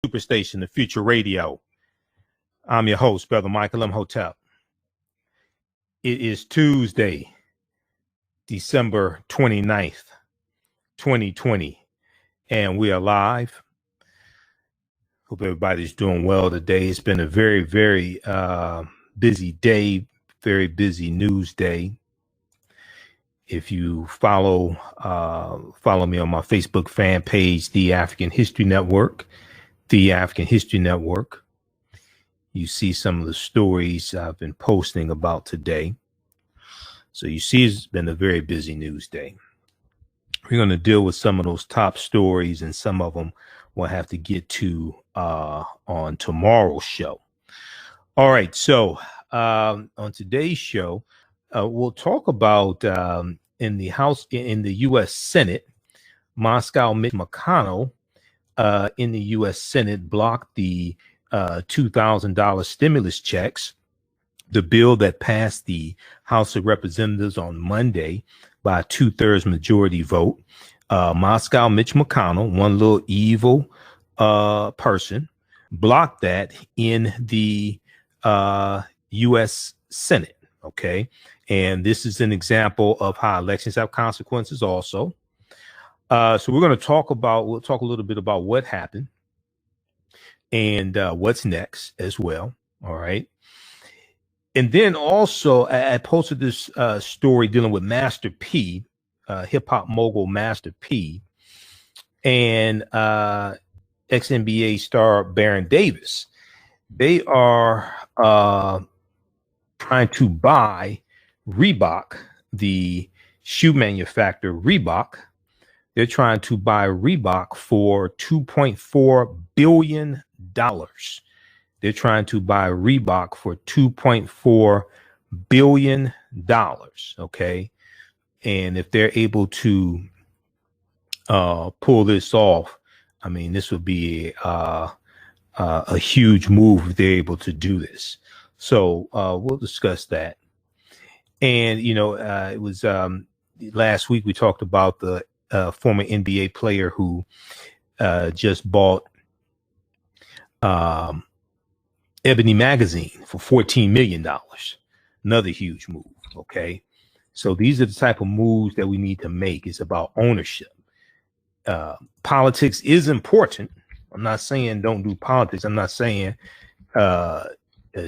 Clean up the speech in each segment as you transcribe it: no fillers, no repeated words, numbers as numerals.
Superstation, the Future Radio. I'm your host, Brother Michael Imhotep. It is Tuesday, December 29th, 2020, and we are live. Hope everybody's doing well today. It's been a very, very busy day, very busy news day. If you follow me on my Facebook fan page, The African History Network, The African History Network, you see some of the stories I've been posting about today. So you see it's been a very busy news day. We're going to deal with some of those top stories, and some of them we'll have to get to on tomorrow's show. All right, so on today's show, we'll talk about in the U.S. Senate, Moscow Mitch McConnell in the U.S. Senate blocked the $2,000 stimulus checks, the bill that passed the House of Representatives on Monday by a 2/3 majority vote. Moscow Mitch McConnell, one little evil person, blocked that in the U.S. Senate. Okay. And this is an example of how elections have consequences also. So we're going to we'll talk a little bit about what happened and what's next as well. All right. And then also I posted this story dealing with Master P, hip hop mogul Master P, and ex-NBA star Baron Davis. They are trying to buy Reebok, the shoe manufacturer Reebok. They're trying to buy Reebok for $2.4 billion. They're trying to buy Reebok for $2.4 billion. Okay. And if they're able to pull this off, I mean, this would be a huge move if they're able to do this. So we'll discuss that. And, you know, it was last week we talked about the former NBA player who just bought Ebony Magazine for $14 million. Another huge move. Okay. So these are the type of moves that we need to make. It's about ownership. Politics is important. I'm not saying don't do politics. I'm not saying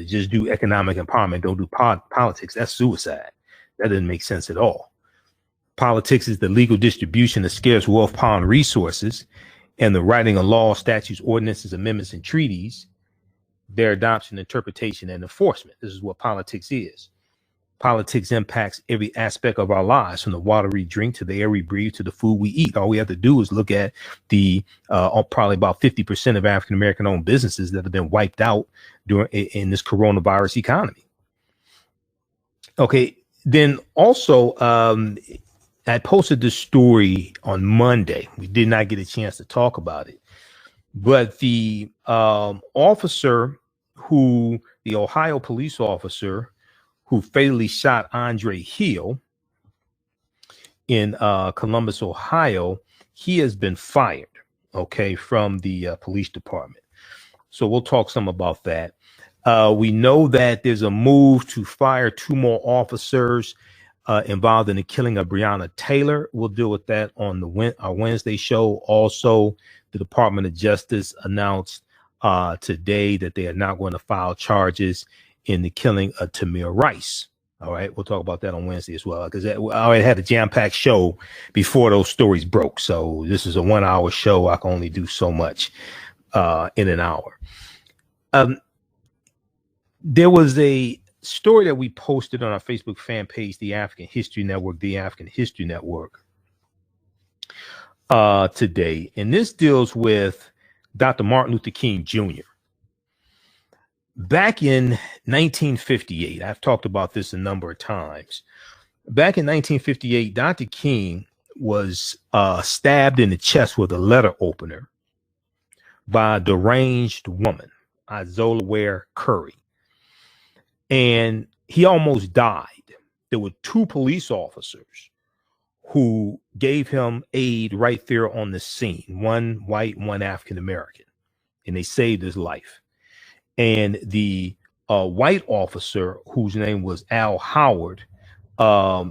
just do economic empowerment. Don't do politics. That's suicide. That doesn't make sense at all. Politics is the legal distribution of scarce wealth, power, and resources, and the writing of laws, statutes, ordinances, amendments, and treaties, their adoption, interpretation, and enforcement. This is what politics is. Politics impacts every aspect of our lives, from the water we drink to the air we breathe to the food we eat. All we have to do is look at the probably about 50% of African-American owned businesses that have been wiped out in this coronavirus economy. Okay, then also I posted this story on Monday. We did not get a chance to talk about it, but the officer the Ohio police officer who fatally shot Andre Hill in Columbus, Ohio, he has been fired, okay, from the police department. So we'll talk some about that. We know that there's a move to fire 2 more officers involved in the killing of Breonna Taylor. We'll deal with that on our Wednesday show. Also, the Department of Justice announced today that they are not going to file charges in the killing of Tamir Rice. All right, we'll talk about that on Wednesday as well, because I already had a jam-packed show before those stories broke. So this is a 1-hour show. I can only do so much in an hour. There was a story that we posted on our Facebook fan page, The African History Network, The African History Network, today. And this deals with Dr. Martin Luther King Jr. Back in 1958, I've talked about this a number of times. Back in 1958, Dr. King was stabbed in the chest with a letter opener by a deranged woman, Izola Ware Curry. And he almost died. There were 2 police officers who gave him aid right there on the scene, one white, one African American. and they saved his life. And the white officer, whose name was Al Howard,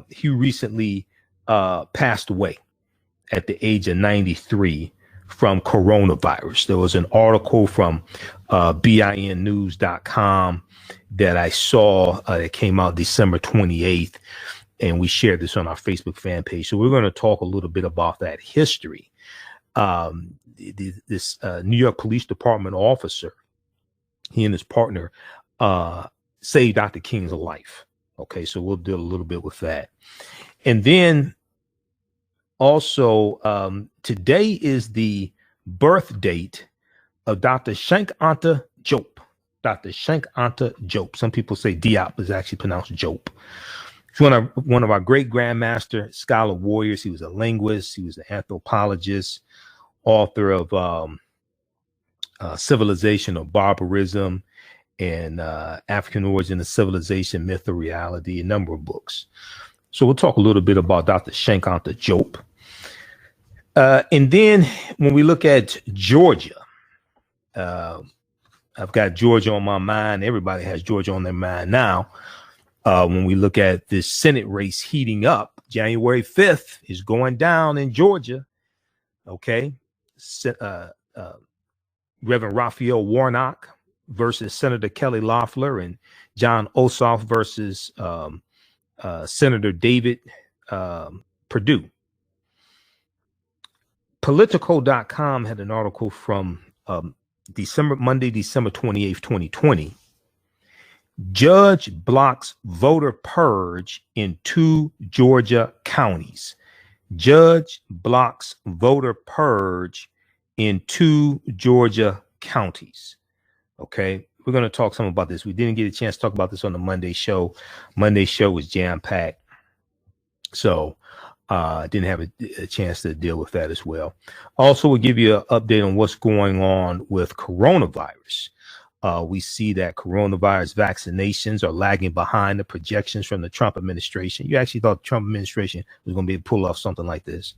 he recently passed away at the age of 93 from coronavirus. There was an article from BINnews.com that I saw that came out December 28th, and we shared this on our Facebook fan page. So we're going to talk a little bit about that history. This New York Police Department officer, he and his partner saved Dr. King's life. Okay, so we'll deal a little bit with that. And then also, today is the birth date of Dr. Cheikh Anta Diop. Dr. Cheikh Anta Diop. Some people say Diop, is actually pronounced Diop. He's one of our great grandmaster scholar warriors. He was a linguist. He was an anthropologist, author of Civilization of Barbarism and African Origin of Civilization, Myth or Reality, a number of books. So we'll talk a little bit about Dr. Cheikh Anta Diop. And then when we look at Georgia, I've got Georgia on my mind. Everybody has Georgia on their mind now. When we look at this Senate race heating up, January 5th is going down in Georgia. Okay. Reverend Raphael Warnock versus Senator Kelly Loeffler, and John Ossoff versus Senator David Perdue. Politico.com had an article from Monday, December 28th, 2020. Judge blocks voter purge in 2 Georgia counties. Judge blocks voter purge in 2 Georgia counties. Okay, we're going to talk some about this. We didn't get a chance to talk about this on the Monday show. Monday show was jam-packed, so didn't have a chance to deal with that as well. Also, we'll give you an update on what's going on with coronavirus. We see that coronavirus vaccinations are lagging behind the projections from the Trump administration. You actually thought the Trump administration was going to be able to pull off something like this.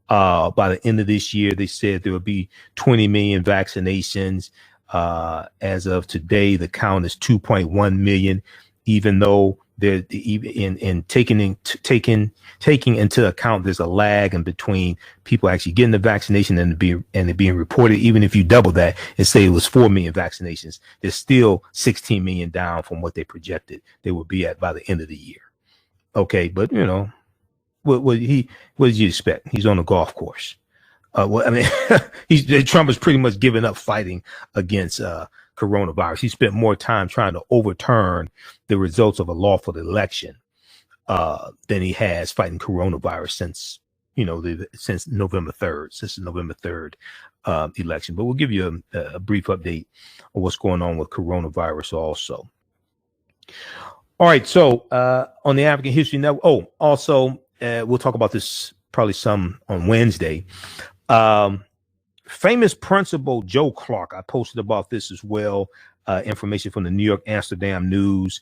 By the end of this year, they said there would be 20 million vaccinations. As of today, the count is 2.1 million, even though they're in taking into account there's a lag in between people actually getting the vaccination and it being reported. Even if you double that and say it was 4 million vaccinations, there's still 16 million down from what they projected they would be at by the end of the year. Okay, but you know, what did you expect? He's on a golf course. Well, I mean, Trump has pretty much given up fighting against coronavirus. He spent more time trying to overturn the results of a lawful election than he has fighting coronavirus since November 3rd, since the November 3rd election. But we'll give you a brief update on what's going on with coronavirus also. All right, so on the African History Network. We'll talk about this probably some on Wednesday. Famous principal Joe Clark. I posted about this as well. Information from the New York Amsterdam News.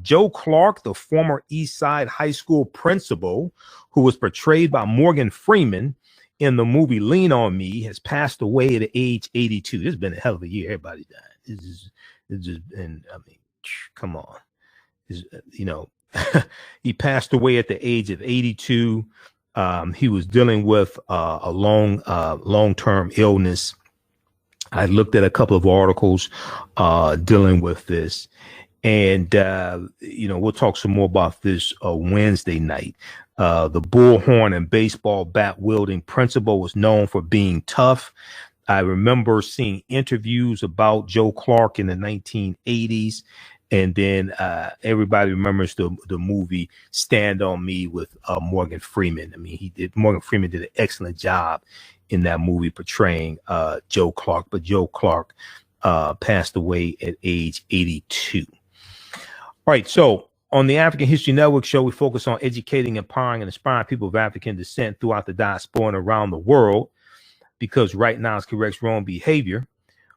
Joe Clark, the former East Side High School principal who was portrayed by Morgan Freeman in the movie Lean on Me, has passed away at age 82. This has been a hell of a year. Everybody died. It's just been, I mean, come on. He passed away at the age of 82. He was dealing with a long-term illness. I looked at a couple of articles dealing with this, and we'll talk some more about this Wednesday night. The bullhorn and baseball bat wielding principal was known for being tough. I remember seeing interviews about Joe Clark in the 1980s. And then everybody remembers the movie Stand on Me with Morgan Freeman. I mean, Morgan Freeman did an excellent job in that movie portraying Joe Clark. But Joe Clark passed away at age 82. All right. So on the African History Network show, we focus on educating, empowering, and inspiring people of African descent throughout the diaspora and around the world, because right now it corrects wrong behavior.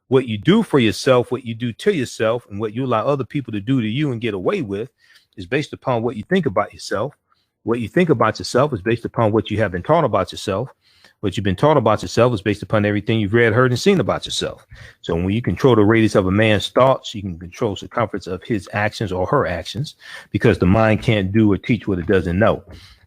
What you do for yourself, what you do to yourself, and what you allow other people to do to you and get away with is based upon what you think about yourself. What you think about yourself is based upon what you have been taught about yourself. What you've been taught about yourself is based upon everything you've read, heard, and seen about yourself. So when you control the radius of a man's thoughts, you can control the circumference of his actions or her actions, because the mind can't do or teach what it doesn't know.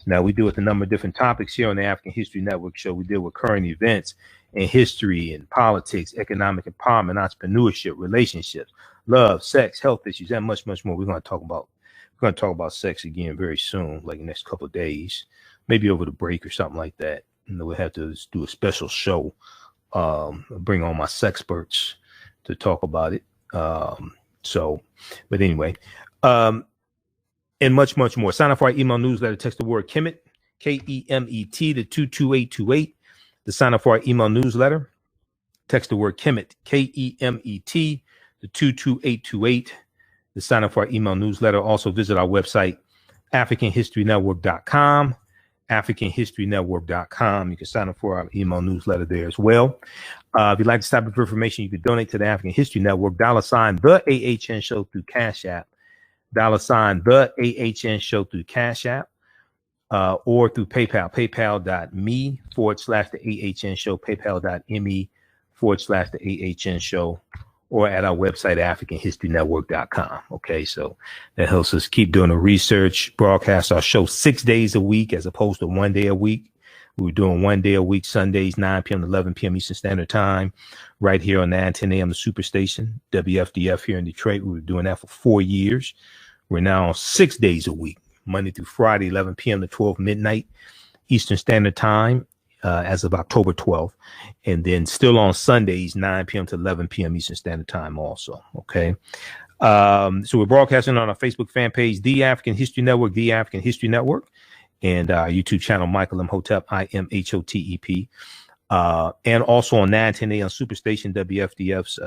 Now, we deal with a number of different topics here on the African History Network show. We deal with current events in history and politics, economic empowerment, entrepreneurship, relationships, love, sex, health issues, and much, much more. We're going to talk about sex again very soon, like the next couple of days, maybe over the break or something like that. And then we'll have to do a special show, bring on my sexperts to talk about it. But anyway, and much, much more. Sign up for our email newsletter. Text the word Kemet, K-E-M-E-T, to 22828. To sign up for our email newsletter, text the word Kemet, K-E-M-E-T, to 22828. To sign up for our email newsletter. Also visit our website, AfricanHistoryNetwork.com, AfricanHistoryNetwork.com. You can sign up for our email newsletter there as well. If you'd like to stop for information, you can donate to the African History Network, $ the AHN Show through Cash App, $ the AHN Show through Cash App, or through PayPal, paypal.me/the AHN Show, paypal.me/the AHN Show, or at our website, AfricanHistoryNetwork.com. Okay, so that helps us keep doing the research, broadcast our show 6 days a week as opposed to 1 day a week. We were doing 1 day a week, Sundays, 9 p.m. to 11 p.m. Eastern Standard Time, right here on 910 a.m. the Superstation, WFDF here in Detroit. We were doing that for 4 years. We're now on 6 days a week, Monday through Friday, 11 p.m. to 12 midnight Eastern Standard Time, as of October 12th. And then still on Sundays, 9 p.m. to 11 p.m. Eastern Standard Time also. Okay. So we're broadcasting on our Facebook fan page, The African History Network, The African History Network, and our YouTube channel, Michael Imhotep, IMHOTEP. And also on 910 a.m. Superstation, WFDF's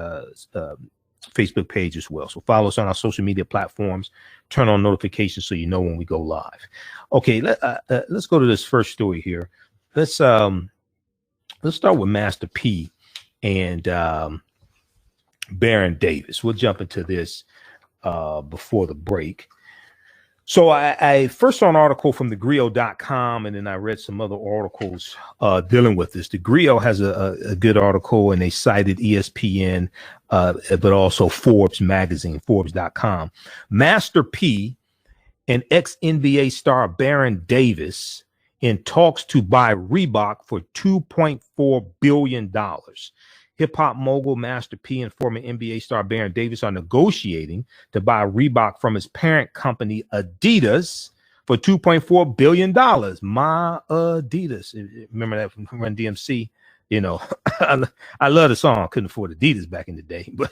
Facebook page as well. So follow us on our social media platforms, turn on notifications so you know when we go live. Okay, let's go to this first story here. Let's start with Master P and Baron Davis. We'll jump into this before the break. So I first saw an article from thegrio.com, and then I read some other articles dealing with this. The Grio has a good article, and they cited ESPN, but also Forbes magazine, Forbes.com. Master P and ex-NBA star Baron Davis in talks to buy Reebok for $2.4 billion. Hip-hop mogul Master P and former NBA star Baron Davis are negotiating to buy Reebok from his parent company, Adidas, for $2.4 billion. My Adidas. Remember that from Run DMC? You know, I love the song. I couldn't afford Adidas back in the day, but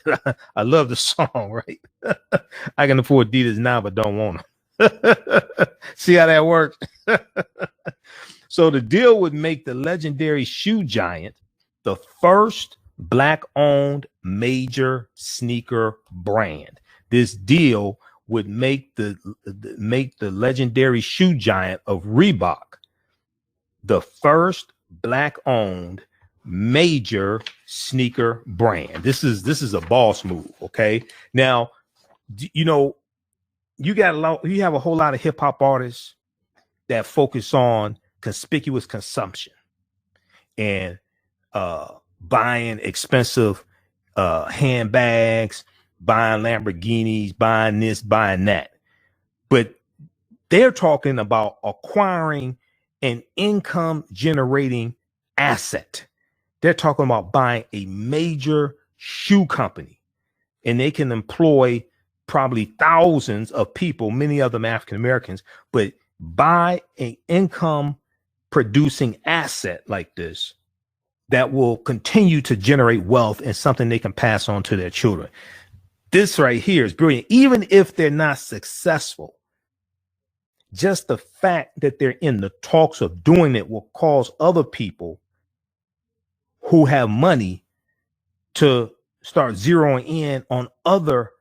I love the song, right? I can afford Adidas now, but don't want them. See how that works? So the deal would make the legendary shoe giant the first Black-owned major sneaker brand. This deal would make the legendary shoe giant of Reebok the first Black-owned major sneaker brand. This is a boss move. Okay, now you know you have a whole lot of hip hop artists that focus on conspicuous consumption and buying expensive handbags, buying Lamborghinis, buying this, buying that. But they're talking about acquiring an income generating asset. They're talking about buying a major shoe company, and they can employ probably thousands of people, many of them African Americans, but buy an income producing asset like this that will continue to generate wealth and something they can pass on to their children. This right here is brilliant. Even if they're not successful, just the fact that they're in the talks of doing it will cause other people who have money to start zeroing in on other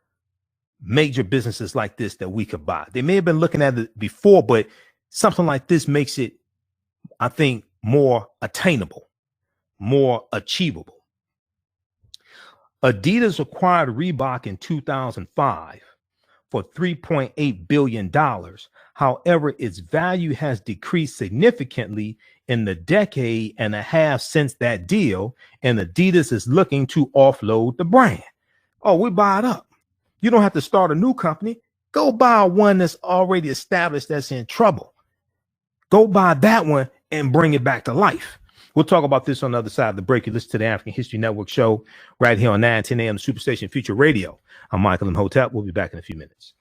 major businesses like this that we could buy. They may have been looking at it before, but something like this makes it, I think, more attainable, more achievable. Adidas acquired Reebok in 2005 for $3.8 billion, However, its value has decreased significantly in the decade and a half since that deal, and Adidas is looking to offload the brand. Oh, we buy it up. You don't have to start a new company. Go buy one that's already established that's in trouble. Go buy that one and bring it back to life. We'll talk about this on the other side of the break. You listen to the African History Network show right here on 9:10 a.m. Superstation Future Radio. I'm Michael Imhotep. We'll be back in a few minutes.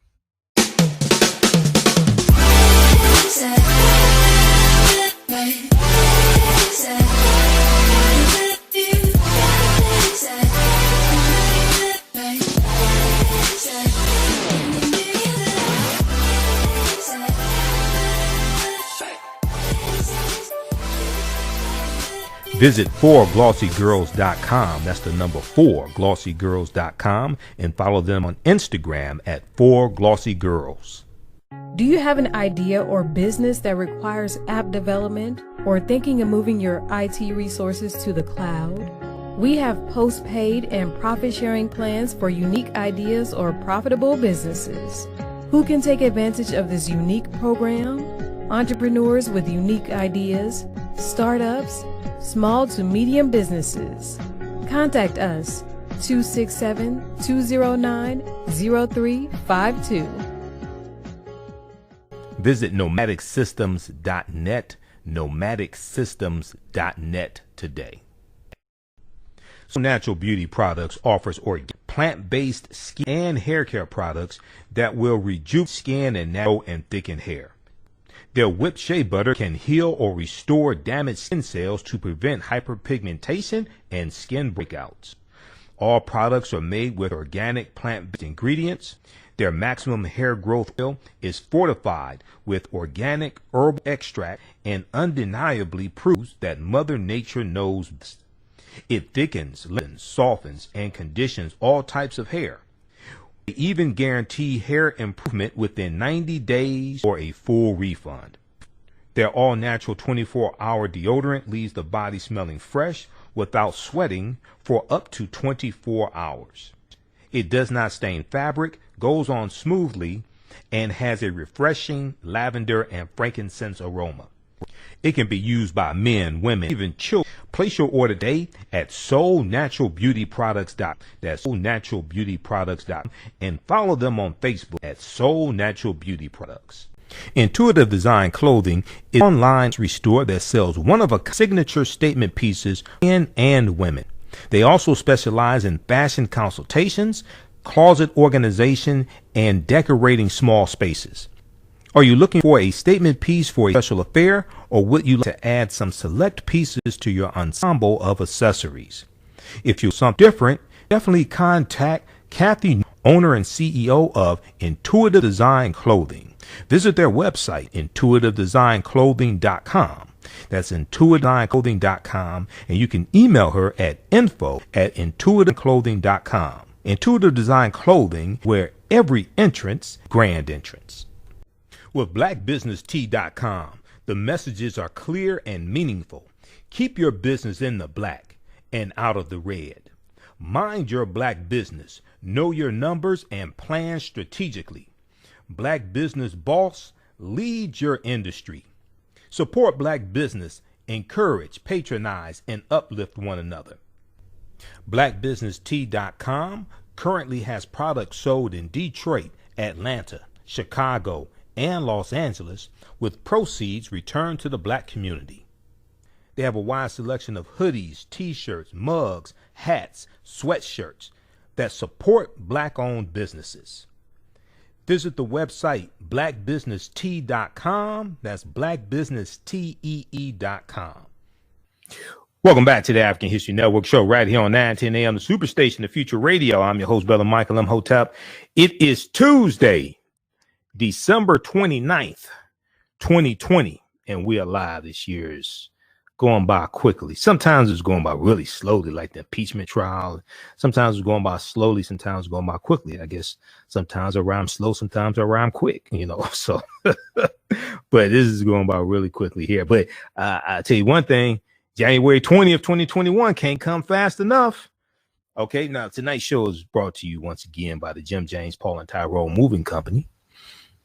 Visit 4glossygirls.com. That's the number 4glossygirls.com, and follow them on Instagram at 4glossygirls. Do you have an idea or business that requires app development or thinking of moving your IT resources to the cloud? We have post-paid and profit-sharing plans for unique ideas or profitable businesses. Who can take advantage of this unique program? Entrepreneurs with unique ideas, startups, small to medium businesses. Contact us 267-209-0352. Visit nomadicsystems.net, nomadicsystems.net today. So Natural Beauty Products offers organic, plant-based skin and hair care products that will rejuvenate skin and narrow and thicken hair. Their whipped shea butter can heal or restore damaged skin cells to prevent hyperpigmentation and skin breakouts. All products are made with organic plant-based ingredients. Their maximum hair growth oil is fortified with organic herbal extract and undeniably proves that Mother Nature knows best. It thickens, lengthens, softens, and conditions all types of hair. They even guarantee hair improvement within 90 days or a full refund. Their all-natural 24-hour deodorant leaves the body smelling fresh without sweating for up to 24 hours. It does not stain fabric, goes on smoothly, and has a refreshing lavender and frankincense aroma. It can be used by men, women, even children. Place your order today at soulnaturalbeautyproducts.com. That's soulnaturalbeautyproducts.com, and follow them on Facebook at Soul Natural Beauty Products. Intuitive Design Clothing is an online store that sells one-of-a signature statement pieces for men and women. They also specialize in fashion consultations, closet organization, and decorating small spaces. Are you looking for a statement piece for a special affair, or would you like to add some select pieces to your ensemble of accessories? If you're something different, definitely contact Kathy, owner and CEO of Intuitive Design Clothing. Visit their website, intuitivedesignClothing.com. That's intuitivedesignClothing.com, and you can email her at info@intuitiveclothing.com. Intuitive Design Clothing, where every entrance, grand entrance. With blackbusinesstee.com, the messages are clear and meaningful. Keep your business in the black and out of the red. Mind your black business, know your numbers, and plan strategically. Black Business Boss, lead your industry. Support black business, encourage, patronize, and uplift one another. Blackbusinesstee.com currently has products sold in Detroit, Atlanta, Chicago, and Los Angeles, with proceeds returned to the black community. They have a wide selection of hoodies, t-shirts, mugs, hats, sweatshirts that support black-owned businesses. Visit the website blackbusinesstee.com. That's blackbusinesstee.com. Welcome back to the African History Network show right here on 9:10 a.m. the Superstation, the Future Radio. I'm your host, Brother Michael Imhotep. It is Tuesday, December 29th, 2020, and we are live. This year is going by quickly. Sometimes it's going by really slowly, like the impeachment trial. Sometimes it's going by slowly, sometimes it's going by quickly. I guess sometimes I rhyme slow, sometimes I rhyme quick, so but this is going by really quickly here. But I'll tell you one thing, January 20th, 2021 can't come fast enough. Okay, now tonight's show is brought to you once again by the Jim James, Paul and Tyrone Moving Company.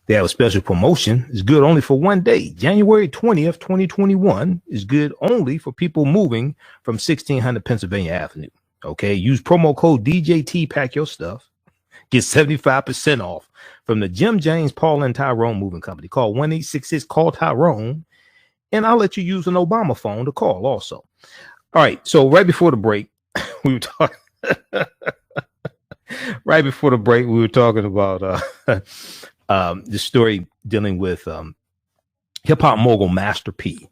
They have a special promotion. It's good only for one day. January 20th, 2021 is good only for people moving from 1600 Pennsylvania Avenue. Okay. Use promo code DJT, pack your stuff. Get 75% off from the Jim James, Paul and Tyrone Moving Company. Call 1-866-CALL-TYRONE, and I'll let you use an Obama phone to call also. All right. So right before the break, we were talking about the story dealing with hip hop mogul Master P.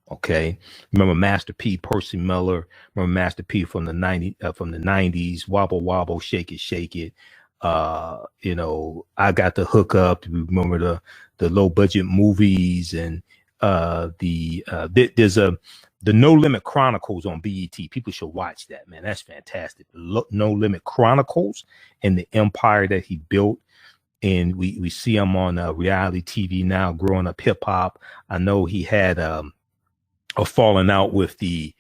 Okay, remember Master P, Percy Miller. Remember Master P from the '90s. Wobble wobble, shake it, shake it. You know, I got the hookup. Remember the low budget movies, and there's the No Limit Chronicles on BET. People should watch that, man. That's fantastic. No Limit Chronicles and the empire that he built. And we see him on reality TV now, growing up hip hop. I know he had a falling out with the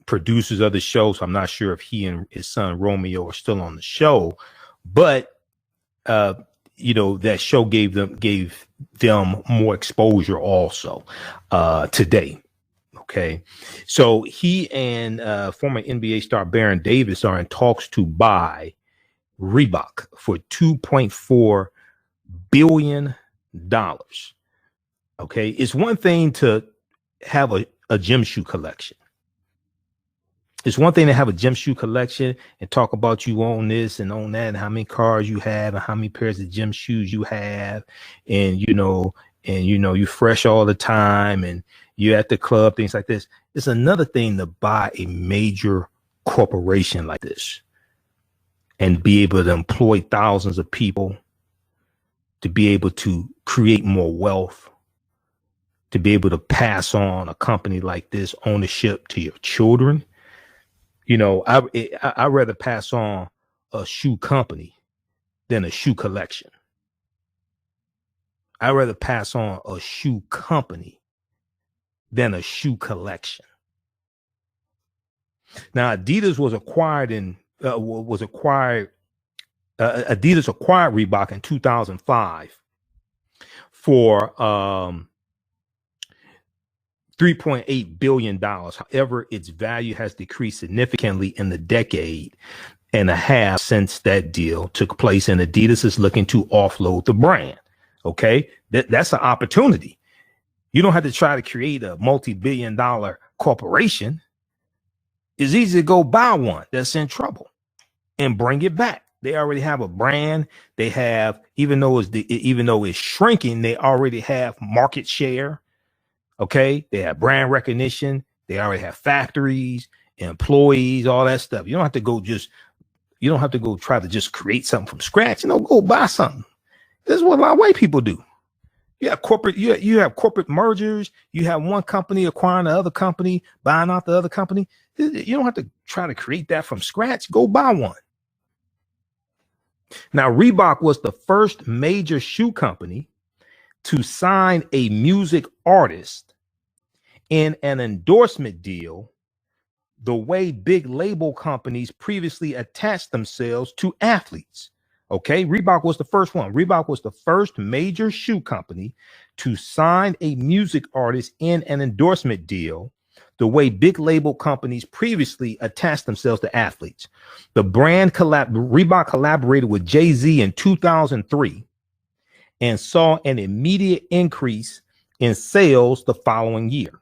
producers of the show, so I'm not sure if he and his son Romeo are still on the show. But you know, that show gave them more exposure also today. Okay, so he and former NBA star Baron Davis are in talks to buy Reebok for $2.4 billion. Okay, it's one thing to have a gym shoe collection. It's one thing to have a gym shoe collection and talk about you own this and own that and how many cars you have and how many pairs of gym shoes you have, and you're fresh all the time and you're at the club, things like this. It's another thing to buy a major corporation like this and be able to employ thousands of people, to be able to create more wealth, to be able to pass on a company like this ownership to your children. You know, I'd rather pass on a shoe company than a shoe collection. I'd rather pass on a shoe company than a shoe collection. Now, Adidas was acquired Adidas acquired Reebok in 2005 for $3.8 billion. However, its value has decreased significantly in the decade and a half since that deal took place, and Adidas is looking to offload the brand. Okay, that's an opportunity. You don't have to try to create a multi-billion-dollar corporation. It's easy to go buy one that's in trouble and bring it back. They already have a brand. They have, even though it's shrinking, they already have market share. Okay, they have brand recognition. They already have factories, employees, all that stuff. You don't have to go try to just create something from scratch. Go buy something. This is what a lot of white people do. You have corporate mergers. You have one company acquiring the other company, buying out the other company. You don't have to try to create that from scratch. Go buy one. Now, Reebok was the first major shoe company to sign a music artist in an endorsement deal the way big label companies previously attached themselves to athletes. Okay, Reebok was the first one. Reebok was the first major shoe company to sign a music artist in an endorsement deal the way big label companies previously attached themselves to athletes. The brand Reebok collaborated with Jay-Z in 2003 and saw an immediate increase in sales the following year.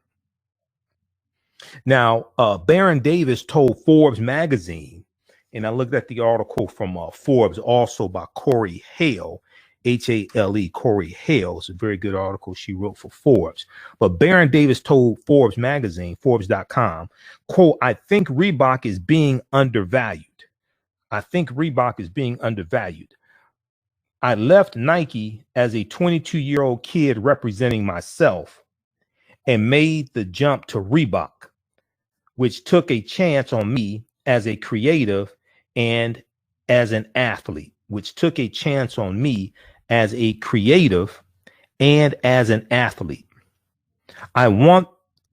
Now, Baron Davis told Forbes magazine, and I looked at the article from Forbes, also by Corey Hale, Hale, Corey Hale. It's a very good article she wrote for Forbes. But Baron Davis told Forbes magazine, Forbes.com, quote, "I think Reebok is being undervalued. I think Reebok is being undervalued. I left Nike as a 22-year-old kid representing myself and made the jump to Reebok, which took a chance on me as a creative and as an athlete, I want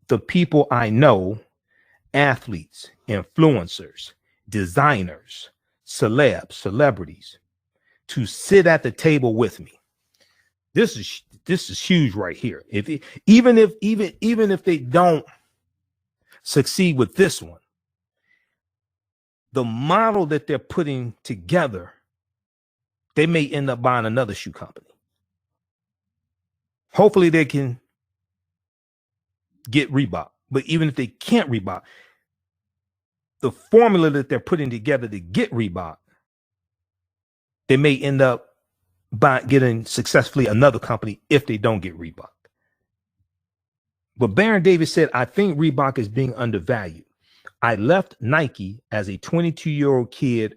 the people I know, athletes, influencers, designers, celebrities, to sit at the table with me. This is huge right here. Even if they don't succeed with this one, the model that they're putting together, they may end up buying another shoe company. Hopefully they can get Reebok. But even if they can't Reebok, the formula that they're putting together to get Reebok, they may end up getting successfully another company if they don't get Reebok. But Baron Davis said, I think Reebok is being undervalued. I left Nike as a 22-year-old kid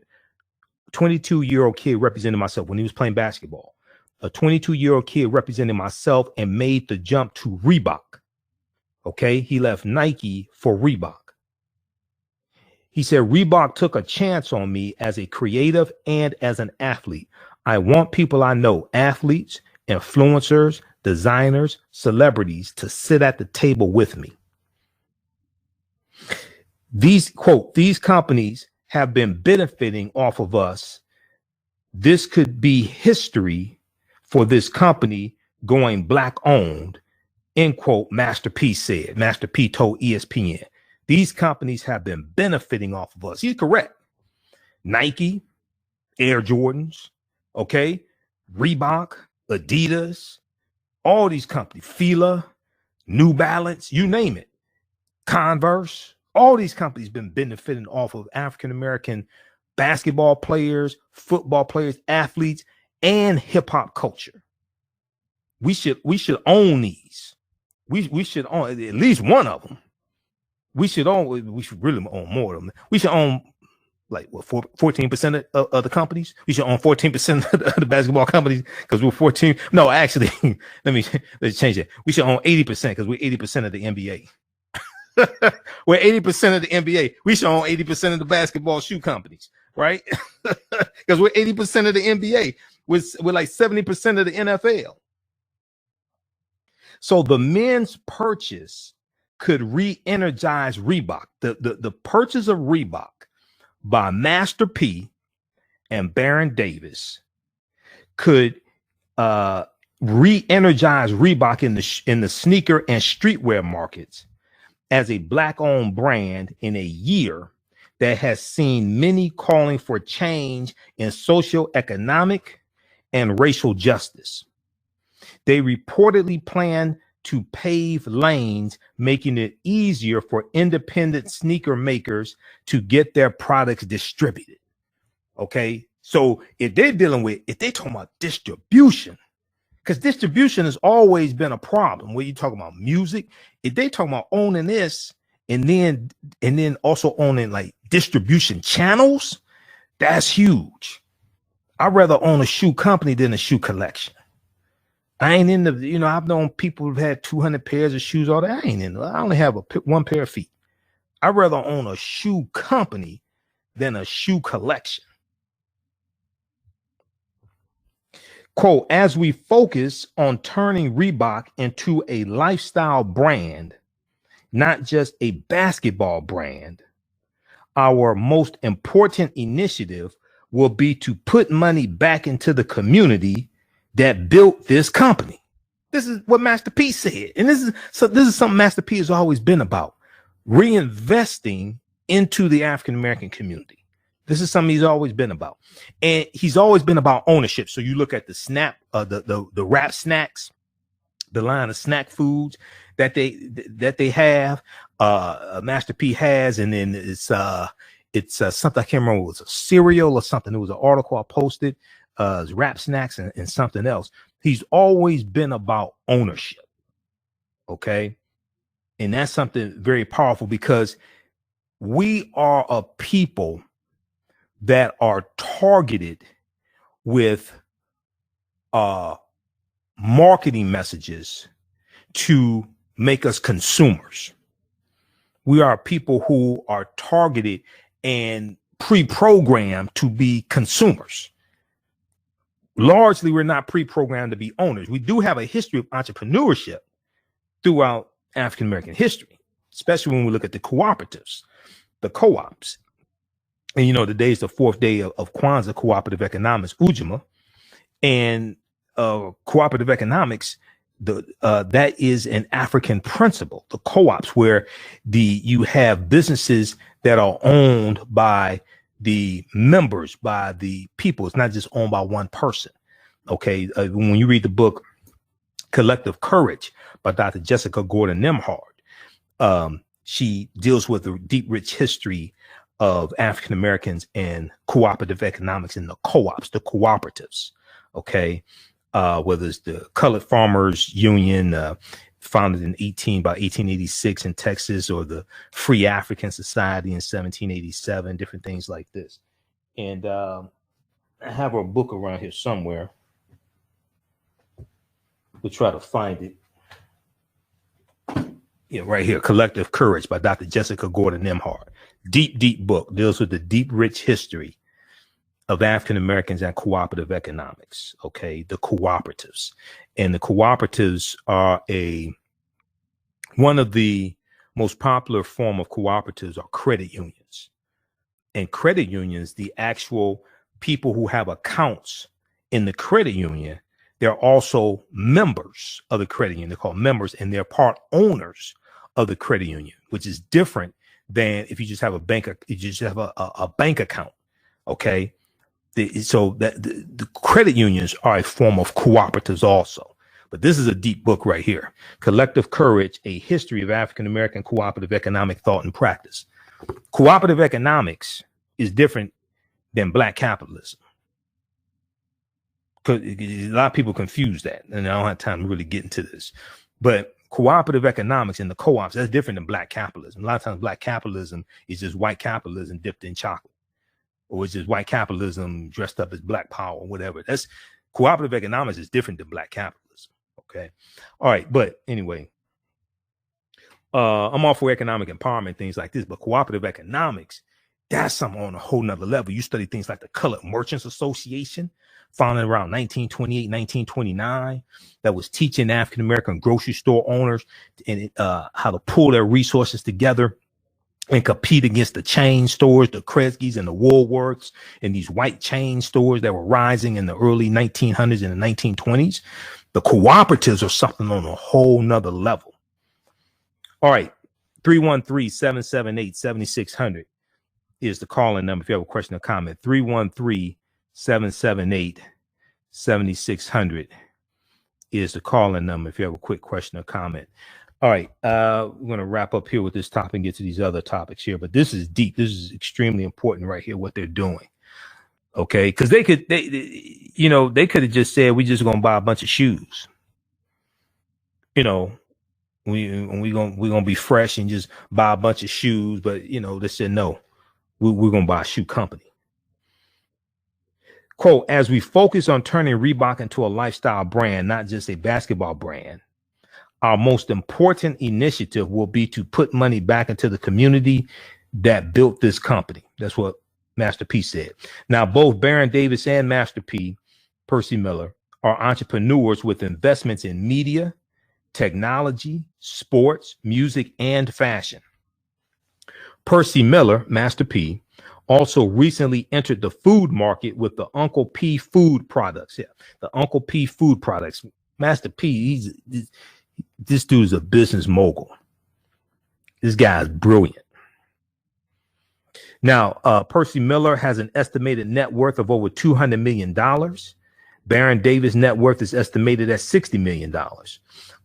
representing myself when he was playing basketball. A 22-year-old kid representing myself and made the jump to Reebok. Okay, he left Nike for Reebok. He said, Reebok took a chance on me as a creative and as an athlete. I want people I know, athletes, influencers, designers, celebrities, to sit at the table with me. These companies have been benefiting off of us. This could be history for this company going black owned, end quote, Master P said. Master P told ESPN. These companies have been benefiting off of us. He's correct. Nike, Air Jordans, okay, Reebok, Adidas, all these companies, Fila, New Balance, you name it, Converse, all these companies been benefiting off of African-American basketball players, football players, athletes, and hip hop culture. We should own these. We should own at least one of them. We should really own more of them. We should own like what 14% of the companies. We should own 14% of the basketball companies because we're 14. No, actually, let's change it. We should own 80% because we're 80% of the NBA. We're 80% of the NBA. We should own 80% of the basketball shoe companies, right? Because we're 80% of the NBA. We're like 70% of the NFL. So the men's purchase could re-energize Reebok. The purchase of Reebok by Master P and Baron Davis could re-energize Reebok in the sneaker and streetwear markets as a black-owned brand in a year that has seen many calling for change in socio-economic and racial justice. They reportedly plan to pave lanes, making it easier for independent sneaker makers to get their products distributed. Okay, so if they're talking about distribution, because distribution has always been a problem. When you talk about music, if they talking about owning this and then also owning like distribution channels, that's huge. I'd rather own a shoe company than a shoe collection. I ain't in the, I've known people who've had 200 pairs of shoes all that. I ain't in. I only have one pair of feet. I'd rather own a shoe company than a shoe collection. Quote, as we focus on turning Reebok into a lifestyle brand, not just a basketball brand, our most important initiative will be to put money back into the community that built this company. This is what Master P said. And this is something Master P has always been about, reinvesting into the African-American community. This is something he's always been about. And he's always been about ownership. So you look at the Rap Snacks, the line of snack foods that they have, Master P has, and then it's something I can't remember. It was a cereal or something. It was an article I posted. Rap Snacks and something else. He's always been about ownership. Okay. And that's something very powerful because we are a people that are targeted with marketing messages to make us consumers. We are people who are targeted and pre-programmed to be consumers. Largely, we're not pre-programmed to be owners. We do have a history of entrepreneurship throughout African-American history, especially when we look at the cooperatives, the co-ops. And, today is the fourth day of Kwanzaa, cooperative economics, Ujima. And cooperative economics, that is an African principle, the co-ops, where you have businesses that are owned by the members, by the people. It's not just owned by one person. Okay. When you read the book Collective Courage by Dr. Jessica Gordon Nimhard, she deals with the deep, rich history of African Americans and cooperative economics and the co-ops, the cooperatives. Okay. Whether it's the Colored Farmers Union, founded in 1886 in Texas, or the Free African Society in 1787, different things like this. And I have a book around here somewhere. We'll try to find it. Yeah, right here, Collective Courage by Dr. Jessica Gordon Nimhard. Deep, deep book, deals with the deep, rich history of African Americans and cooperative economics. Okay, the cooperatives. And the cooperatives are one of the most popular form of cooperatives are credit unions. And credit unions, the actual people who have accounts in the credit union, they're also members of the credit union. They're called members, and they're part owners of the credit union, which is different than if you just have a bank account. Okay. So the credit unions are a form of cooperatives also. But this is a deep book right here. Collective Courage, A History of African American Cooperative Economic Thought and Practice. Cooperative economics is different than Black capitalism. Because a lot of people confuse that, and I don't have time to really get into this. But cooperative economics and the co-ops, that's different than Black capitalism. A lot of times Black capitalism is just white capitalism dipped in chocolate. Or it's just white capitalism dressed up as Black power or whatever. That's cooperative economics is different than Black capitalism. Okay. All right. But anyway, I'm all for economic empowerment, things like this, but cooperative economics, that's something on a whole nother level. You study things like the Colored Merchants Association, founded around 1928, 1929, that was teaching African-American grocery store owners and how to pull their resources together and compete against the chain stores, the Kresge's and the Woolworths, and these white chain stores that were rising in the early 1900s and the 1920s. The cooperatives are something on a whole nother level. All right. 313-778-7600 is the calling number if you have a question or comment. 313-778-7600 is the calling number if you have a quick question or comment. All right, we're going to wrap up here with this topic and get to these other topics here. But this is deep. This is extremely important right here, what they're doing. Okay, because they could have just said, we just going to buy a bunch of shoes. We're going to be fresh and just buy a bunch of shoes. But, they said, no, we're going to buy a shoe company. Quote, as we focus on turning Reebok into a lifestyle brand, not just a basketball brand, our most important initiative will be to put money back into the community that built this company. That's what Master P said. Now, both Baron Davis and Master P, Percy Miller, are entrepreneurs with investments in media, technology, sports, music, and fashion. Percy Miller, Master P, also recently entered the food market with the Uncle P food products. Yeah, the Uncle P food products. Master P, this dude is a business mogul. This guy is brilliant. Now, Percy Miller has an estimated net worth of over $200 million. Baron Davis' net worth is estimated at $60 million.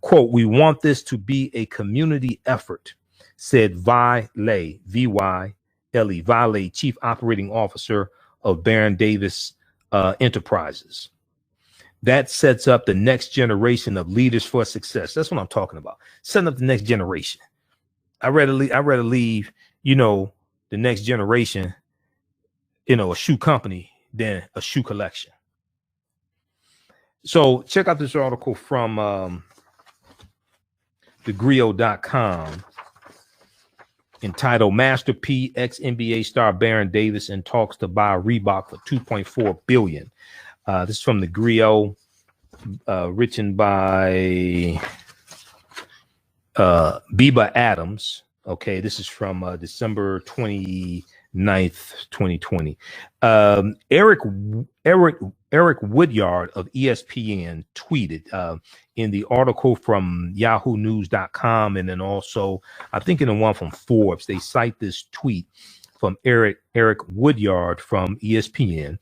Quote, we want this to be a community effort, said Vyle, V-Y-L-E, Vyle, Chief Operating Officer of Baron Davis Enterprises. That sets up the next generation of leaders for success. That's what I'm talking about. Setting up the next generation. I'd rather leave, the next generation, a shoe company than a shoe collection. So check out this article from thegrio.com entitled Master P, ex-NBA star Baron Davis and talks to buy Reebok for $2.4 billion. This is from the Griot, written by Biba Adams. Okay, this is from December 29th, 2020. Eric Eric Woodyard of ESPN tweeted in the article from yahoonews.com, and then also I think in the one from Forbes, they cite this tweet from Eric Woodyard from ESPN.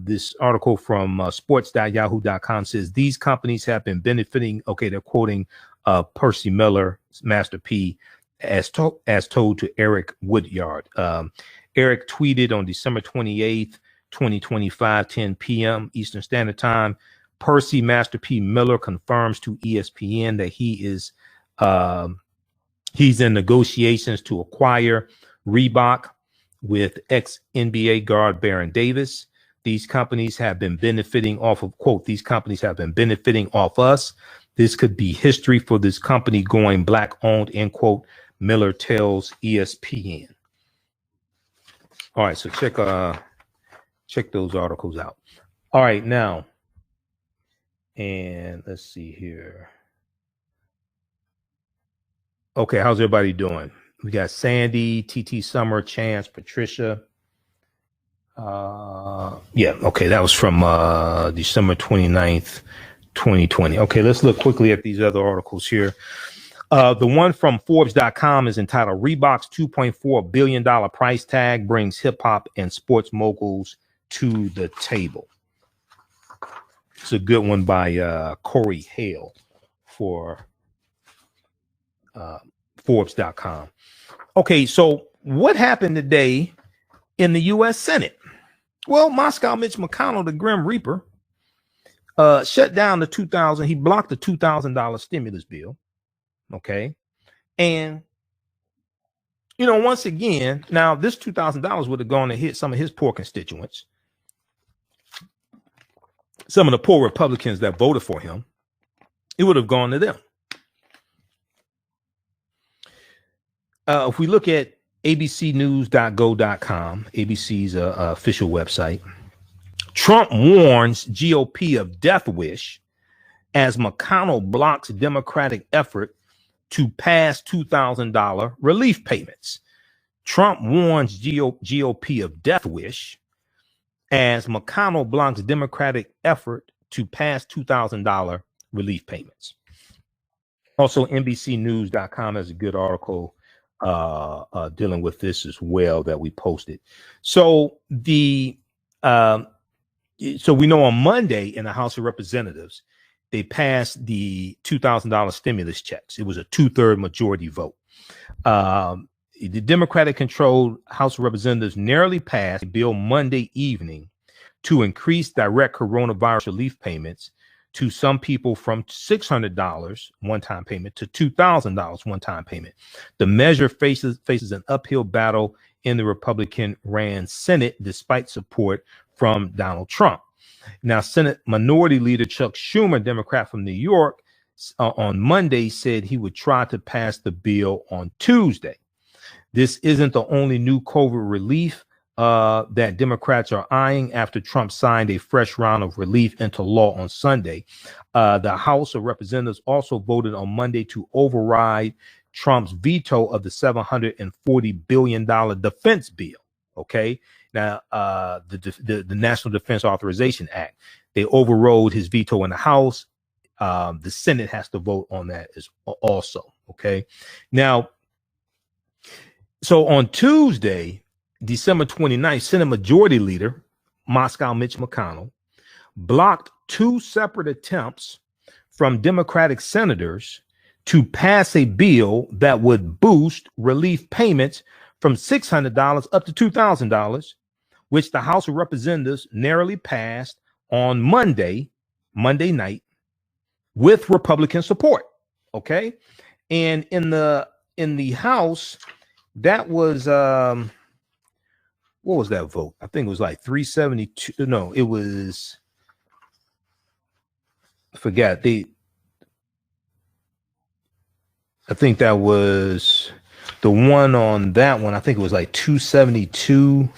This article from sports.yahoo.com says these companies have been benefiting. Okay, they're quoting Percy Miller, Master P, as told to Eric Woodyard. Eric tweeted on December 28th, 2025, 10 p.m. Eastern Standard Time. Percy Master P Miller confirms to ESPN that he's in negotiations to acquire Reebok with ex-NBA guard Baron Davis. These companies have been benefiting off of, quote, these companies have been benefiting off us. This could be history for this company going black owned, end quote, Miller tells ESPN. All right, so check those articles out. All right, now, and let's see here. Okay, how's everybody doing? We got Sandy, TT Summer, Chance, Patricia. Yeah, okay, that was from December 29th, 2020. Okay, let's look quickly at these other articles here. The one from Forbes.com is entitled Reebok's $2.4 billion price tag brings hip hop and sports moguls to the table. It's a good one by Corey Hale for Forbes.com. Okay, so what happened today in the U.S. Senate? Well, Moscow Mitch McConnell, the Grim Reaper, shut down the he blocked the $2,000 stimulus bill. Okay. And, you know, once again, now this $2,000 would have gone to hit some of his poor constituents, some of the poor Republicans that voted for him. It would have gone to them. If we look at abcnews.go.com, ABC's official website, Trump warns GOP of death wish as McConnell blocks Democratic effort to pass $2,000 relief payments. Trump warns GOP of death wish as McConnell blocks Democratic effort to pass $2,000 relief payments. Also, NBCnews.com has a good article dealing with this as well that we posted. So we know on Monday in the House of Representatives, they passed the $2,000 stimulus checks. It was a 2/3 majority vote. The Democratic-controlled House of Representatives narrowly passed a bill Monday evening to increase direct coronavirus relief payments to some people from $600 one-time payment to $2,000 one-time payment. The measure faces an uphill battle in the Republican-ran Senate despite support from Donald Trump. Now, Senate Minority Leader Chuck Schumer, Democrat from New York, on Monday said he would try to pass the bill on Tuesday. This isn't the only new COVID relief that Democrats are eyeing after Trump signed a fresh round of relief into law on Sunday. The House of Representatives also voted on Monday to override Trump's veto of the $740 billion defense bill. Okay. Now, the National Defense Authorization Act, they overrode his veto in the House. The Senate has to vote on that as also. Okay. Now, so on Tuesday, December 29th, Senate Majority Leader Moscow Mitch McConnell blocked two separate attempts from Democratic senators to pass a bill that would boost relief payments from $600 up to $2,000, which the House of Representatives narrowly passed on Monday night with Republican support. Okay. And in the House, that was what was that vote? I think it was like 372. No, it was, I forgot. I think that was the one on that one. I think it was like 272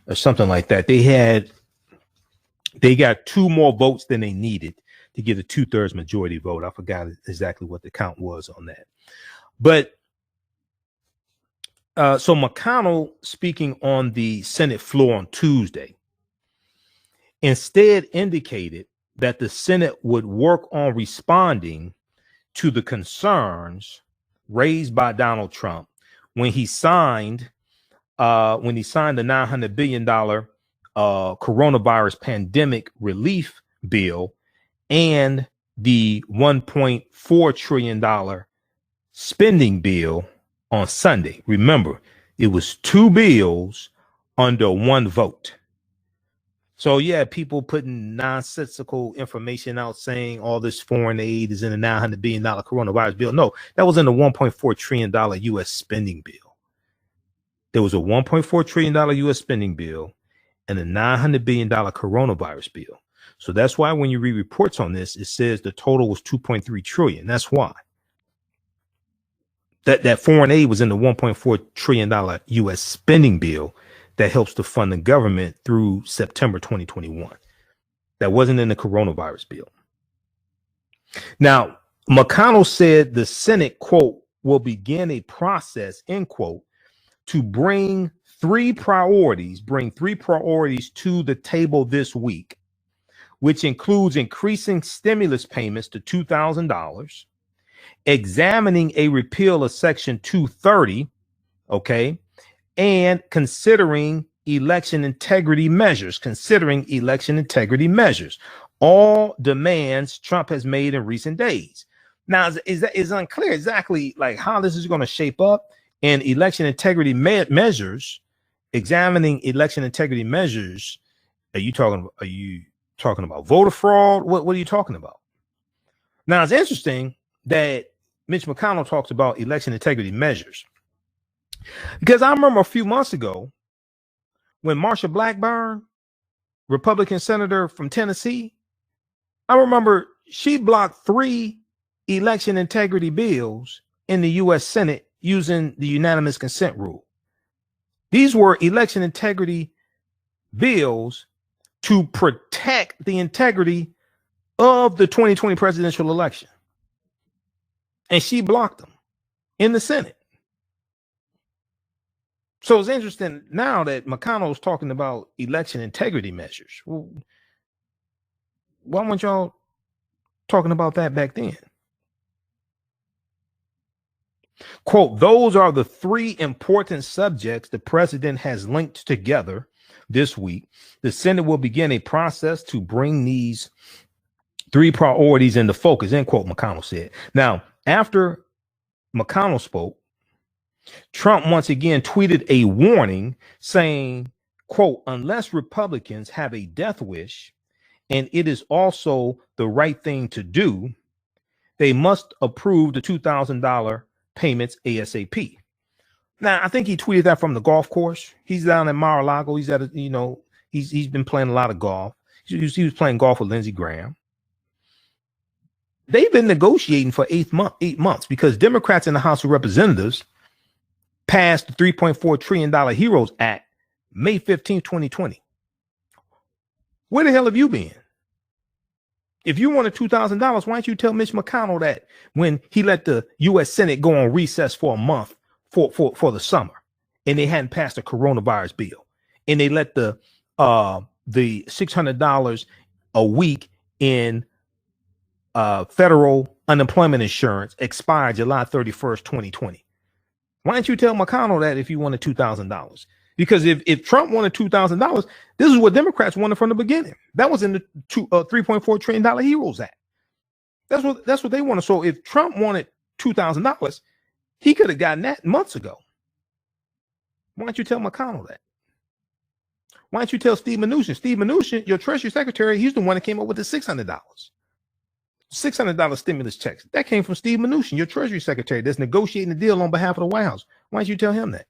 or something like that. They got two more votes than they needed to get a 2/3 majority vote. I forgot exactly what the count was on that. But so McConnell, speaking on the Senate floor on Tuesday, instead indicated that the Senate would work on responding to the concerns raised by Donald Trump when he signed the $900 billion coronavirus pandemic relief bill and the $1.4 trillion spending bill on Sunday. Remember, it was two bills under one vote. So yeah, people putting nonsensical information out saying all this foreign aid is in the $900 billion coronavirus bill. No, that was in the $1.4 trillion U.S. spending bill. There was a $1.4 trillion U.S. spending bill and a $900 billion coronavirus bill. So that's why when you read reports on this, it says the total was $2.3 trillion. That's why. That foreign aid was in the $1.4 trillion U.S. spending bill that helps to fund the government through September 2021. That wasn't in the coronavirus bill. Now, McConnell said the Senate, quote, will begin a process, end quote, to bring three priorities to the table this week, which includes increasing stimulus payments to $2,000, examining a repeal of Section 230, okay, and considering election integrity measures, all demands Trump has made in recent days. Now, it's unclear exactly like how this is going to shape up. And election integrity measures, examining election integrity measures, are you talking about voter fraud? What are you talking about? Now, it's interesting that Mitch McConnell talks about election integrity measures, because I remember a few months ago when Marsha Blackburn, Republican senator from Tennessee, I remember she blocked 3 election integrity bills in the U.S. Senate using the unanimous consent rule. These were election integrity bills to protect the integrity of the 2020 presidential election. And she blocked them in the Senate. So it's interesting now that McConnell is talking about election integrity measures. Well, why weren't y'all talking about that back then? Quote, those are the 3 important subjects the president has linked together this week. The Senate will begin a process to bring these 3 priorities into focus, end quote, McConnell said. Now, after McConnell spoke, Trump once again tweeted a warning saying, quote, unless Republicans have a death wish, and it is also the right thing to do, they must approve the $2,000 payments ASAP. Now, I think he tweeted that from the golf course. He's down in Mar-a-Lago. He's at he's been playing a lot of golf. He was playing golf with Lindsey Graham. They've been negotiating for 8 months because Democrats in the House of Representatives passed the $3.4 trillion HEROES Act May 15, 2020. Where the hell have you been? If you wanted $2,000, why don't you tell Mitch McConnell that when he let the U.S. Senate go on recess for a month for the summer, and they hadn't passed a coronavirus bill, and they let the $600 a week in federal unemployment insurance expire July 31st, 2020. Why don't you tell McConnell that if you wanted $2,000? Because if Trump wanted $2,000, this is what Democrats wanted from the beginning. That was in the $3.4 trillion HEROES Act. That's what they wanted. So if Trump wanted $2,000, he could have gotten that months ago. Why don't you tell McConnell that? Why don't you tell Steve Mnuchin? Steve Mnuchin, your Treasury Secretary, he's the one that came up with the $600. $600 stimulus checks. That came from Steve Mnuchin, your Treasury Secretary, that's negotiating the deal on behalf of the White House. Why don't you tell him that?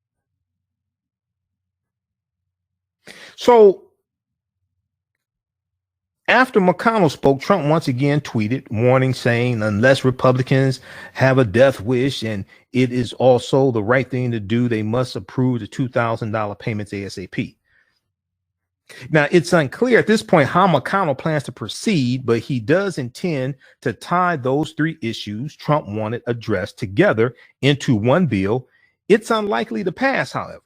So after McConnell spoke, Trump once again tweeted, warning, saying, unless Republicans have a death wish and it is also the right thing to do, they must approve the $2,000 payments ASAP. Now, it's unclear at this point how McConnell plans to proceed, but he does intend to tie those 3 issues Trump wanted addressed together into one bill. It's unlikely to pass, however.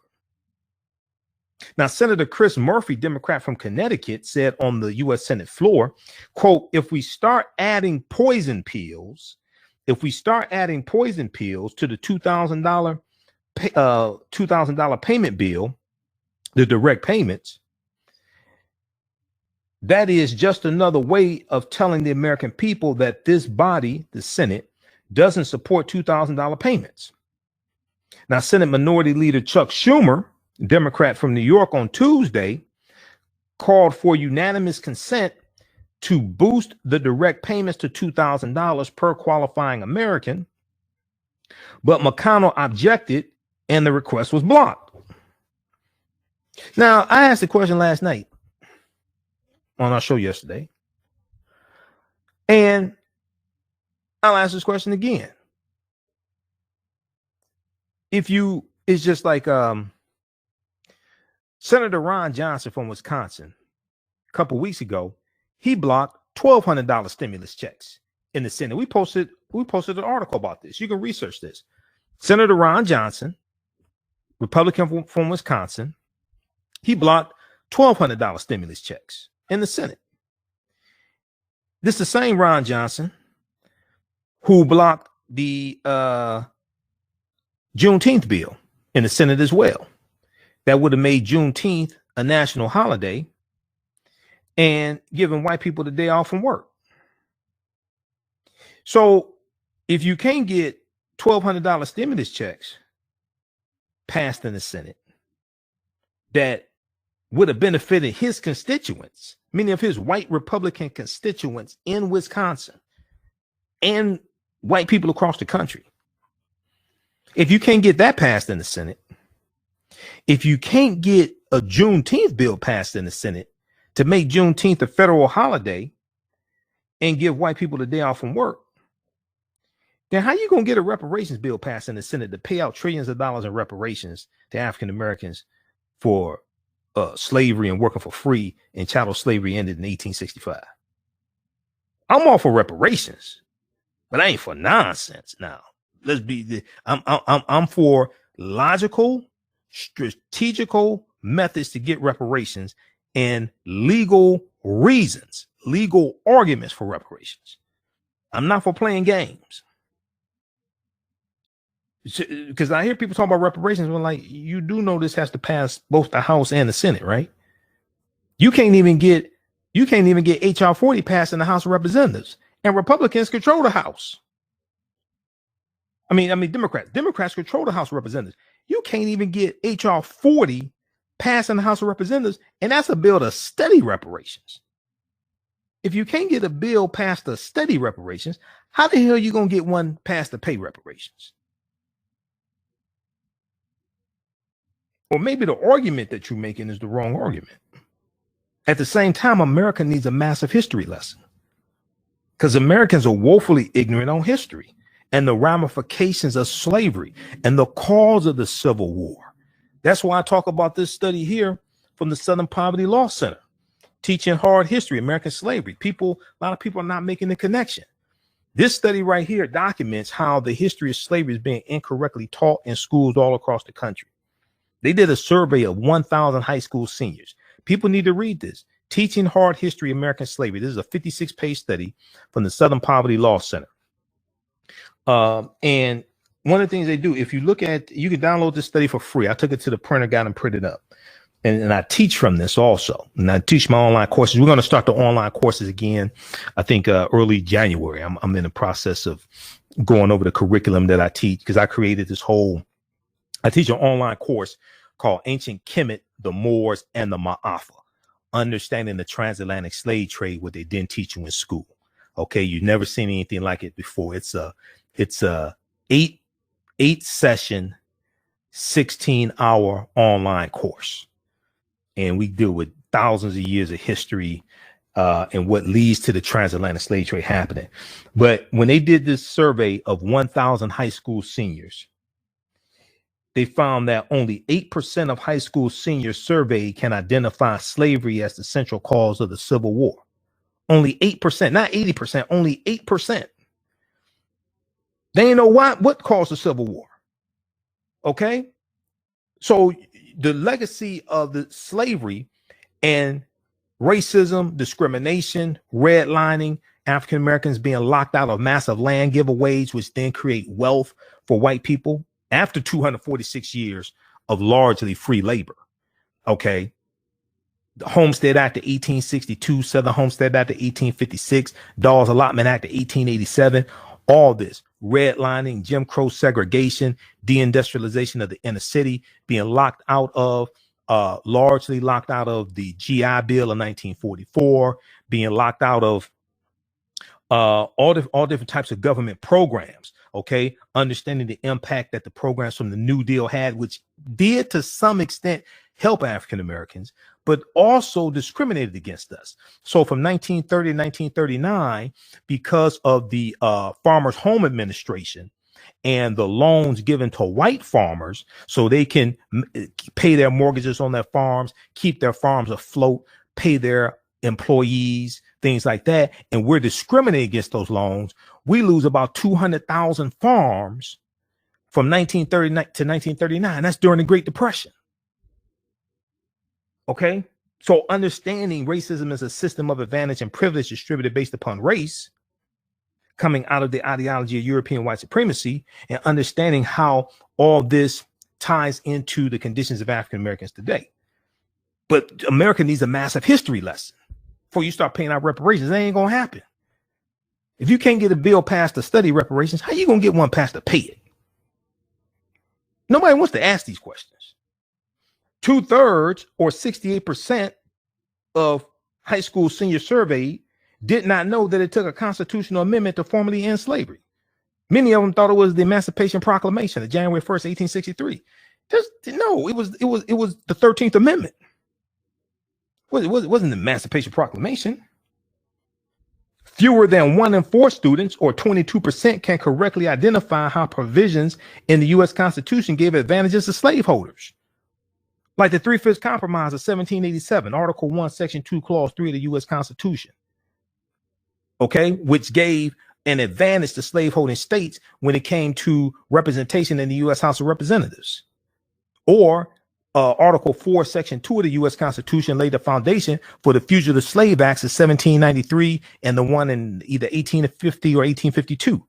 Now, Senator Chris Murphy, Democrat from Connecticut, said on the U.S. Senate floor, quote, if we start adding poison pills to the $2,000 payment bill, the direct payments, that is just another way of telling the American people that this body, the Senate, doesn't support $2,000 payments. Now, Senate Minority Leader Chuck Schumer, Democrat from New York, on Tuesday called for unanimous consent to boost the direct payments to $2,000 per qualifying American, but McConnell objected and the request was blocked. Now, I asked the question last night on our show yesterday, and I'll ask this question again. It's just like Senator Ron Johnson from Wisconsin, a couple weeks ago, he blocked $1,200 stimulus checks in the Senate. We posted an article about this. You can research this. Senator Ron Johnson, Republican from Wisconsin, he blocked $1,200 stimulus checks in the Senate. This is the same Ron Johnson who blocked the Juneteenth bill in the Senate as well. That would have made Juneteenth a national holiday and given white people the day off from work. So if you can't get $1,200 stimulus checks passed in the Senate that would have benefited his constituents, many of his white Republican constituents in Wisconsin and white people across the country, if you can't get that passed in the Senate, if you can't get a Juneteenth bill passed in the Senate to make Juneteenth a federal holiday and give white people the day off from work, then how you going to get a reparations bill passed in the Senate to pay out trillions of dollars in reparations to African Americans for slavery and working for free, and chattel slavery ended in 1865? I'm all for reparations, but I ain't for nonsense. Now, I'm for logical, strategical methods to get reparations and legal reasons, legal arguments for reparations. I'm not for playing games. Because I hear people talk about reparations, but like, you do know this has to pass both the House and the Senate, right? You can't even get HR 40 passed in the House of Representatives, and Republicans control the House. I mean, Democrats control the House of Representatives. You can't even get HR 40 passed in the House of Representatives, and that's a bill to study reparations. If you can't get a bill passed to study reparations, how the hell are you going to get one passed to pay reparations? Or maybe the argument that you're making is the wrong argument. At the same time, America needs a massive history lesson, because Americans are woefully ignorant on history and the ramifications of slavery and the cause of the Civil War. That's why I talk about this study here from the Southern Poverty Law Center, teaching hard history, American slavery. A lot of people are not making the connection. This study right here documents how the history of slavery is being incorrectly taught in schools all across the country. They did a survey of 1,000 high school seniors. People need to read this. Teaching Hard History of American Slavery. This is a 56-page study from the Southern Poverty Law Center. And one of the things they do, if you look at, you can download this study for free. I took it to the printer, got and printed up. And I teach from this also. And I teach my online courses. We're going to start the online courses again, I think early January. I'm in the process of going over the curriculum that I teach, because I created I teach an online course called Ancient Kemet, the Moors, and the Ma'afa, Understanding the Transatlantic Slave Trade, what they didn't teach you in school. Okay, you've never seen anything like it before. It's a 8-session, 16-hour online course, and we deal with thousands of years of history and what leads to the transatlantic slave trade happening. But when they did this survey of 1,000 high school seniors, they found that only 8% of high school seniors surveyed can identify slavery as the central cause of the Civil War. Only 8%, not 80%, only 8%. They ain't know what caused the Civil War. Okay? So the legacy of the slavery and racism, discrimination, redlining, African Americans being locked out of massive land giveaways, which then create wealth for white people after 246 years of largely free labor. Okay. The Homestead Act of 1862, Southern Homestead Act of 1856, Dawes Allotment Act of 1887, all this redlining, Jim Crow segregation, deindustrialization of the inner city, being locked out of, largely locked out of the GI Bill of 1944, being locked out of all different types of government programs. Okay, understanding the impact that the programs from the New Deal had, which did to some extent help African Americans, but also discriminated against us. So from 1930 to 1939, because of the Farmers Home Administration and the loans given to white farmers so they can pay their mortgages on their farms, keep their farms afloat, pay their employees, things like that, and we're discriminating against those loans, we lose about 200,000 farms from 1930 to 1939. That's during the Great Depression. Okay, so understanding racism as a system of advantage and privilege distributed based upon race, coming out of the ideology of European white supremacy, and understanding how all this ties into the conditions of African Americans today. But America needs a massive history lesson before you start paying out reparations. That ain't gonna happen. If you can't get a bill passed to study reparations, how you gonna get one passed to pay it? Nobody wants to ask these questions. 2/3 or 68% of high school seniors surveyed did not know that it took a constitutional amendment to formally end slavery. Many of them thought it was the Emancipation Proclamation of January 1st, 1863. No, it was the 13th Amendment. It wasn't the Emancipation Proclamation. Fewer than 1 in 4 students, or 22%, can correctly identify how provisions in the U.S. Constitution gave advantages to slaveholders, like the 3/5 Compromise of 1787, Article 1, Section 2, Clause 3 of the U.S. Constitution, okay, which gave an advantage to slaveholding states when it came to representation in the U.S. House of Representatives. Or Article 4, Section 2 of the U.S. Constitution laid the foundation for the Fugitive Slave Acts of 1793 and the one in either 1850 or 1852.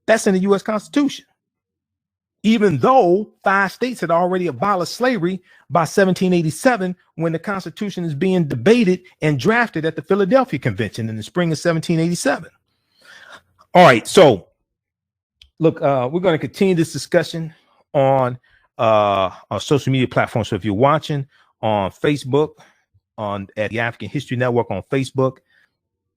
That's in the U.S. Constitution. Even though 5 states had already abolished slavery by 1787, when the Constitution is being debated and drafted at the Philadelphia Convention in the spring of 1787. All right, so look, we're going to continue this discussion on our social media platforms. So if you're watching on Facebook, at the African History Network on Facebook,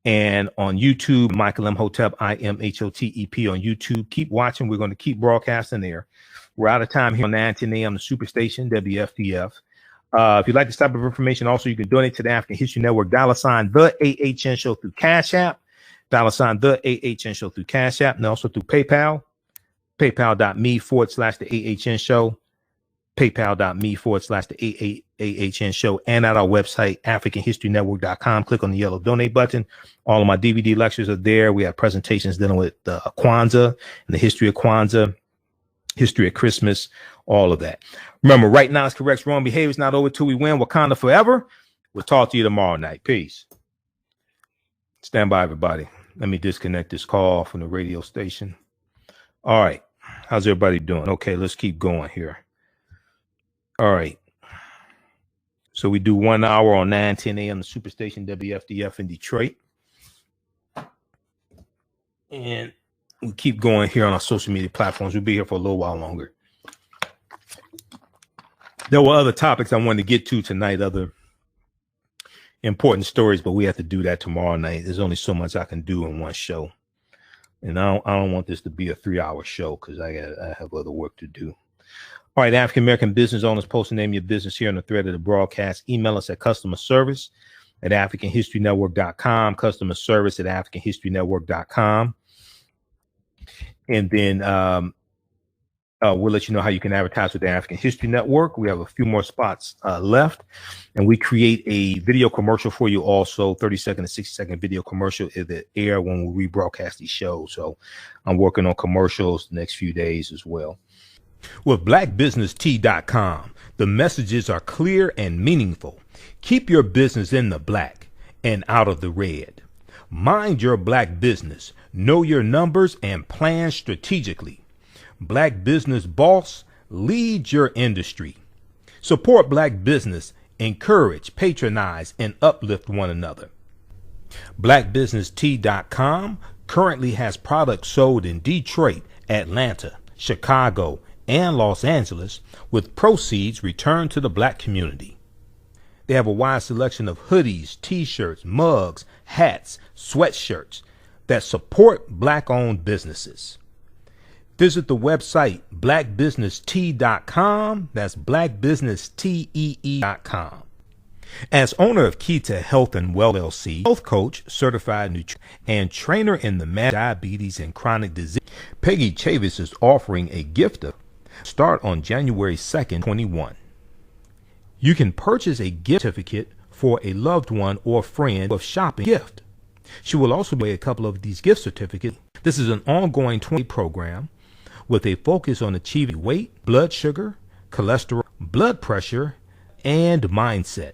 and on YouTube, Michael Imhotep, IMHOTEP on YouTube. Keep watching. We're going to keep broadcasting there. We're out of time here on 9:10 a.m. the Superstation, WFDF. If you'd like this type of information, also, you can donate to the African History Network, $ the AHN Show through Cash App, $ the AHN Show through Cash App, and also through PayPal, paypal.me/the AHN Show, paypal.me/the AHN Show, and at our website, AfricanHistoryNetwork.com. Click on the yellow donate button. All of my DVD lectures are there. We have presentations dealing with Kwanzaa and the history of Kwanzaa, history of Christmas, all of that. Remember, right now is correct. Wrong behavior is not over till we win. Wakanda forever. We'll talk to you tomorrow night. Peace. Stand by, everybody. Let me disconnect this call from the radio station. All right. How's everybody doing? Okay, let's keep going here. All right. So we do 1 hour on 9:10 a.m. the Superstation, WFDF in Detroit. And we keep going here on our social media platforms. We'll be here for a little while longer. There were other topics I wanted to get to tonight, other important stories, but we have to do that tomorrow night. There's only so much I can do in one show. And I don't want this to be a 3-hour show because I have other work to do. All right, African American business owners, post the name of your business here on the thread of the broadcast. Email us at customer service at AfricanHistoryNetwork.com, customer service at AfricanHistoryNetwork.com. And then we'll let you know how you can advertise with the African History Network. We have a few more spots left, and we create a video commercial for you also, 30-second to 60-second video commercial that air when we rebroadcast these shows. So I'm working on commercials the next few days as well. With blackbusinesstee.com, The messages are clear and meaningful. Keep your business in the black and out of the red. Mind your black business. Know your numbers and plan strategically. Black Business Boss, lead your industry. Support black business. Encourage, patronize, and uplift one another. BlackBusinessT.com currently has products sold in Detroit, Atlanta, Chicago, and Los Angeles, with proceeds returned to the black community. They have a wide selection of hoodies, t-shirts, mugs, hats, sweatshirts that support black-owned businesses. Visit the website blackbusinesstee.com. That's blackbusinesstee.com. As owner of Kita Health and Well LLC, health coach, certified nutritionist, and trainer in the matter of diabetes and chronic disease, Peggy Chavis is offering a gift of start on January 2nd, 21. You can purchase a gift certificate for a loved one or friend of shopping gift. She will also buy a couple of these gift certificates. This is an ongoing 20 program with a focus on achieving weight, blood sugar, cholesterol, blood pressure, and mindset.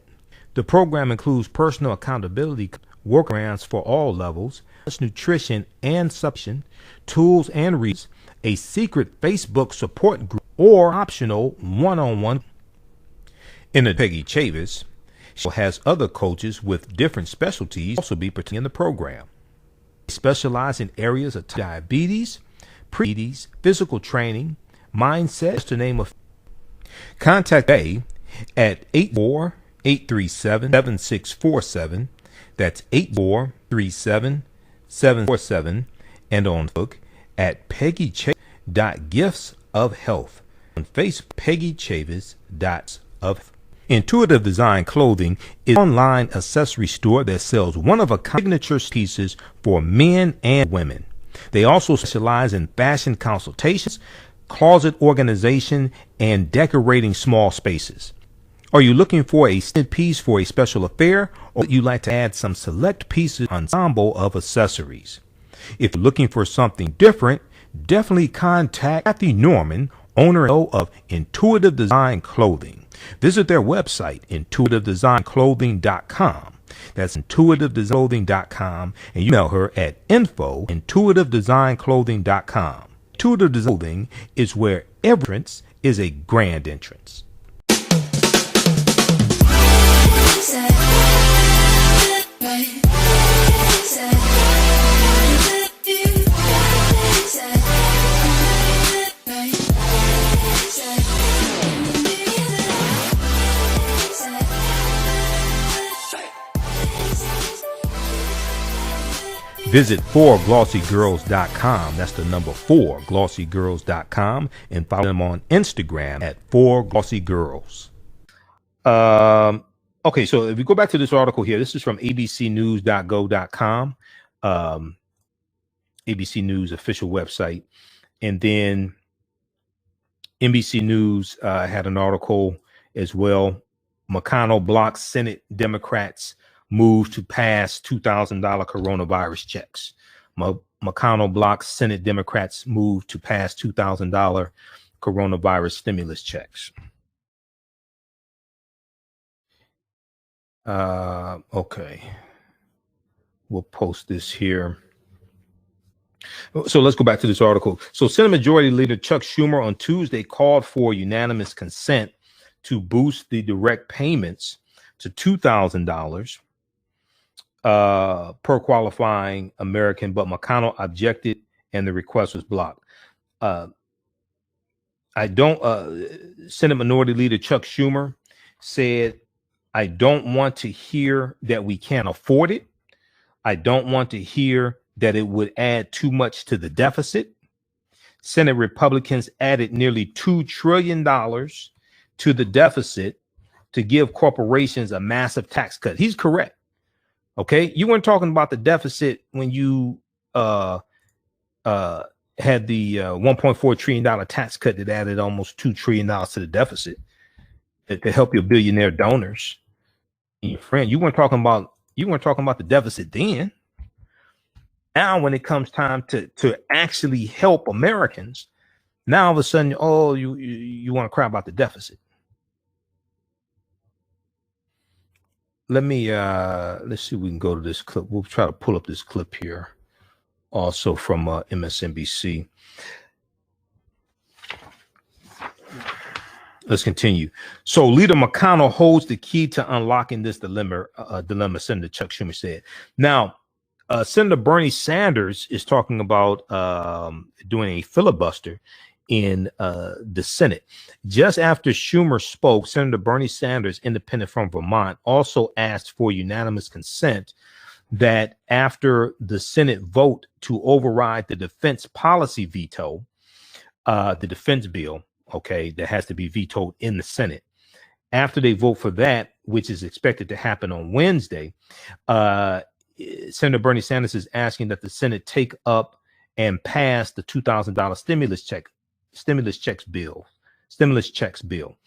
The program includes personal accountability, workarounds for all levels, nutrition and supplement, tools and resources, a secret Facebook support group, or optional one-on-one. In the Peggy Chavis, she has other coaches with different specialties also be participating in the program. They specialize in areas of diabetes, pre-diabetes, physical training, mindset, to name a few. Contact A at 84837-7647. That's 8437747, and on Facebook at PeggyChavis.giftsofhealth. On Facebook, PeggyChavis.of. Intuitive Design Clothing is an online accessory store that sells one-of-a-kind signature pieces for men and women. They also specialize in fashion consultations, closet organization, and decorating small spaces. Are you looking for a piece for a special affair, or would you like to add some select pieces ensemble of accessories? If you're looking for something different, definitely contact Kathy Norman, owner of Intuitive Design Clothing. Visit their website, intuitivedesignClothing.com. That's intuitivedesignClothing.com, and you email her at info@intuitivedesignClothing.com. Intuitive Design Clothing is where every entrance is a grand entrance. Visit 4glossygirls.com. That's the number 4glossygirls.com, and follow them on Instagram at 4glossygirls. Okay, so if we go back to this article here, this is from abcnews.go.com, ABC News official website. And then NBC News had an article as well. McConnell Blocks Senate Democrats move to pass $2,000 coronavirus checks. McConnell Blocks Senate Democrats move to pass $2,000 coronavirus stimulus checks. Okay. We'll post this here. So let's go back to this article. So Senate Majority Leader Chuck Schumer on Tuesday called for unanimous consent to boost the direct payments to $2,000 per qualifying American, but McConnell objected and the request was blocked. Senate Minority Leader Chuck Schumer said, I don't want to hear that we can't afford it. I don't want to hear that it would add too much to the deficit. Senate Republicans added nearly $2 trillion to the deficit to give corporations a massive tax cut. He's correct. Okay. You weren't talking about the deficit when you had the $1.4 trillion tax cut that added almost $2 trillion to the deficit to help your billionaire donors and your friend. You weren't talking about the deficit then. Now, when it comes time to actually help Americans, now all of a sudden, you want to cry about the deficit. Let me let's see if we can go to this clip. We'll try to pull up this clip here, also from MSNBC. Let's continue. So Leader McConnell holds the key to unlocking this dilemma, Senator Chuck Schumer said. Now, Senator Bernie Sanders is talking about doing a filibuster in the Senate. Just after Schumer spoke, Senator Bernie Sanders, independent from Vermont, also asked for unanimous consent that after the Senate vote to override the defense policy veto, the defense bill, okay, that has to be vetoed in the Senate. After they vote for that, which is expected to happen on Wednesday, Senator Bernie Sanders is asking that the Senate take up and pass the $2,000 stimulus checks bill.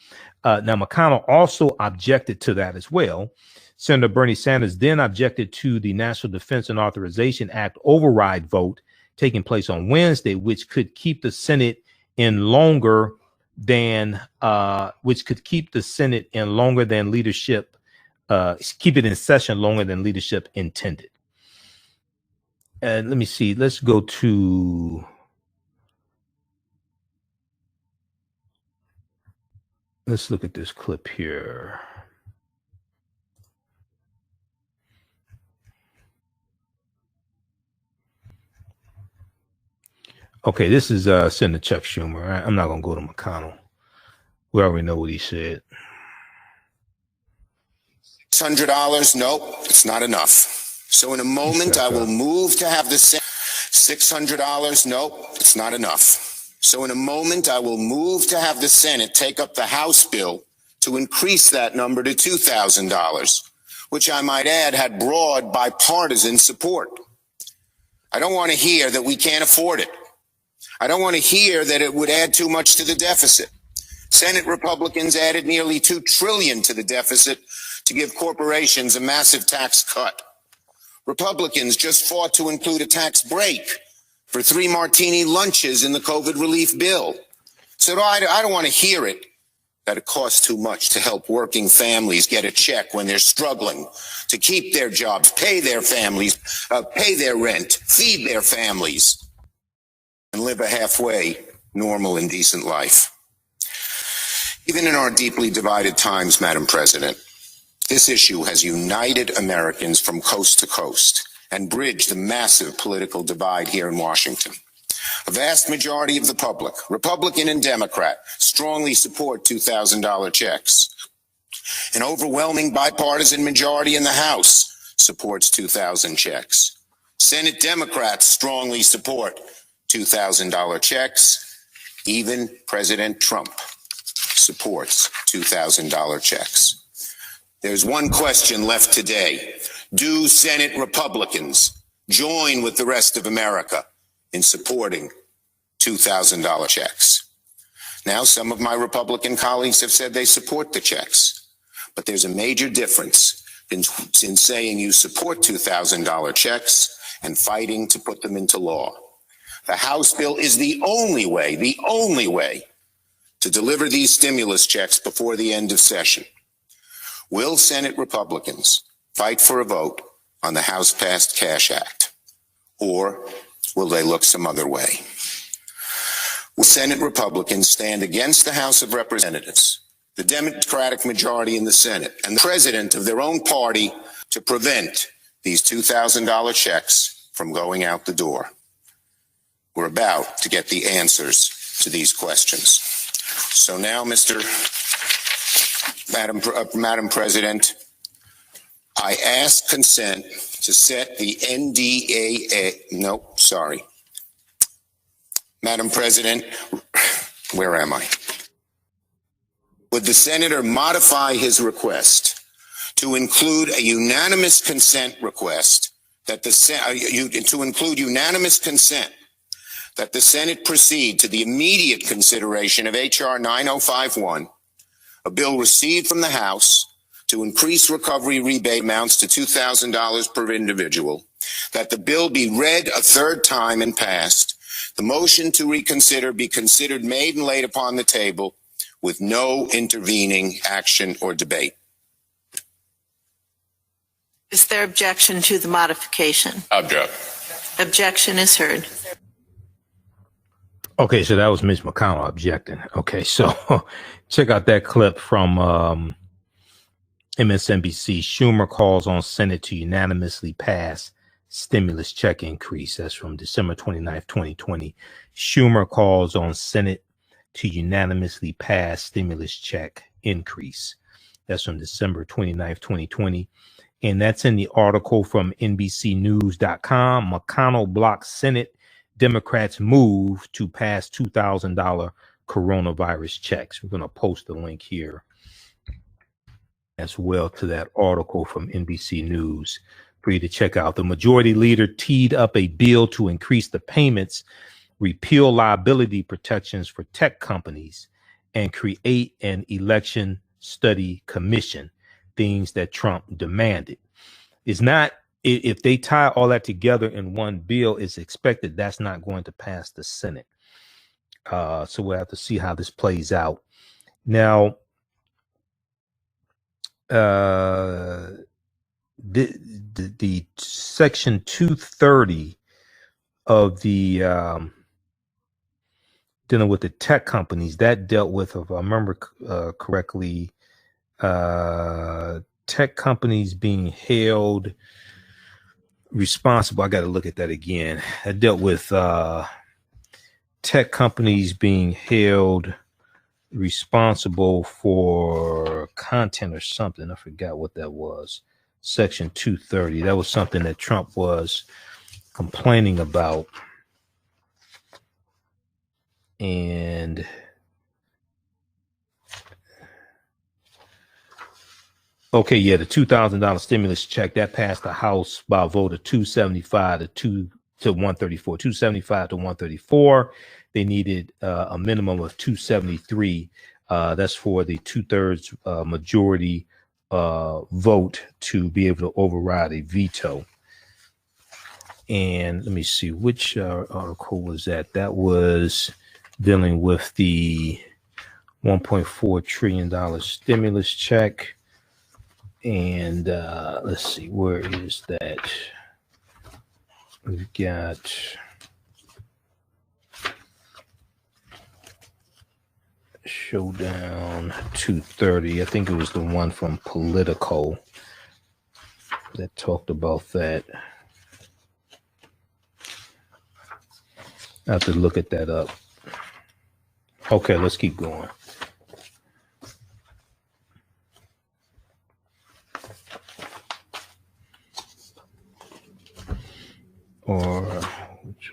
Now, McConnell also objected to that as well. Senator Bernie Sanders then objected to the National Defense and Authorization Act override vote taking place on Wednesday, which could keep the Senate in longer than leadership, keep it in session longer than leadership intended. And let me see. Let's look at this clip here. Okay, this is Senator Chuck Schumer. I'm not going to go to McConnell. We already know what he said. $600, nope, it's not enough. So in a moment, I will move to have the $600, nope, it's not enough. So in a moment, I will move to have the Senate take up the House bill to increase that number to $2,000, which I might add had broad bipartisan support. I don't want to hear that we can't afford it. I don't want to hear that it would add too much to the deficit. Senate Republicans added nearly $2 trillion to the deficit to give corporations a massive tax cut. Republicans just fought to include a tax break for 3 martini lunches in the COVID relief bill. So I don't want to hear it that it costs too much to help working families get a check when they're struggling to keep their jobs, pay their families, pay their rent, feed their families, and live a halfway normal and decent life. Even in our deeply divided times, Madam President, this issue has united Americans from coast to coast and bridged the massive political divide here in Washington. A vast majority of the public, Republican and Democrat, strongly support $2,000 checks. An overwhelming bipartisan majority in the House supports 2,000 checks. Senate Democrats strongly support $2,000 checks. Even President Trump supports $2,000 checks. There's one question left today. Do Senate Republicans join with the rest of America in supporting $2,000 checks? Now, some of my Republican colleagues have said they support the checks, but there's a major difference in saying you support $2,000 checks and fighting to put them into law. The House bill is the only way to deliver these stimulus checks before the end of session. Will Senate Republicans fight for a vote on the House-passed Cash Act, or will they look some other way? Will Senate Republicans stand against the House of Representatives, the Democratic majority in the Senate, and the president of their own party to prevent these $2,000 checks from going out the door? We're about to get the answers to these questions. So now, Madam President, I ask consent to set the Madam President, where am I? Would the senator modify his request to include a unanimous consent request that the Senate proceed to the immediate consideration of H.R. 9051, a bill received from the House to increase recovery rebate amounts to $2,000 per individual, that the bill be read a third time and passed, the motion to reconsider be considered, made, and laid upon the table with no intervening action or debate? Is there objection to the modification? Object. Objection is heard. Okay, so that was Mitch McConnell objecting. Okay, so check out that clip from MSNBC. Schumer calls on Senate to unanimously pass stimulus check increase. That's from December 29th, 2020. Schumer calls on Senate to unanimously pass stimulus check increase. That's from December 29th, 2020. And that's in the article from NBCnews.com. McConnell Blocks Senate Democrats move to pass $2,000 coronavirus checks. We're going to post the link here as well to that article from NBC News for you to check out. The majority leader teed up a bill to increase the payments, repeal liability protections for tech companies, and create an election study commission, things that Trump demanded. It's not, if they tie all that together in one bill, it's expected that's not going to pass the Senate. So we'll have to see how this plays out. Now, the section 230 of the dealing with the tech companies, that dealt with, if I remember correctly, tech companies being held responsible. I got to look at that again. That dealt with tech companies being held responsible for content or something. I forgot what that was. Section 230. That was something that Trump was complaining about. And okay, yeah, the $2,000 stimulus check that passed the House by a vote of 275 to 134. 275 to 134. They needed a minimum of 273. That's for the 2/3 majority vote to be able to override a veto. And let me see, which article was that? That was dealing with the $1.4 trillion stimulus check. And let's see, where is that? We've got Showdown 230. I think it was the one from Politico that talked about that. I have to look at that up. Okay, let's keep going. Or which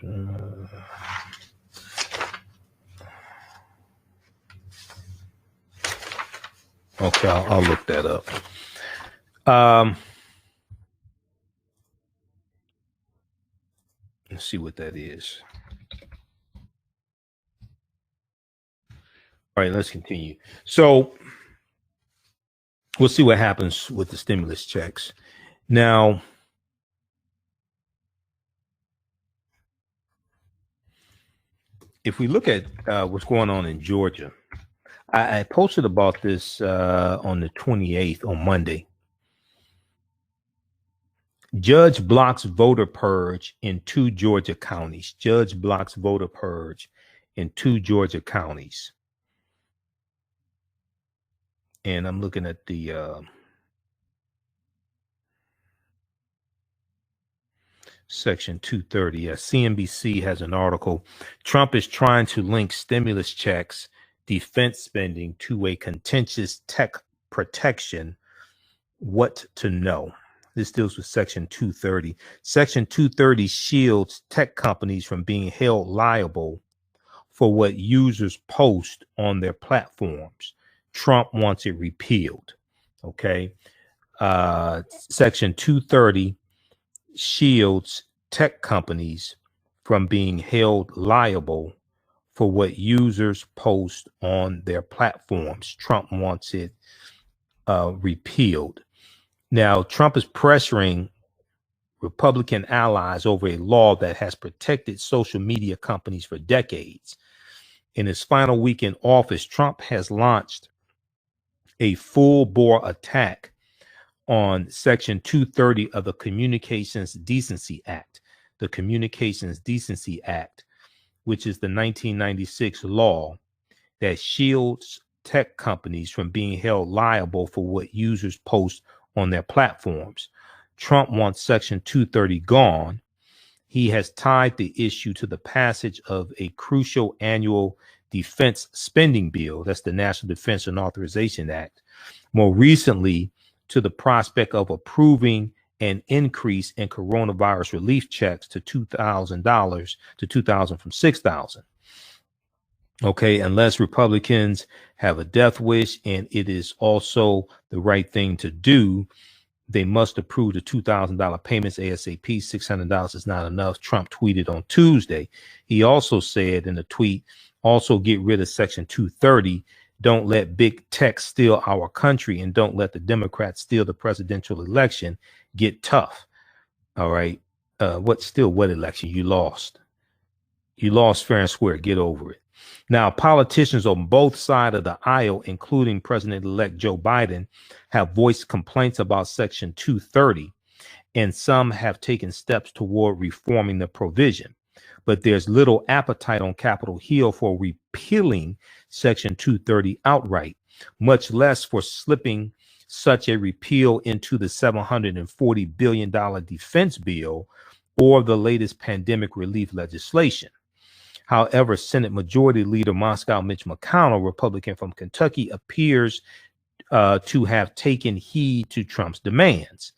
okay, I'll look that up. Let's see what that is. All right, let's continue. So we'll see what happens with the stimulus checks. Now, if we look at what's going on in Georgia, I posted about this on the 28th, on Monday. Judge blocks voter purge in 2 Georgia counties. Judge blocks voter purge in 2 Georgia counties. And I'm looking at the section 230. CNBC has an article. Trump is trying to link stimulus checks, defense spending to a contentious tech protection. What to know? This deals with section 230. Section 230 shields tech companies from being held liable for what users post on their platforms. Trump wants it repealed. Okay. Section 230 shields tech companies from being held liable for what users post on their platforms. Trump wants it repealed. Now, Trump is pressuring Republican allies over a law that has protected social media companies for decades. In his final week in office, Trump has launched a full-bore attack on Section 230 of the Communications Decency Act. The Communications Decency Act, which is the 1996 law that shields tech companies from being held liable for what users post on their platforms. Trump wants Section 230 gone. He has tied the issue to the passage of a crucial annual defense spending bill. That's the National Defense and Authorization Act. More recently, to the prospect of approving an increase in coronavirus relief checks to $2,000 to $2,000 from $6,000. Okay, unless Republicans have a death wish and it is also the right thing to do, they must approve the $2,000 payments ASAP. $600 is not enough, Trump tweeted on Tuesday. He also said in a tweet, also get rid of Section 230. Don't let big tech steal our country, and don't let the Democrats steal the presidential election. Get tough. All right. What election? You lost. You lost fair and square. Get over it. Now, politicians on both sides of the aisle, including President-elect Joe Biden, have voiced complaints about Section 230, and some have taken steps toward reforming the provision. But there's little appetite on Capitol Hill for repealing Section 230 outright, much less for slipping such a repeal into the $740 billion defense bill or the latest pandemic relief legislation. However, Senate Majority Leader Moscow Mitch McConnell, Republican from Kentucky, appears to have taken heed to Trump's demands.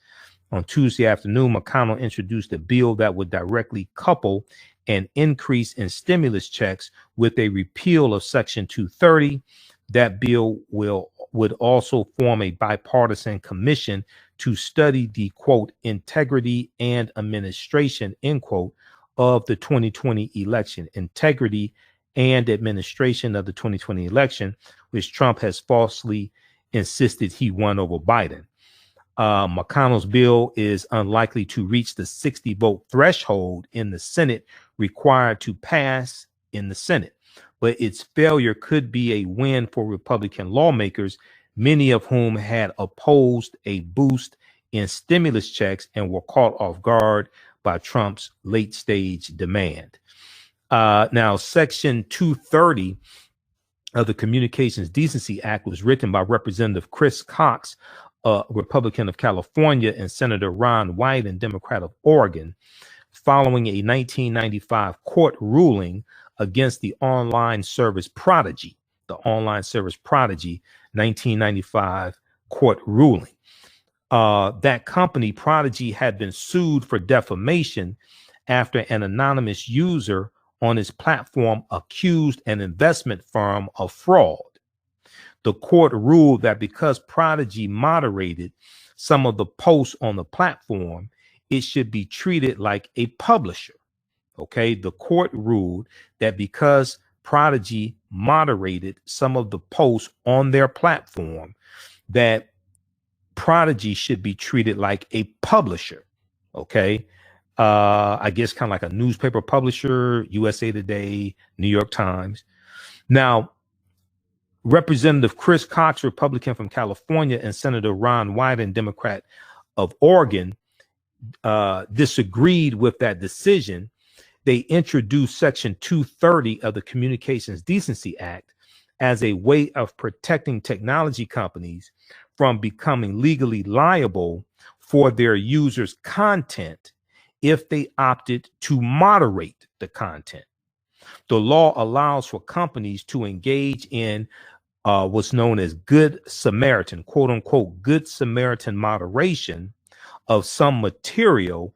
On Tuesday afternoon, McConnell introduced a bill that would directly couple an increase in stimulus checks with a repeal of Section 230. That bill would also form a bipartisan commission to study the, quote, integrity and administration, end quote, of the 2020 election. Integrity and administration of the 2020 election, which Trump has falsely insisted he won over Biden. McConnell's bill is unlikely to reach the 60 vote threshold in the Senate required to pass in the Senate, but its failure could be a win for Republican lawmakers, many of whom had opposed a boost in stimulus checks and were caught off guard by Trump's late stage demand. Now, Section 230 of the Communications Decency Act was written by Representative Chris Cox, Republican of California, and Senator Ron Wyden, Democrat of Oregon, following a 1995 court ruling against the online service Prodigy. The online service Prodigy, 1995 court ruling. That company, Prodigy, had been sued for defamation after an anonymous user on his platform accused an investment firm of fraud. The court ruled that because Prodigy moderated some of the posts on the platform, it should be treated like a publisher. Okay, the court ruled that because Prodigy moderated some of the posts on their platform, that Prodigy should be treated like a publisher. Okay. I guess kind of like a newspaper publisher, USA Today, New York Times. Now, Representative Chris Cox, Republican from California, and Senator Ron Wyden, Democrat of Oregon, disagreed with that decision. They introduced Section 230 of the Communications Decency Act as a way of protecting technology companies from becoming legally liable for their users' content if they opted to moderate the content. The law allows for companies to engage in what's known as Good Samaritan, quote unquote, Good Samaritan moderation of some material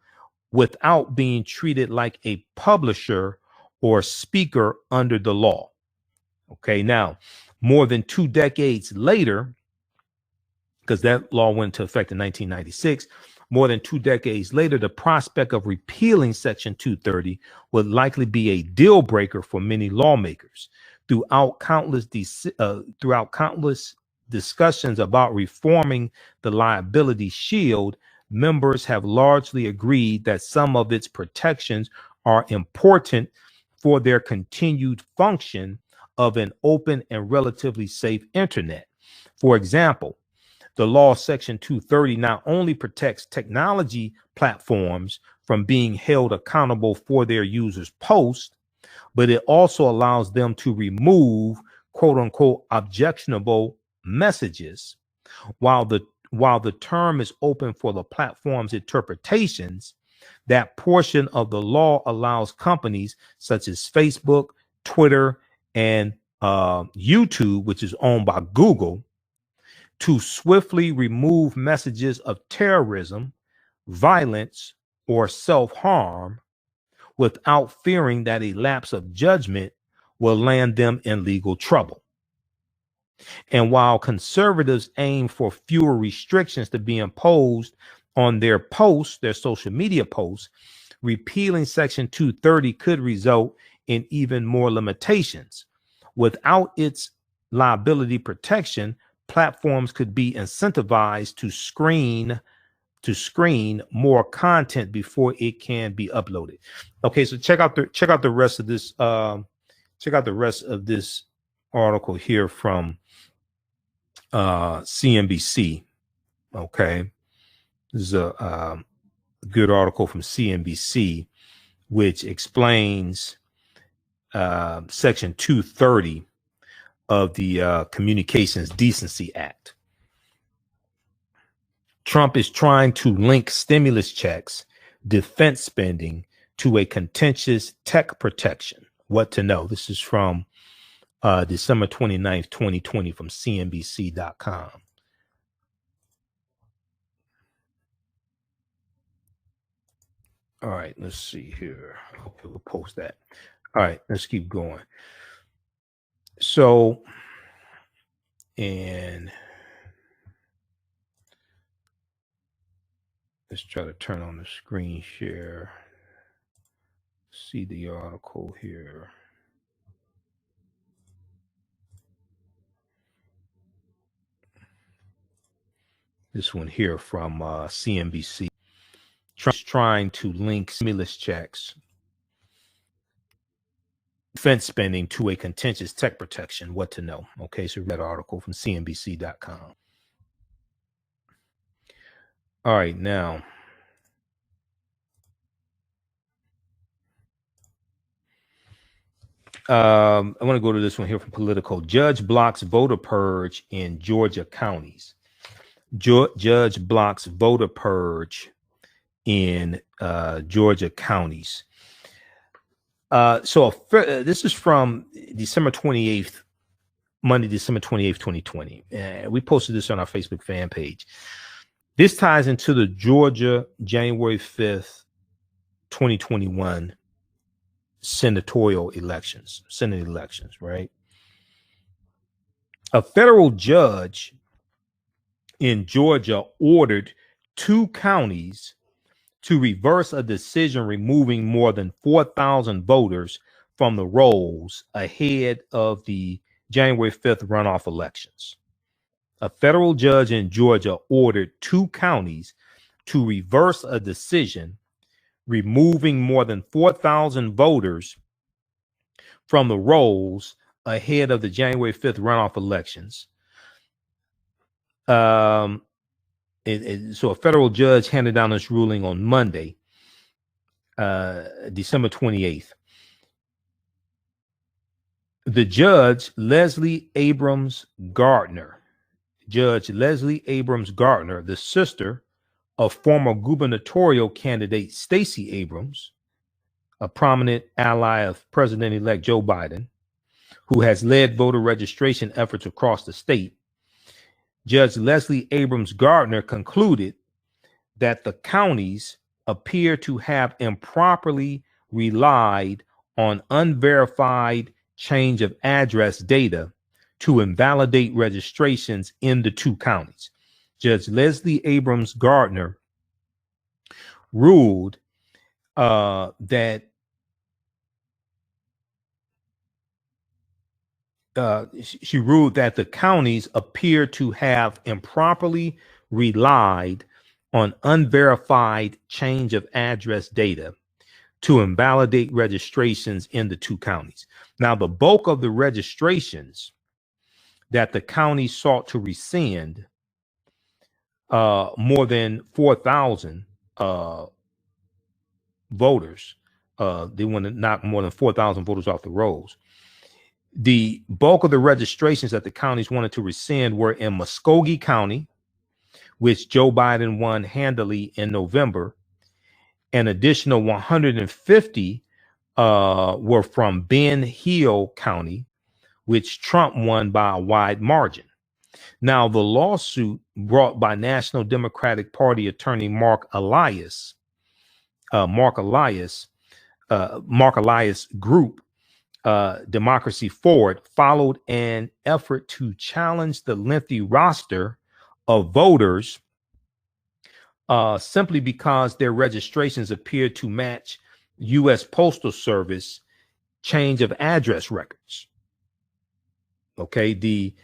without being treated like a publisher or speaker under the law. Okay, now, more than 2 decades later, because that law went into effect in 1996, more than 2 decades later, the prospect of repealing Section 230 would likely be a deal breaker for many lawmakers. Throughout countless discussions about reforming the liability shield, members have largely agreed that some of its protections are important for their continued function of an open and relatively safe internet. For example, The law, Section 230, not only protects technology platforms from being held accountable for their users' posts, but it also allows them to remove quote unquote objectionable messages. While the term is open for the platform's interpretations, that portion of the law allows companies such as Facebook, Twitter, and YouTube, which is owned by Google, to swiftly remove messages of terrorism, violence, or self-harm without fearing that a lapse of judgment will land them in legal trouble. And while conservatives aim for fewer restrictions to be imposed on their posts, their social media posts, repealing Section 230 could result in even more limitations. Without its liability protection, platforms could be incentivized to screen more content before it can be uploaded. Okay, so check out the rest of this. Check out the rest of this article here from CNBC. Okay, this is a good article from CNBC, which explains Section 230 of the Communications Decency Act. Trump is trying to link stimulus checks, defense spending to a contentious tech protection. What to know? This is from December 29th, 2020 from CNBC.com. All right, let's see here. Okay, we'll post that. All right, let's keep going. So, and let's try to turn on the screen share. See the article here. This one here from CNBC. Trump's trying to link stimulus checks, defense spending to a contentious tech protection. What to know? Okay, so that article from CNBC.com. All right, now. I want to go to this one here from Politico. Judge blocks voter purge in Georgia counties. Judge blocks voter purge in Georgia counties. So this is from December 28th, Monday, December 28th, 2020. We posted this on our Facebook fan page. This ties into the Georgia January 5th, 2021 senatorial elections, Senate elections, right? A federal judge in Georgia ordered 2 counties to reverse a decision removing more than 4,000 voters from the rolls ahead of the January 5th runoff elections. A federal judge in Georgia ordered 2 counties to reverse a decision removing more than 4,000 voters from the rolls ahead of the January 5th runoff elections. So a federal judge handed down this ruling on Monday, December 28th. The Judge Leslie Abrams Gardner, the sister of former gubernatorial candidate Stacey Abrams, a prominent ally of President-elect Joe Biden, who has led voter registration efforts across the state. Judge Leslie Abrams Gardner concluded that the counties appear to have improperly relied on unverified change of address data to invalidate registrations in the 2 counties. Judge Leslie Abrams Gardner ruled that she ruled that the counties appear to have improperly relied on unverified change of address data to invalidate registrations in the 2 counties. Now, the bulk of the registrations that the county sought to rescind more than 4,000 voters. They want to knock more than 4,000 voters off the rolls. The bulk of the registrations that the counties wanted to rescind were in Muskogee County, which Joe Biden won handily in November. An additional 150 were from Ben Hill County, which Trump won by a wide margin. Now, the lawsuit brought by National Democratic Party attorney Mark Elias group, Democracy Forward, followed an effort to challenge the lengthy roster of voters simply because their registrations appeared to match U.S. Postal Service change of address records. Okay, the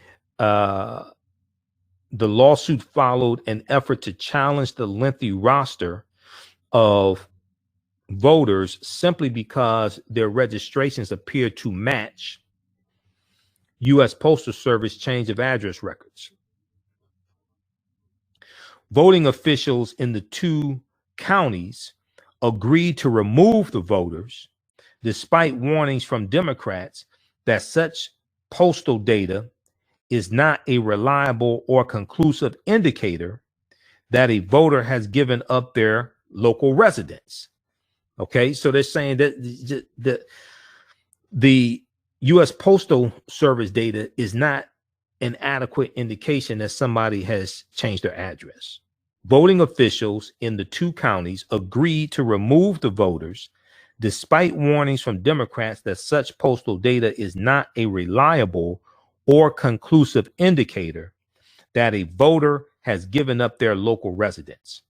lawsuit followed an effort to challenge the lengthy roster of voters simply because their registrations appear to match U.S. Postal Service change of address records. Voting officials in the two counties agreed to remove the voters despite warnings from Democrats that such postal data is not a reliable or conclusive indicator that a voter has given up their local residence. Okay, so they're saying that the U.S. Postal Service data is not an adequate indication that somebody has changed their address. Voting officials in the two counties agreed to remove the voters despite warnings from Democrats that such postal data is not a reliable or conclusive indicator that a voter has given up their local residence.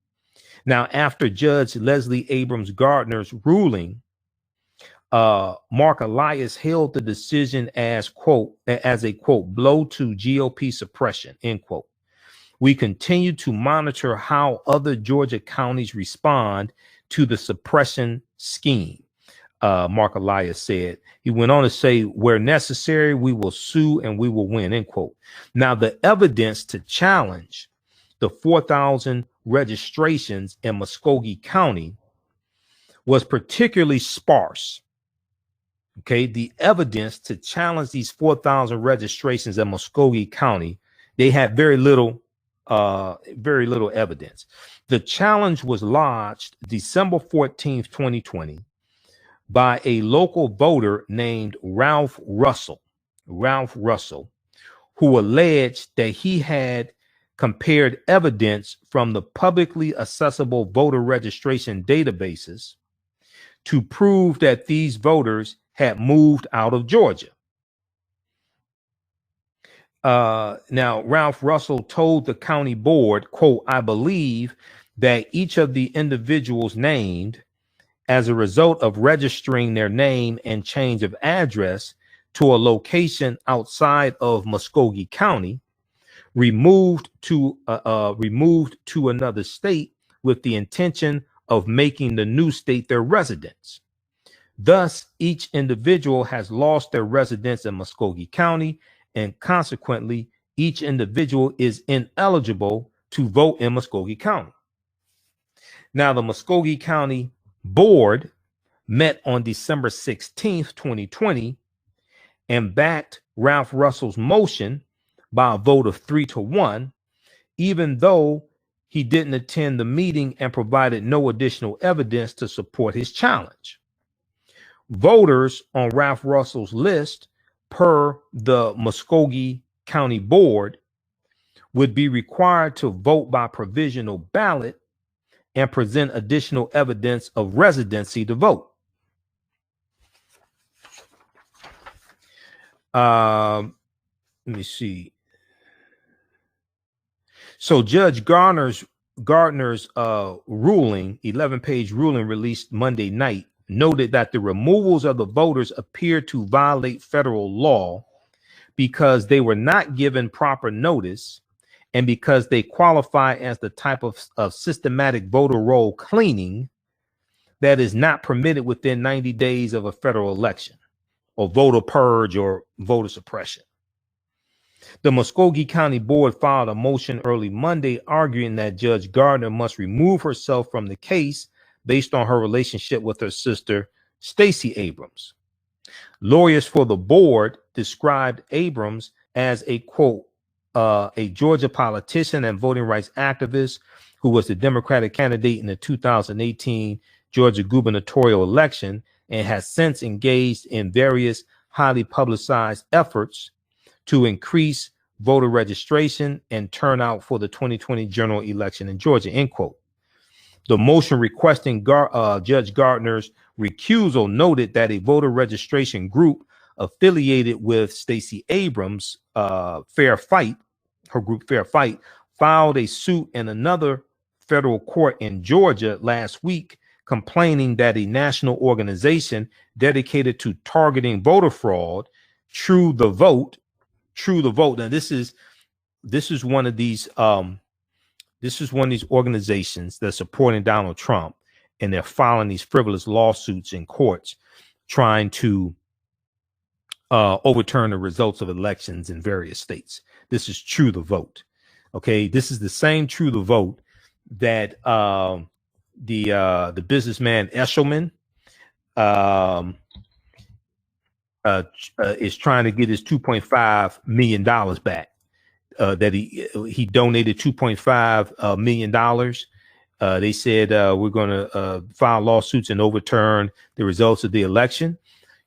Now, after Judge Leslie Abrams Gardner's ruling, Mark Elias hailed the decision as, quote, as a, quote, blow to GOP suppression, end quote. We continue to monitor how other Georgia counties respond to the suppression scheme, Mark Elias said. He went on to say, where necessary, we will sue and we will win, end quote. Now, the evidence to challenge the 4,000 registrations in Muskogee County was particularly sparse. Okay, the evidence to challenge these 4,000 registrations in Muskogee County, they had very little evidence. The challenge was lodged December 14th, 2020, by a local voter named Ralph Russell, who alleged that he had compared evidence from the publicly accessible voter registration databases to prove that these voters had moved out of Georgia. Now, Ralph Russell told the county board, quote, I believe that each of the individuals named as a result of registering their name and change of address to a location outside of Muskogee County, removed to another state with the intention of making the new state their residence. Thus, each individual has lost their residence in Muskogee County, and consequently, each individual is ineligible to vote in Muskogee County. Now, the Muskogee County Board met on December 16th, 2020, and backed Ralph Russell's motion by a vote of 3-1, even though he didn't attend the meeting and provided no additional evidence to support his challenge. Voters on Ralph Russell's list, per the Muskogee County Board, would be required to vote by provisional ballot and present additional evidence of residency to vote. Let me see. So Judge Gardner's ruling, 11-page ruling released Monday night, noted that the removals of the voters appeared to violate federal law because they were not given proper notice and because they qualify as the type of systematic voter roll cleaning that is not permitted within 90 days of a federal election, or voter purge or voter suppression. The Muskogee County Board filed a motion early Monday arguing that Judge Gardner must remove herself from the case based on her relationship with her sister, Stacey Abrams. Lawyers for the board described Abrams as a, quote, a Georgia politician and voting rights activist who was the Democratic candidate in the 2018 Georgia gubernatorial election and has since engaged in various highly publicized efforts to increase voter registration and turnout for the 2020 general election in Georgia, end quote. The motion requesting Judge Gardner's recusal noted that a voter registration group affiliated with Stacey Abrams, Fair Fight, her group Fair Fight, filed a suit in another federal court in Georgia last week, complaining that a national organization dedicated to targeting voter fraud, True the Vote. Now this is one of these organizations that's supporting Donald Trump, and they're filing these frivolous lawsuits in courts trying to overturn the results of elections in various states. This is True the Vote. Okay, this is the same True the Vote that the businessman Eshelman is trying to get his $2.5 million back. That he donated $2.5 million. They said we're going to file lawsuits and overturn the results of the election.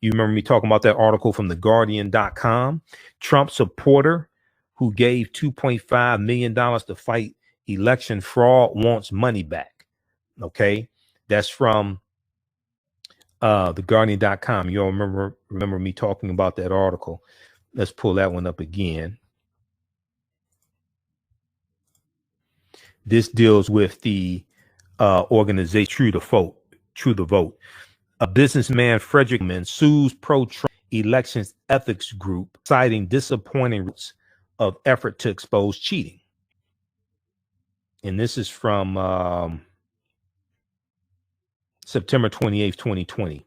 You remember me talking about that article from TheGuardian.com. Trump supporter who gave $2.5 million to fight election fraud wants money back. Okay, that's from TheGuardian.com. You all remember me talking about that article. Let's pull that one up again. This deals with the organization True the Vote. A businessman, Frederick Mann, sues pro-Trump elections ethics group, citing disappointing results of effort to expose cheating. And this is from September 28th, 2020.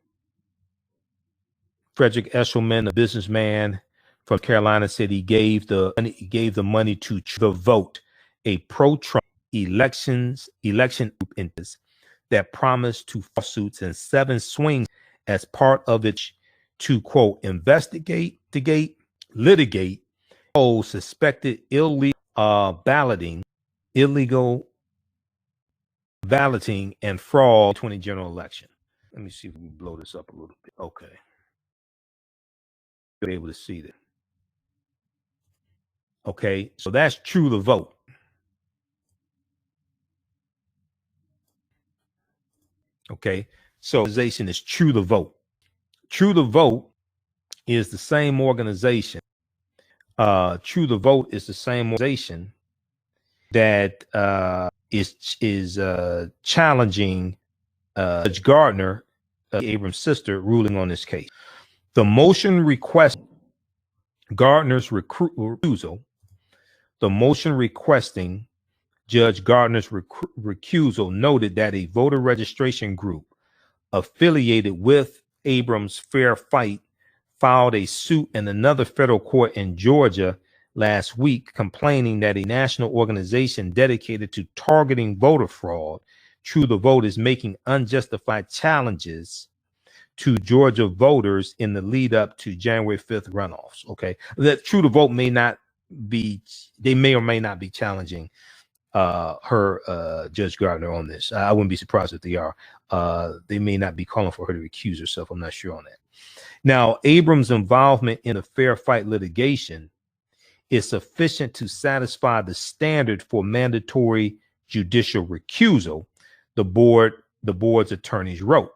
Frederick Eshelman, a businessman from Carolina, said he gave the money to The Vote, a pro-Trump election group that promised to lawsuits and 7 swings as part of it to, quote, investigate, litigate, suspected illegal balloting and fraud 20 general election. Let me see if we can blow this up a little bit. Okay. You'll be able to see that. Okay, so that's True the Vote. Okay, so organization is True the Vote. True the Vote is the same organization. True the Vote is the same organization that is challenging Judge Gardner, Abrams' sister, ruling on this case. The motion requests Gardner's recusal. The motion requesting Judge Gardner's recusal noted that a voter registration group affiliated with Abrams' Fair Fight filed a suit in another federal court in Georgia last week, complaining that a national organization dedicated to targeting voter fraud, True the Vote, is making unjustified challenges to Georgia voters in the lead up to January 5th runoffs. Okay, that True the Vote may or may not be challenging Judge Gardner on this. I wouldn't be surprised if they are. They may not be calling for her to recuse herself. I'm not sure on that. Now, Abrams' involvement in a Fair Fight litigation is sufficient to satisfy the standard for mandatory judicial recusal, the board's attorneys wrote.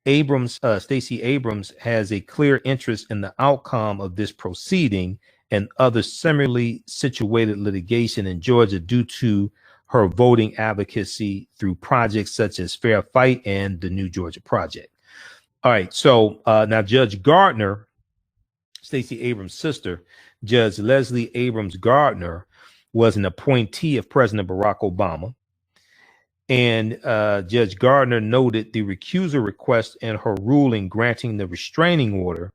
Stacey Abrams has a clear interest in the outcome of this proceeding and other similarly situated litigation in Georgia due to her voting advocacy through projects such as Fair Fight and the New Georgia Project. All right, so now Judge Gardner, Stacey Abrams' sister, Judge Leslie Abrams Gardner, was an appointee of President Barack Obama. And Judge Gardner noted the recusal request in her ruling granting the restraining order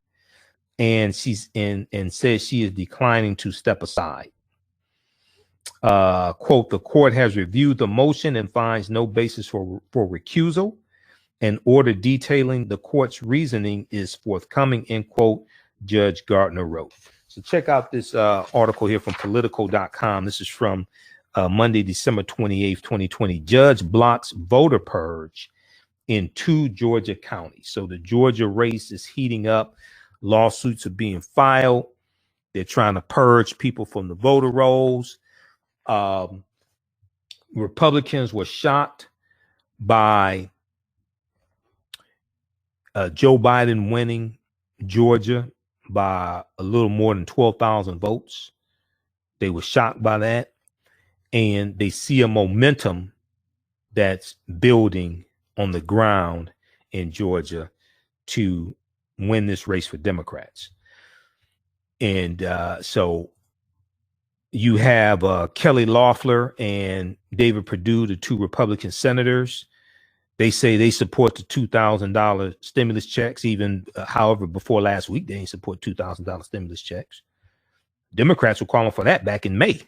and she's and says she is declining to step aside. Quote, the court has reviewed the motion and finds no basis for recusal. An order detailing the court's reasoning is forthcoming, end quote, Judge Gardner wrote. So check out this article here from politico.com. This is from Monday, December 28th, 2020. Judge blocks voter purge in 2 Georgia counties. So the Georgia race is heating up. Lawsuits are being filed. They're trying to purge people from the voter rolls. Republicans were shocked by Joe Biden winning Georgia by a little more than 12,000 votes. They were shocked by that. And they see a momentum that's building on the ground in Georgia to win this race for Democrats. And so you have Kelly Loeffler and David Perdue, the 2 Republican senators. They say they support the $2,000 stimulus checks, even however, before last week, they didn't support $2,000 stimulus checks. Democrats were calling for that back in May.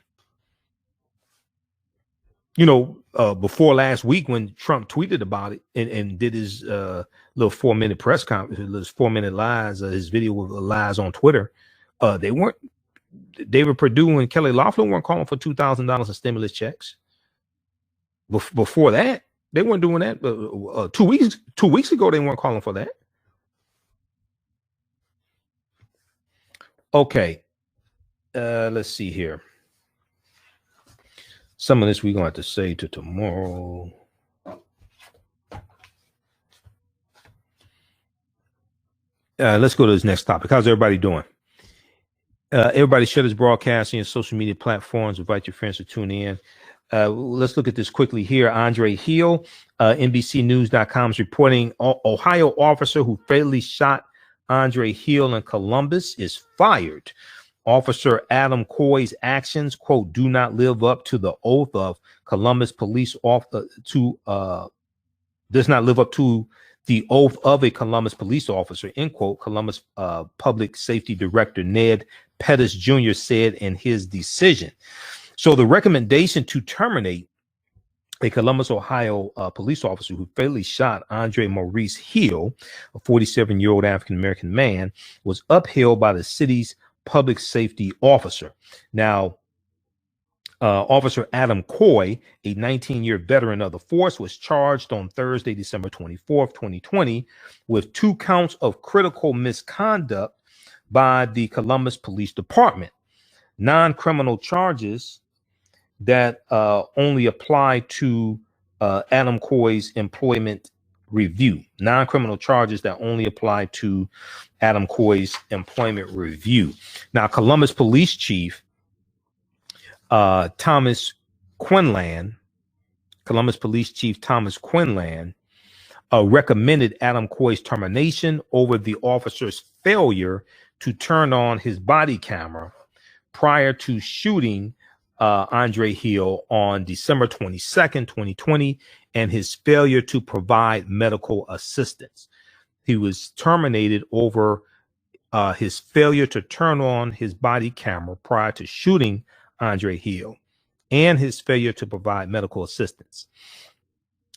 You know, before last week when Trump tweeted about it and did his little 4-minute press conference, his 4-minute lies, his video with lies on Twitter, they weren't, David Perdue and Kelly Loeffler weren't calling for $2,000 in stimulus checks. Before that, they weren't doing that. 2 weeks ago, they weren't calling for that. Okay. Let's see here. Some of this we're going to have to say to tomorrow. Let's go to this next topic. How's everybody doing? Everybody share this broadcast on your social media platforms. Invite your friends to tune in. Let's look at this quickly here. Andre Hill, NBCnews.com is reporting Ohio officer who fatally shot Andre Hill in Columbus is fired. Officer Adam Coy's actions, quote, do not live up to the oath of Columbus police does not live up to the oath of a Columbus police officer, end quote, Columbus Public Safety Director Ned Pettis Jr. said in his decision. So the recommendation to terminate a Columbus, Ohio police officer who fatally shot Andre Maurice Hill, a 47-year-old African-American man, was upheld by the city's public safety officer. Now, Officer Adam Coy, a 19-year veteran of the force, was charged on Thursday, December 24th, 2020, with 2 counts of critical misconduct by the Columbus Police Department. Non-criminal charges that only apply to Adam Coy's employment review. Non-criminal charges that only apply to Adam Coy's employment review. Now, Columbus Police Chief Thomas Quinlan recommended Adam Coy's termination over the officer's failure to turn on his body camera prior to shooting Andre Hill on December 22nd, 2020, and his failure to provide medical assistance. He was terminated over his failure to turn on his body camera prior to shooting Andre Hill and his failure to provide medical assistance.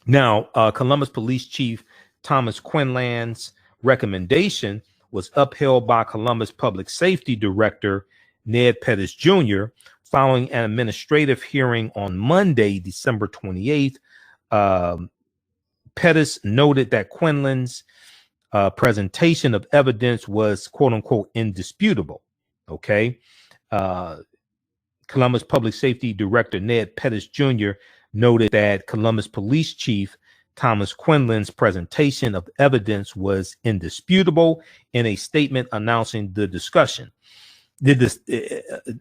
Now, Columbus Police Chief Thomas Quinlan's recommendation was upheld by Columbus Public Safety Director Ned Pettis Jr. following an administrative hearing on Monday, December 28th. Pettis noted that Quinlan's presentation of evidence was, quote unquote, indisputable. Okay. Columbus Public Safety Director Ned Pettis Jr. noted that Columbus Police Chief Thomas Quinlan's presentation of evidence was indisputable in a statement announcing the discussion.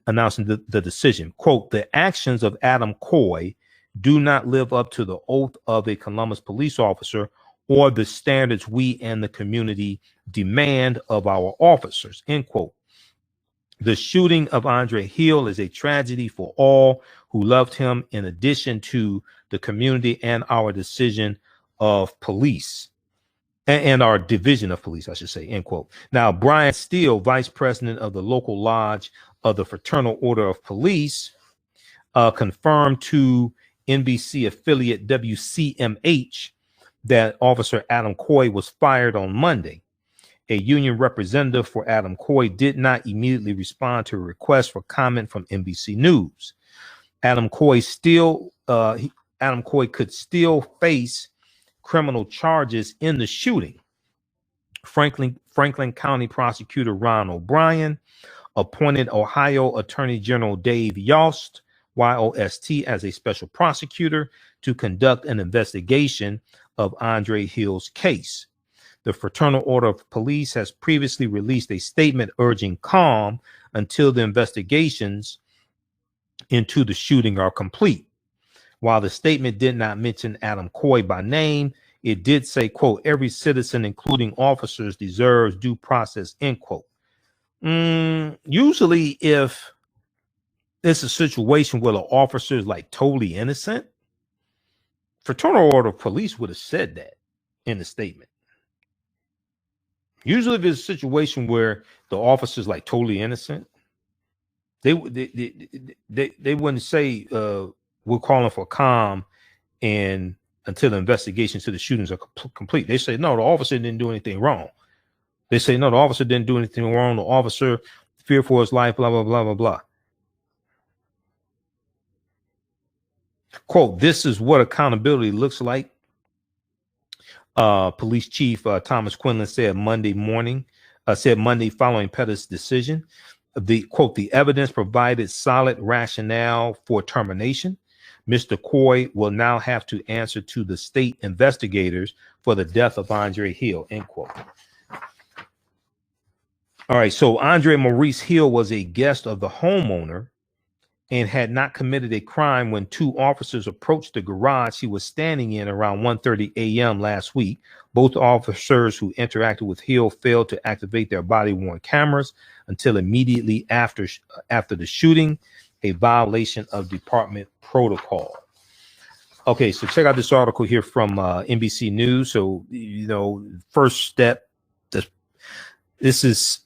Announcing the decision. Quote, the actions of Adam Coy do not live up to the oath of a Columbus police officer or the standards we and the community demand of our officers, end quote. The shooting of Andre Hill is a tragedy for all who loved him, in addition to the community and our decision of police. and our division of police, I should say, end quote. Now, Brian Steele, vice president of the local lodge of the Fraternal Order of Police, confirmed to NBC affiliate WCMH that Officer Adam Coy was fired on Monday. A union representative for Adam Coy did not immediately respond to a request for comment from NBC News. Adam Coy could still face criminal charges in the shooting. Franklin County Prosecutor Ron O'Brien appointed Ohio Attorney General Dave Yost, YOST, as a special prosecutor to conduct an investigation of Andre Hill's case. The Fraternal Order of Police has previously released a statement urging calm until the investigations into the shooting are complete. While the statement did not mention Adam Coy by name, it did say, quote, every citizen, including officers, deserves due process, end quote. Usually if it's a situation where the officer is like totally innocent, Fraternal Order of Police would have said that in the statement. Usually if it's a situation where the officer is like totally innocent, they wouldn't say we're calling for calm and until the investigations to the shootings are complete. They say, no, the officer didn't do anything wrong. They say, no, the officer didn't do anything wrong. The officer feared for his life, blah, blah, blah, blah, blah. Quote, this is what accountability looks like. Police Chief Thomas Quinlan said Monday following Pettis' decision. The quote, the evidence provided solid rationale for termination. Mr. Coy will now have to answer to the state investigators for the death of Andre Hill, end quote. All right, so Andre Maurice Hill was a guest of the homeowner and had not committed a crime when two officers approached the garage he was standing in around 1:30 a.m. last week. Both officers who interacted with Hill failed to activate their body-worn cameras until immediately after the shooting, a violation of department protocol. Okay, so check out this article here from NBC News. So, first step, this is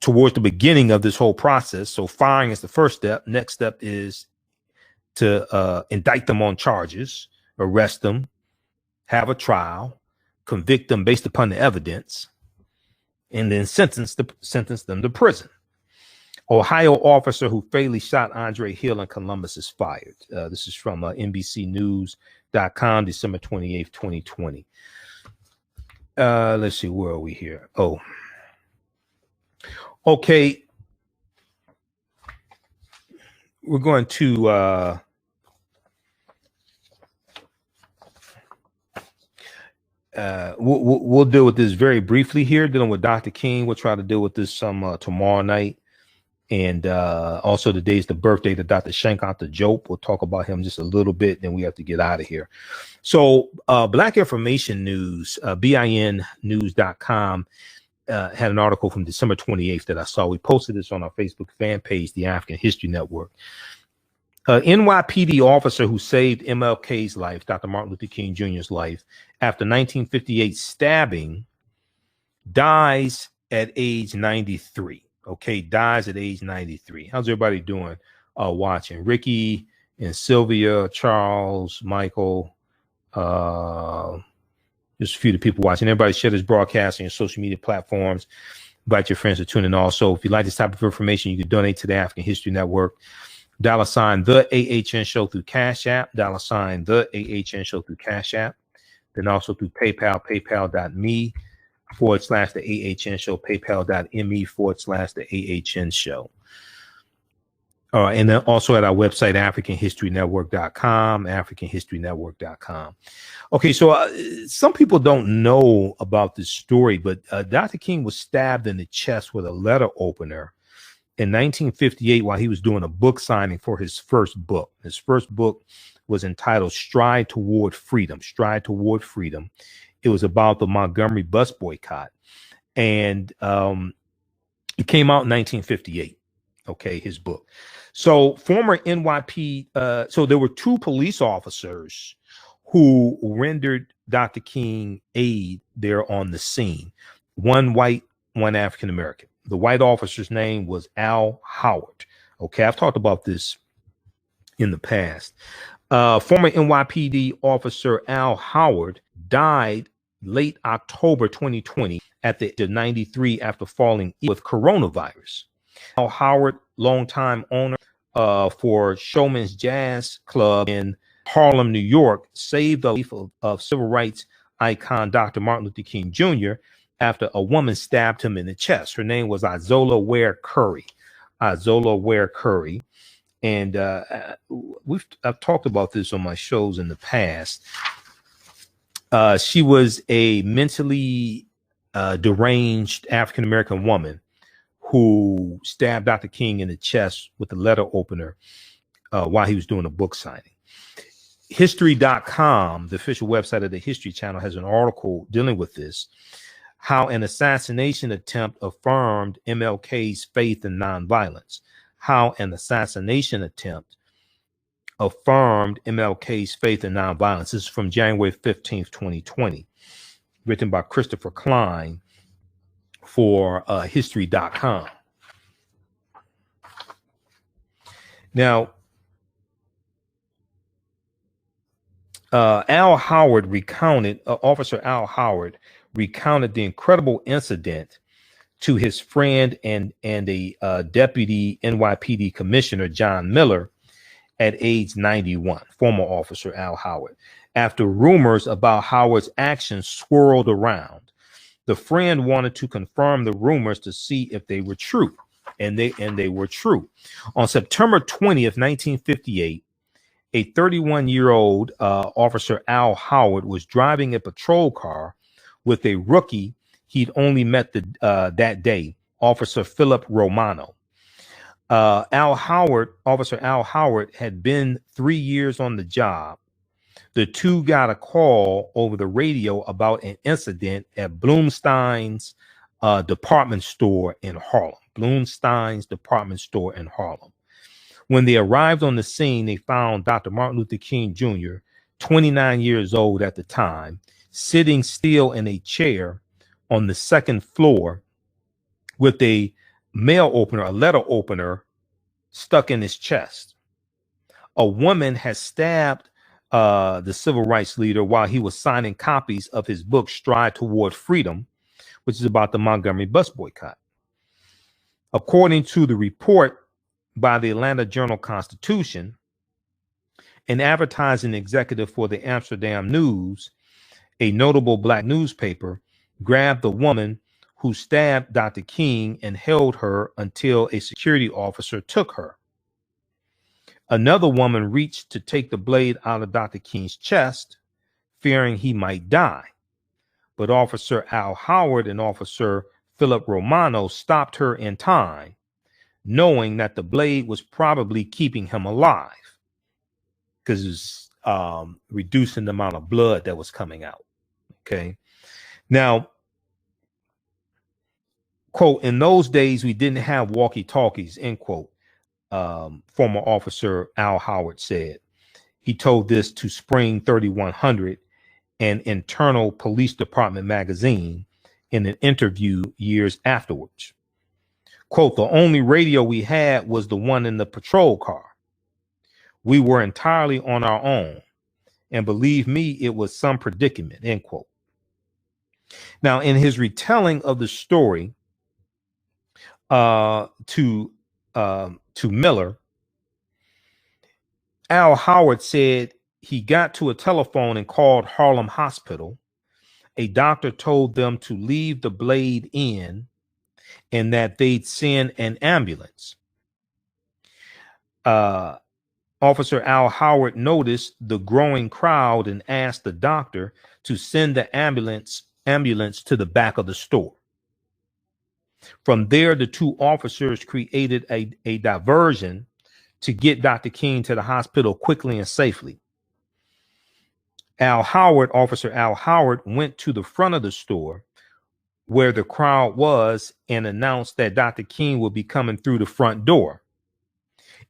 towards the beginning of this whole process. So firing is the first step. Next step is to indict them on charges, arrest them, have a trial, convict them based upon the evidence, and then sentence them to prison. Ohio officer who fatally shot Andre Hill in Columbus is fired. This is from NBCnews.com, December 28th, 2020. Let's see, where are we here? Oh, okay. We're going to we'll deal with this very briefly here, dealing with Dr. King. We'll try to deal with this tomorrow night. And also today is the birthday of Dr. Cheikh Anta Diop. We'll talk about him just a little bit, then we have to get out of here. So Black Information News, BINnews.com, had an article from December 28th that I saw. We posted this on our Facebook fan page, the African History Network. NYPD officer who saved MLK's life, Dr. Martin Luther King Jr.'s life, after 1958 stabbing, dies at age 93. Okay, dies at age 93. How's everybody doing watching? Ricky and Sylvia, Charles, Michael, just a few of the people watching. Everybody share this broadcast on your social media platforms. Invite your friends to tune in also. If you like this type of information, you can donate to the African History Network. $ the AHN Show through Cash App. $ the AHN Show through Cash App. Then also through PayPal, paypal.me/the AHN Show, paypal.me/the AHN Show. All right, and then also at our website, AfricanHistoryNetwork.com, AfricanHistoryNetwork.com. Okay, so some people don't know about this story, but Dr. King was stabbed in the chest with a letter opener in 1958 while he was doing a book signing for his first book. His first book was entitled Stride Toward Freedom. Stride Toward Freedom. It was about the Montgomery bus boycott. And it came out in 1958. Okay, his book. So former NYP, so there were two police officers who rendered Dr. King aide there on the scene. One white, one African American. The white officer's name was Al Howard. Okay, I've talked about this in the past. Former NYPD officer Al Howard died late October 2020 at the age of 93 after falling ill with coronavirus. Al Howard, longtime owner for Showman's Jazz Club in Harlem, New York, saved the life of civil rights icon Dr. Martin Luther King Jr. after a woman stabbed him in the chest. Her name was Izola Ware Curry. Izola Ware Curry. And I've talked about this on my shows in the past. She was a mentally deranged African-American woman who stabbed Dr. King in the chest with a letter opener while he was doing a book signing. History.com, the official website of the History Channel, has an article dealing with this, how an assassination attempt affirmed MLK's faith in nonviolence. How an assassination attempt affirmed MLK's faith in nonviolence. This is from January 15th, 2020, written by Christopher Klein for History.com. Now, Officer Al Howard recounted the incredible incident to his friend and a deputy NYPD commissioner, John Miller, at age 91, former Officer Al Howard. After rumors about Howard's actions swirled around, the friend wanted to confirm the rumors to see if they were true, and they were true. On September 20th, 1958, a 31-year-old Officer Al Howard was driving a patrol car with a rookie he'd only met that day, Officer Philip Romano. Officer Al Howard had been 3 years on the job. The two got a call over the radio about an incident at Blumstein's department store in Harlem. Blumstein's department store in Harlem. When they arrived on the scene, they found Dr. Martin Luther King Jr., 29 years old at the time, sitting still in a chair on the second floor with a letter opener stuck in his chest. A woman has stabbed the civil rights leader while he was signing copies of his book, Stride Toward Freedom, which is about the Montgomery bus boycott. According to the report by the Atlanta Journal-Constitution, an advertising executive for the Amsterdam News, a notable black newspaper, grabbed the woman who stabbed Dr. King and held her until a security officer took her. Another woman reached to take the blade out of Dr. King's chest, fearing he might die. But Officer Al Howard and Officer Philip Romano stopped her in time, knowing that the blade was probably keeping him alive because it was reducing the amount of blood that was coming out. Okay. Now, quote, in those days, we didn't have walkie-talkies, end quote, former Officer Al Howard said. He told this to Spring 3100, an internal police department magazine, in an interview years afterwards. Quote, the only radio we had was the one in the patrol car. We were entirely on our own. And believe me, it was some predicament, end quote. Now, in his retelling of the story to Miller, Al Howard said he got to a telephone and called Harlem Hospital. A doctor told them to leave the blade in and that they'd send an ambulance. Officer Al Howard noticed the growing crowd and asked the doctor to send the ambulance to the back of the store. From there, the two officers created a diversion to get Dr. King to the hospital quickly and safely. Officer Al Howard went to the front of the store where the crowd was and announced that Dr. King would be coming through the front door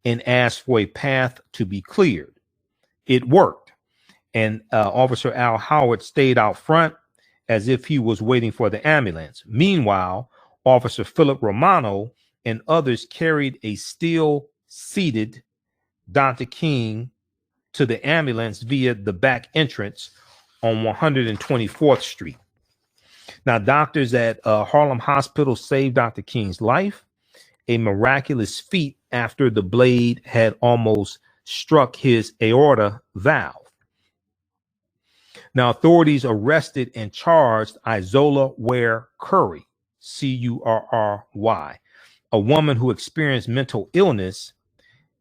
and asked for a path to be cleared. It worked, and Officer Al Howard stayed out front as if he was waiting for the ambulance. Meanwhile, Officer Philip Romano and others carried a still seated Dr. King to the ambulance via the back entrance on 124th Street. Now, doctors at Harlem Hospital saved Dr. King's life, a miraculous feat after the blade had almost struck his aorta valve. Now, authorities arrested and charged Isola Ware Curry, Curry, a woman who experienced mental illness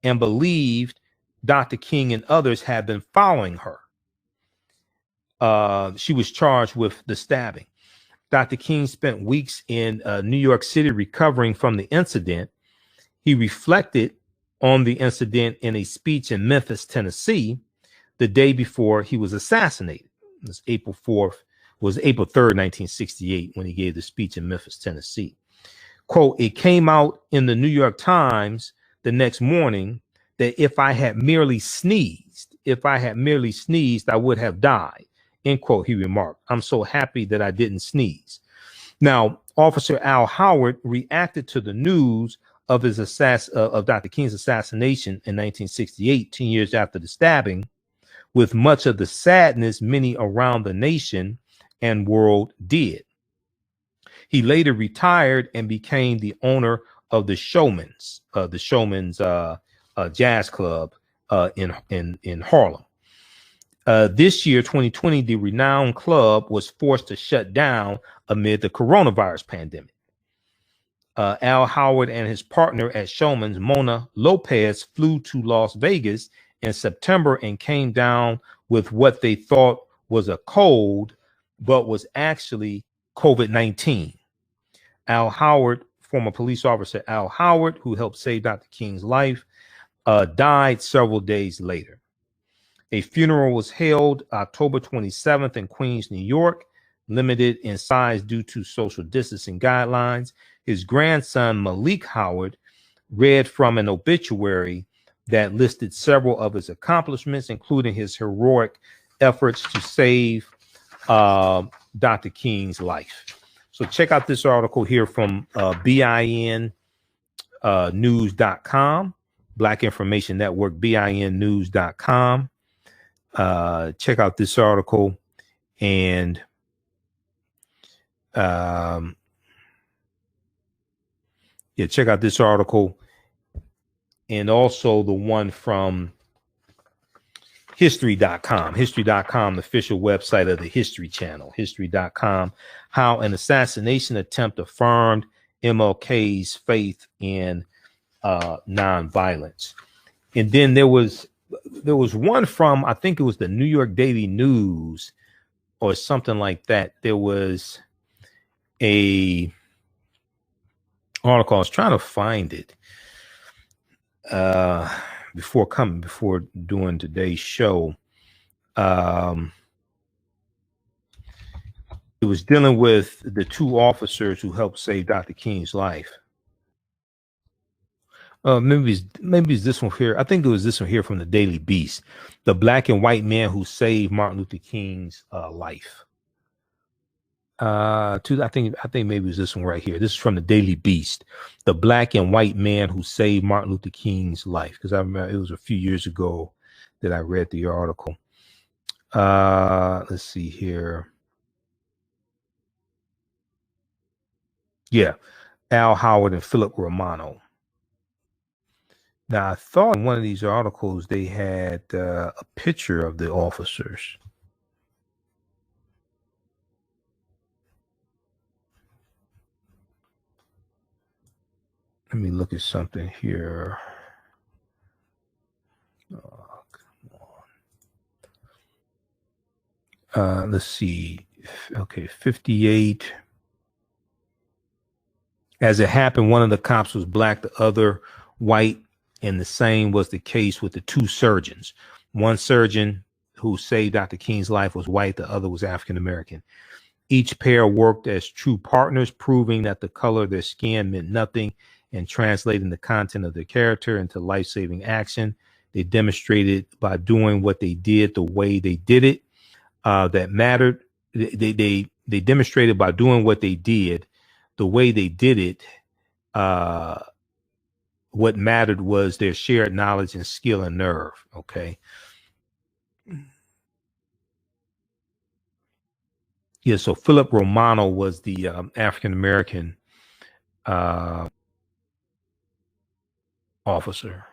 and believed Dr. King and others had been following her. She was charged with the stabbing. Dr. King spent weeks in New York City recovering from the incident. He reflected on the incident in a speech in Memphis, Tennessee, the day before he was assassinated. It was April 3rd, 1968, when he gave the speech in Memphis, Tennessee. Quote, "It came out in the New York Times the next morning that if I had merely sneezed, I would have died," end quote, he remarked. "I'm so happy that I didn't sneeze." Now, Officer Al Howard reacted to the news of Dr. King's assassination in 1968, 10 years after the stabbing, with much of the sadness many around the nation and world did. He later retired and became the owner of the Showman's Jazz Club in Harlem. This year, 2020, the renowned club was forced to shut down amid the coronavirus pandemic. Al Howard and his partner at Showman's, Mona Lopez, flew to Las Vegas in September and came down with what they thought was a cold, but was actually COVID-19. Al Howard, former police officer Al Howard, who helped save Dr. King's life, died several days later. A funeral was held October 27th in Queens, New York, limited in size due to social distancing guidelines. His grandson, Malik Howard, read from an obituary that listed several of his accomplishments, including his heroic efforts to save Dr. King's life. So check out this article here from BINnews.com, Black Information Network, BINnews.com. Check out this article and check out this article and also the one from history.com, the official website of the History Channel, history.com, how an assassination attempt affirmed MLK's faith in nonviolence. And then there was one from, I think it was the New York Daily News or something like that. There was a article. I was trying to find it before doing today's show. It was dealing with the two officers who helped save Dr. King's life. Maybe it's this one here. I think it was this one here from the Daily Beast. The black and white man who saved Martin Luther King's life. I think maybe it was this one right here. This is from the Daily Beast. The black and white man who saved Martin Luther King's life. Because I remember it was a few years ago that I read the article. Let's see here. Yeah, Al Howard and Philip Romano. Now, I thought in one of these articles they had a picture of the officers. Let me look at something here. Oh, come on. Let's see. Okay, 58. As it happened, one of the cops was black, the other white, and the same was the case with the two surgeons. One surgeon who saved Dr. King's life was white, the other was African American. Each pair worked as true partners, proving that the color of their skin meant nothing and translating the content of their character into life-saving action. They demonstrated by doing what they did the way they did it that mattered. They demonstrated by doing what they did the way they did it. What mattered was their shared knowledge and skill and nerve. Okay. Yeah. So Philip Romano was the African American officer.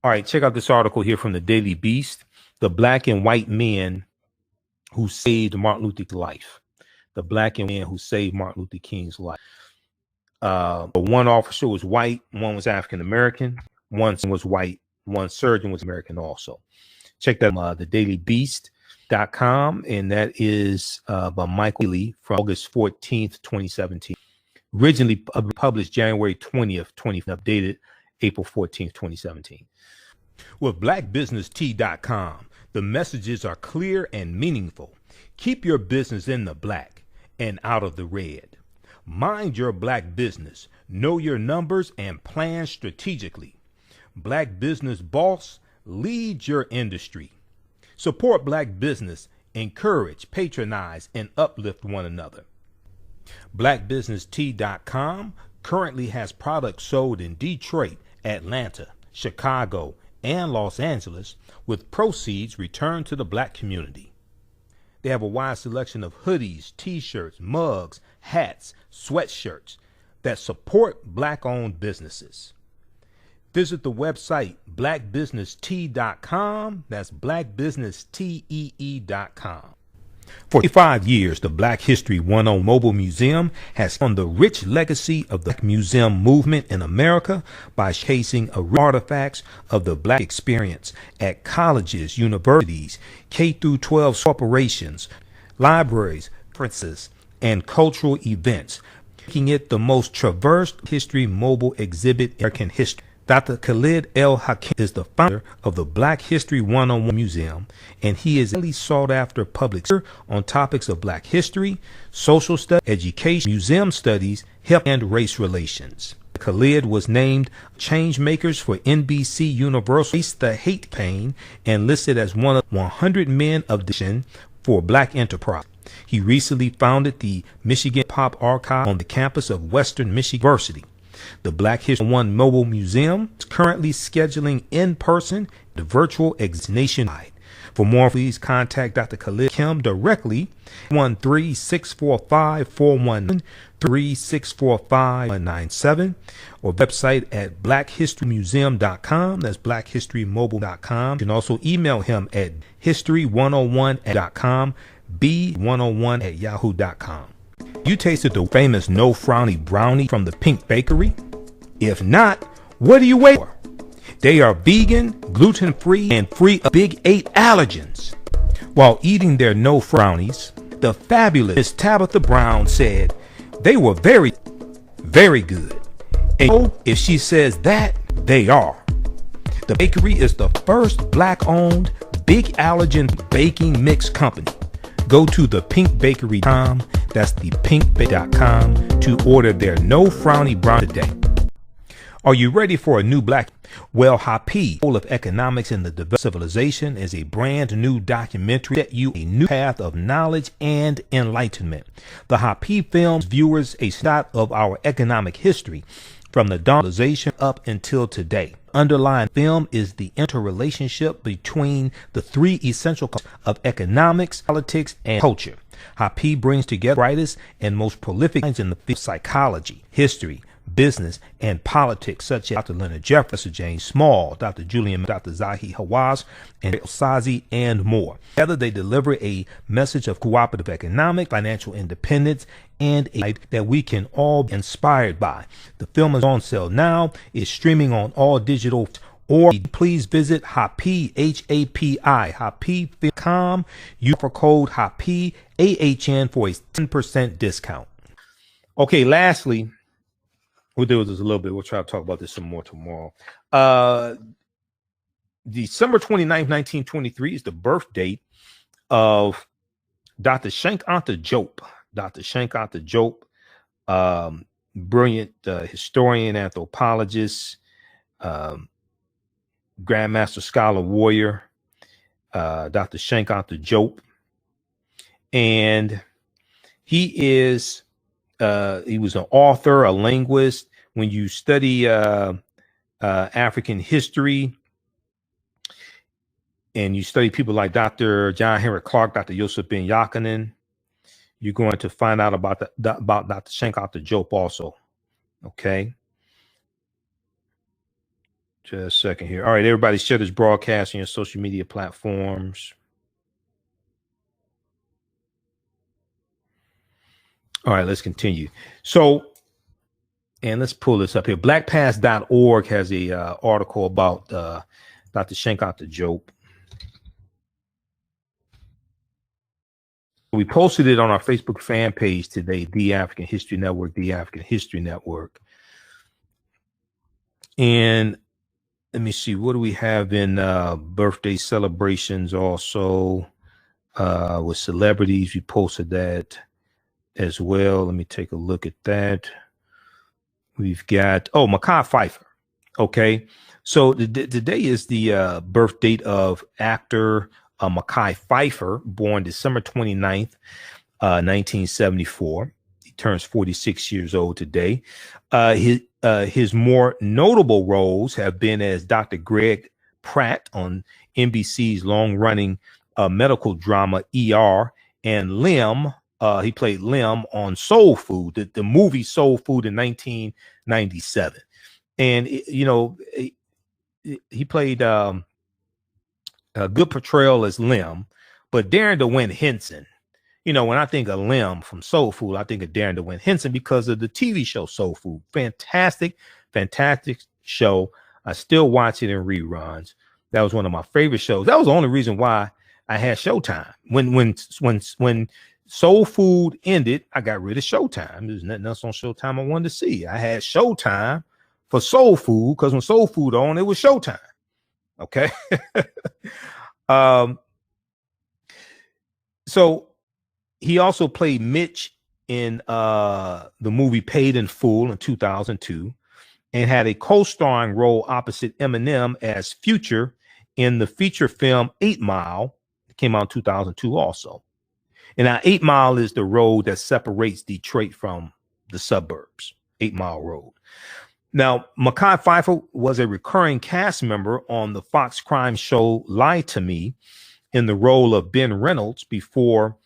All right, check out this article here from the Daily Beast. The black and white men who saved Martin Luther King's life. The black and men who saved Martin Luther King's life. One officer was white, one was African American, one was white, one surgeon was American also. Check that out, thedailybeast.com, and that is by Michael Lee from August 14th, 2017. Originally published January 20th, 20, updated April 14th, 2017. With blackbusinesstee.com, the messages are clear and meaningful. Keep your business in the black and out of the red. Mind your black business. Know your numbers and plan strategically. Black Business Boss, lead your industry. Support black business, encourage, patronize, and uplift one another. Blackbusinesstee.com currently has products sold in Detroit, Atlanta, Chicago, and Los Angeles, with proceeds returned to the black community. They have a wide selection of hoodies, t-shirts, mugs, hats, sweatshirts that support black-owned businesses. Visit the website blackbusinesstee.com. That's blackbusinesstee.com. For 45 years, the Black History 101 Mobile Museum has on the rich legacy of the Black Museum movement in America by showcasing artifacts of the Black experience at colleges, universities, K-12 corporations, libraries, conferences, and cultural events, making it the most traversed history mobile exhibit in American history. Dr. Khalid El Hakim is the founder of the Black History 101 Museum, and he is a highly sought-after public speaker on topics of Black history, social studies, education, museum studies, health, and race relations. Khalid was named Change Makers for NBC Universal Face the Hate Pain and listed as one of 100 men of decision for Black enterprise. He recently founded the Michigan Pop Archive on the campus of Western Michigan University. The Black History 101 Mobile Museum is currently scheduling in-person and virtual exhibits nationwide. For more, please contact Dr. Khalid Kim directly, 1-645-413-645-197, or website at blackhistorymuseum.com. That's blackhistorymobile.com. You can also email him at history101.com, b101@yahoo.com. You tasted the famous No Frowny Brownie from the Pink Bakery? If not, what are you waiting for? They are vegan, gluten-free, and free of Big 8 allergens. While eating their No Frownies, the fabulous Miss Tabitha Brown said they were very, very good. And if she says that, they are. The bakery is the first black-owned, big allergen baking mix company. Go to thepinkbakery.com, that's thepinkbakery.com, to order their No Frowny Brownie today. Are you ready for a new black? Well, Happy, Pharaoh of Economics in the Development of Civilization, is a brand new documentary that you a new path of knowledge and enlightenment. The Happy films viewers a snapshot of our economic history from the dawn of civilization up until today. Underlying film is the interrelationship between the three essential components of economics, politics, and culture. Happy brings together the brightest and most prolific minds in the field of psychology, history, business, and politics, such as Dr. Leonard Jefferson, James Small, Dr. Julian, Dr. Zahi Hawass, and Sazi, and more. Together, they deliver a message of cooperative economics, financial independence, and a life that we can all be inspired by. The film is on sale now. It's streaming on all digital, or please visit Happy, H-A-P-I, Happy.com. Use for code Happy, AHN, for a 10% discount. Okay, lastly, we'll do this a little bit. We'll try to talk about this some more tomorrow. December 29th, 1923 is the birth date of Dr. Cheikh Anta Diop. Dr. Cheikh Anta Diop, brilliant historian, anthropologist, Grandmaster Scholar Warrior, Dr. Cheikh Anta Diop. And he was an author, a linguist. When you study African history and you study people like Dr. John Henry Clark, Dr. Yusuf Ben Yakinen, you're going to find out about Dr. Cheikh Anta Diop also. Okay. Just a second here. All right, everybody, share this broadcast on your social media platforms. All right, let's continue. So, and let's pull this up here. Blackpast.org has a article about Dr. Cheikh Anta Diop. We posted it on our Facebook fan page today, The African History Network, The African History Network. And let me see, what do we have in birthday celebrations also with celebrities? We posted that as well. Let me take a look at that. We've got, Mekhi Phifer. Okay. So today is the birth date of actor Mekhi Phifer, born December 29th, 1974. He turns 46 years old today. His more notable roles have been as Dr. Greg Pratt on NBC's long-running medical drama ER, and Lim. He played Lim on Soul Food, the movie Soul Food in 1997. And, he played a good portrayal as Lim, but Darren DeWitt Henson, when I think of Lim from Soul Food, I think of Darren DeWitt Henson because of the TV show Soul Food. Fantastic, fantastic show. I still watch it in reruns. That was one of my favorite shows. That was the only reason why I had Showtime. When Soul Food ended, I got rid of Showtime. There's nothing else on Showtime I wanted to see. I had Showtime for Soul Food because when Soul Food on, it was Showtime. Okay. So he also played Mitch in the movie Paid in Full in 2002 and had a co-starring role opposite Eminem as Future in the feature film 8 Mile. It came out in 2002 also. And now 8 Mile is the road that separates Detroit from the suburbs, 8 Mile Road. Now, Mekhi Phifer was a recurring cast member on the Fox crime show Lie to Me in the role of Ben Reynolds before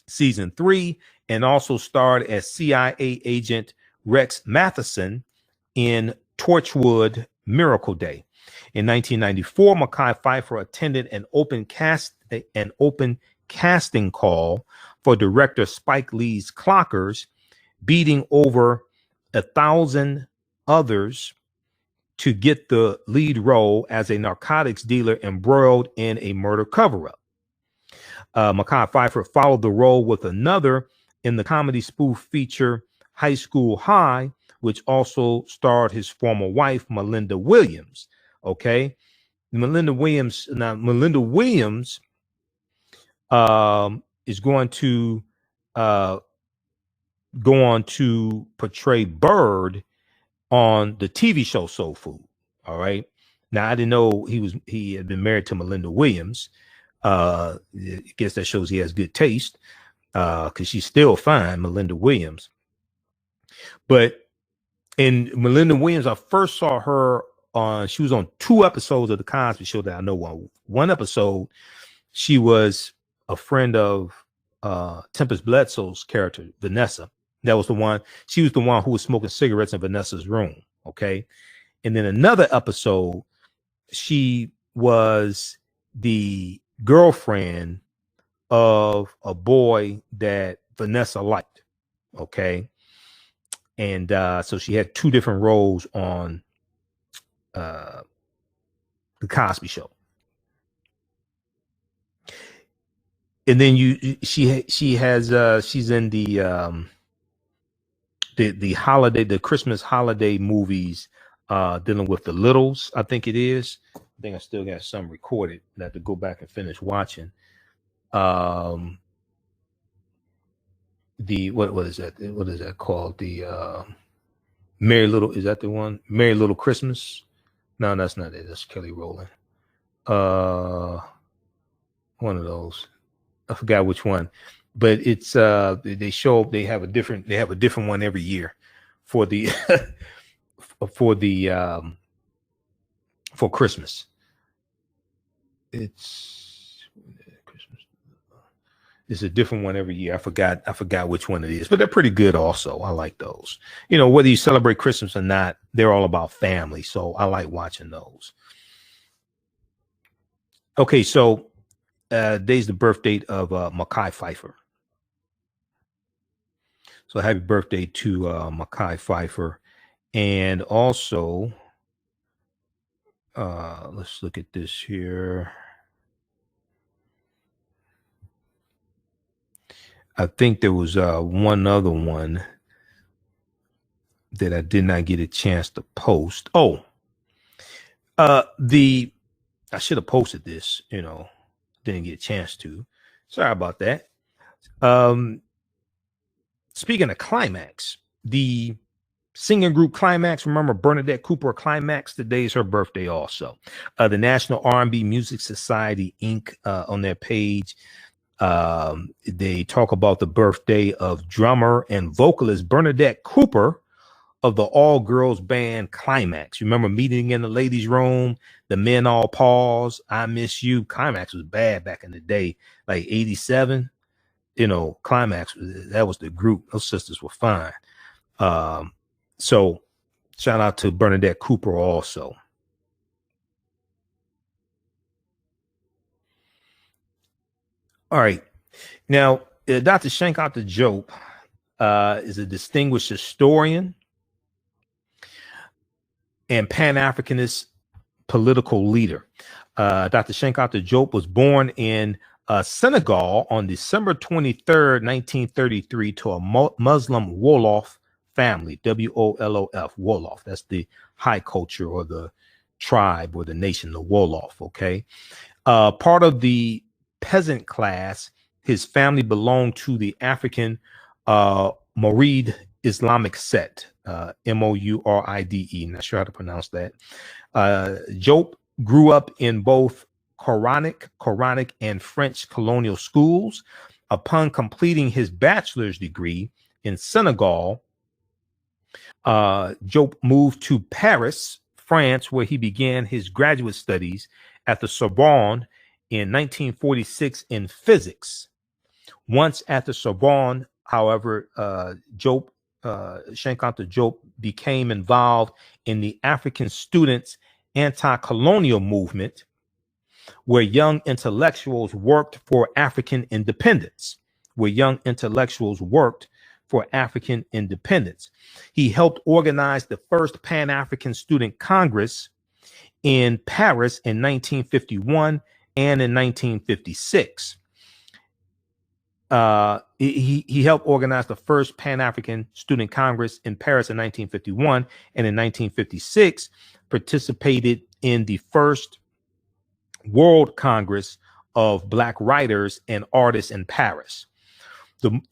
season 3, and also starred as CIA agent Rex Matheson in Torchwood Miracle Day. In 1994, Mekhi Phifer attended an open casting call for director Spike Lee's Clockers, beating over 1,000 others to get the lead role as a narcotics dealer embroiled in a murder cover-up. Mekhi Phifer followed the role with another in the comedy spoof feature High School High, which also starred his former wife, Melinda Williams. Okay. Melinda Williams is going to go on to portray Bird on the TV show Soul Food. All right. Now I didn't know he had been married to Melinda Williams. I guess that shows he has good taste, because she's still fine, Melinda Williams. But in Melinda Williams, I first saw her she was on 2 episodes of The Cosby Show that I know of. One episode, she was a friend of Tempest Bledsoe's character, Vanessa. That was the one. She was the one who was smoking cigarettes in Vanessa's room. Okay. And then another episode, she was the girlfriend of a boy that Vanessa liked. Okay. And so she had 2 different roles on The Cosby Show. And then she's in the holiday, the Christmas holiday movies, dealing with the Littles, I think it is. I think I still got some recorded. I have to go back and finish watching. What is that? What is that called? Merry Little, is that the one? Merry Little Christmas? No, that's not it. That's Kelly Rowland. One of those. I forgot which one, but it's they show up. They have a different one every year for the for Christmas. It's a different one every year. I forgot which one it is, but they're pretty good also. I like those. You know, whether you celebrate Christmas or not, they're all about family. So I like watching those. Okay, so today's the birth date of Mekhi Phifer. So happy birthday to Mekhi Phifer. And also, let's look at this here. I think there was one other one that I did not get a chance to post. Oh, I should have posted this, didn't get a chance to. Sorry about that. Speaking of Climax, the singing group Climax, remember Bernadette Cooper Climax? Today is her birthday also. The National R&B Music Society, Inc. On their page, they talk about the birthday of drummer and vocalist Bernadette Cooper of the all-girls band Climax. You remember Meeting in the Ladies' Room, The Men All Pause, I Miss You? Climax was bad back in the day, like 87. Climax, that was the group. Those sisters were fine. So shout out to Bernadette Cooper also. All right. Now, Dr. Cheikh Anta Diop is a distinguished historian and Pan-Africanist political leader. Dr. Cheikh Anta Diop was born in Senegal on December 23rd, 1933, to a Muslim Wolof family, W-O-L-O-F, Wolof. That's the high culture or the tribe or the nation, the Wolof, okay? Part of the peasant class, his family belonged to the African Mouride Islamic sect, M-O-U-R-I-D-E. Not sure how to pronounce that. Diop grew up in both Quranic, and French colonial schools. Upon completing his bachelor's degree in Senegal, Diop moved to Paris, France, where he began his graduate studies at the Sorbonne in 1946 in physics. Once at the Sorbonne, however, Cheikh Anta Diop became involved in the African students' anti-colonial movement, where young intellectuals worked for African independence. He helped organize the first Pan-African Student Congress in Paris in 1951 and in 1956. He helped organize the first Pan-African Student Congress in Paris in 1951, and in 1956 participated in the first World Congress of Black Writers and Artists in Paris.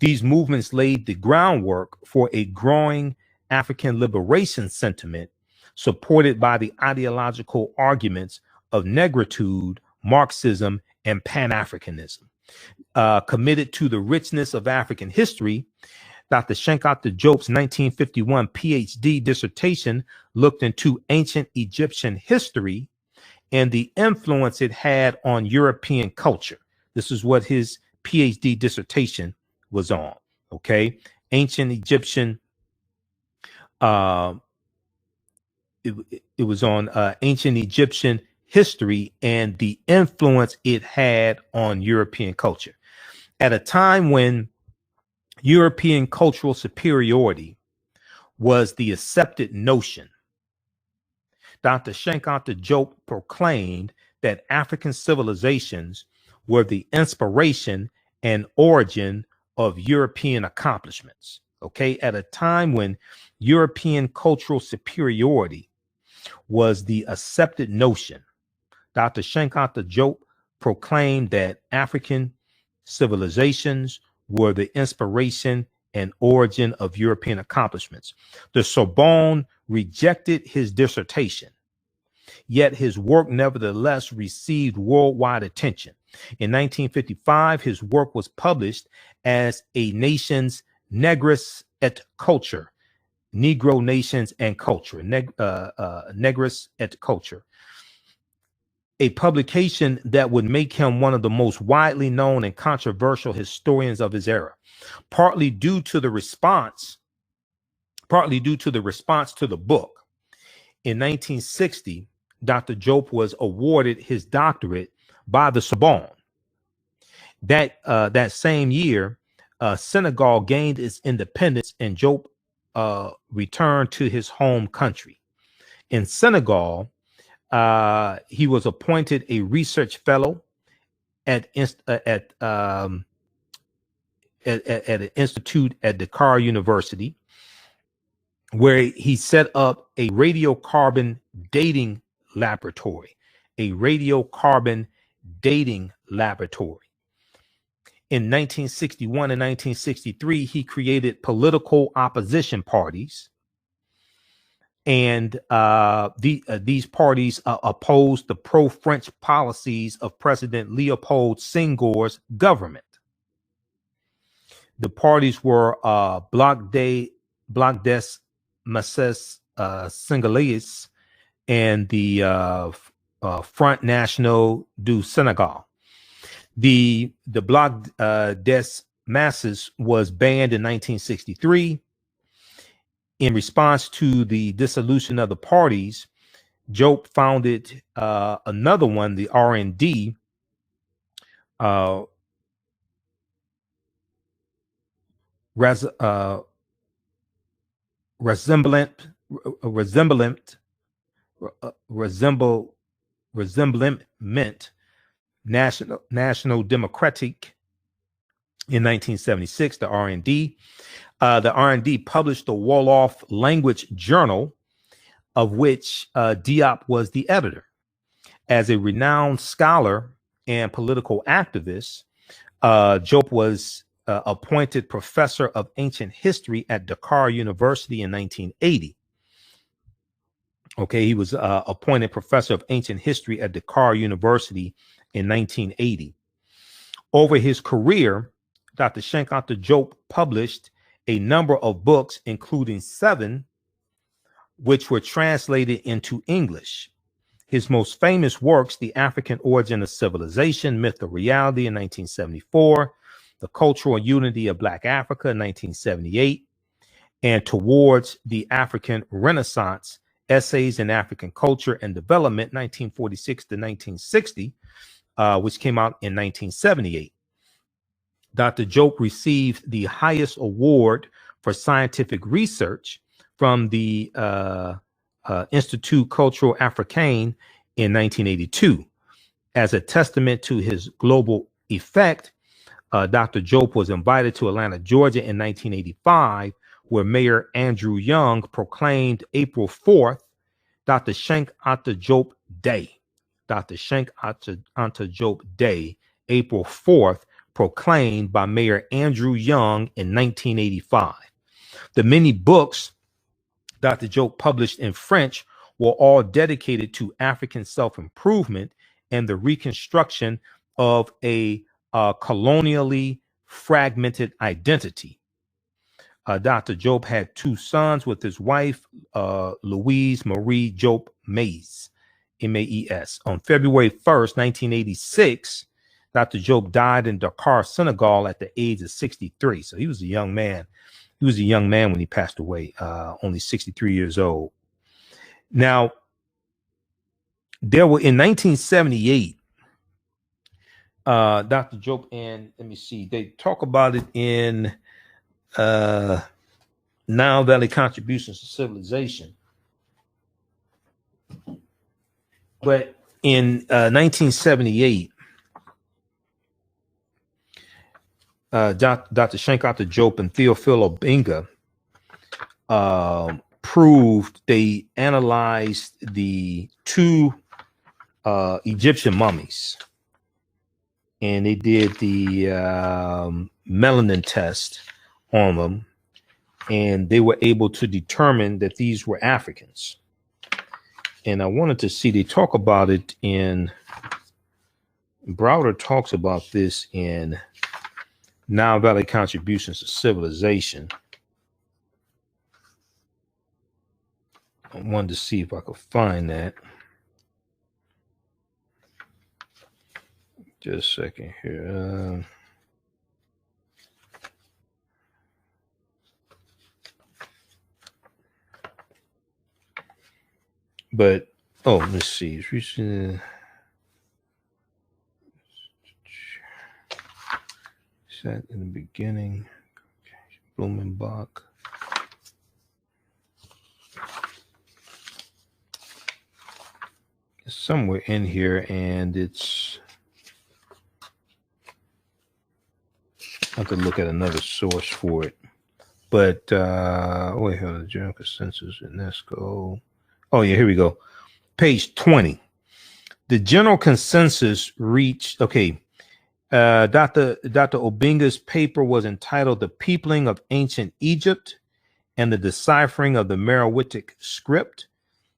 These movements laid the groundwork for a growing African liberation sentiment supported by the ideological arguments of negritude, Marxism, and Pan-Africanism. Committed to the richness of African history, Dr. Cheikh Anta Diop's 1951 PhD dissertation looked into ancient Egyptian history and the influence it had on European culture. This is what his PhD dissertation was on, okay? Ancient Egyptian, it was on ancient Egyptian history and the influence it had on European culture. At a time when European cultural superiority was the accepted notion, Dr. Cheikh Anta Diop proclaimed that African civilizations were the inspiration and origin of European accomplishments. Okay, at a time when European cultural superiority was the accepted notion, Dr. Cheikh Anta Diop proclaimed that African civilizations were the inspiration and Origin of European Accomplishments. The Sorbonne rejected his dissertation, yet his work nevertheless received worldwide attention. In 1955, his work was published as A Nation's Negres et Culture, Negro Nations and Culture, Negres et Culture, a publication that would make him one of the most widely known and controversial historians of his era, partly due to the response to the book. In 1960, Dr. Diop was awarded his doctorate by the Sorbonne. That same year, Senegal gained its independence, and Diop returned to his home country. In Senegal, he was appointed a research fellow at an institute at Dakar University, where he set up a radiocarbon dating laboratory. In 1961 and 1963, he created political opposition parties, and these parties opposed the pro-French policies of President Leopold Senghor's government. The parties were Bloc des Masses Sénégalais and the Front National du Sénégal. The Bloc des Masses was banned in 1963. In response to the dissolution of the parties, Diop founded another one, the R&D, Resemblement National Democratic in 1976, the R&D. The R&D published the Wolof Language Journal, of which Diop was the editor. As a renowned scholar and political activist, Diop was appointed professor of ancient history at Dakar University in 1980. Okay, he was appointed professor of ancient history at Dakar University in 1980. Over his career, Dr. Cheikh Anta Diop published a number of books, including 7, which were translated into English. His most famous works, The African Origin of Civilization, Myth or Reality in 1974, The Cultural Unity of Black Africa in 1978, and Towards the African Renaissance, Essays in African Culture and Development, 1946 to 1960, which came out in 1978. Dr. Diop received the highest award for scientific research from the Institut Culturel Africain in 1982. As a testament to his global effect, Dr. Diop was invited to Atlanta, Georgia in 1985, where Mayor Andrew Young proclaimed April 4th, Dr. Cheikh Anta Diop Day. Dr. Cheikh Anta Diop Day, April 4th, proclaimed by Mayor Andrew Young in 1985. The many books Dr. Diop published in French were all dedicated to African self-improvement and the reconstruction of a colonially fragmented identity. Dr. Diop had 2 sons with his wife, Louise Marie Diop Maes, M-A-E-S. On February 1st, 1986, Dr. Diop died in Dakar, Senegal at the age of 63. So he was a young man. He was a young man when he passed away, only 63 years old. Now, there were in 1978, Dr. Diop, and let me see, they talk about it in Nile Valley Contributions to Civilization. But in 1978, Dr. Cheikh Anta Diop and Theophile Obenga proved, they analyzed the 2 Egyptian mummies, and they did the melanin test on them, and they were able to determine that these were Africans. And I wanted to see, they talk about it in, Browder talks about this in Nile Valley Contributions to Civilization. I wanted to see if I could find that. Just a second here. But, oh, let's see. Set in the beginning. Blumenbach. It's somewhere in here, and it's, I have to look at another source for it. But, wait, hold on, the General Consensus, UNESCO. Oh, yeah, here we go. Page 20. The general consensus reached, okay, Dr. Obinga's paper was entitled The Peopling of Ancient Egypt and the Deciphering of the Meroitic Script.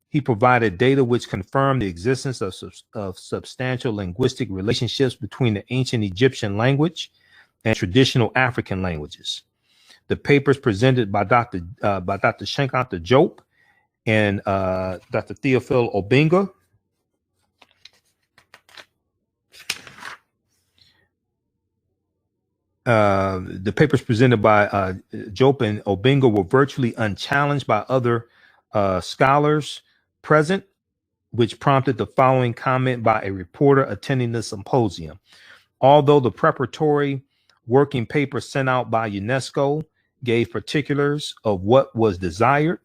He provided data which confirmed the existence of substantial linguistic relationships between the ancient Egyptian language and traditional African languages. The papers presented by Dr. Cheikh Anta Diop and Dr. Theophile Obinga the papers presented by Diop and Obinga were virtually unchallenged by other scholars present, which prompted the following comment by a reporter attending the symposium. Although the preparatory working paper sent out by UNESCO gave particulars of what was desired,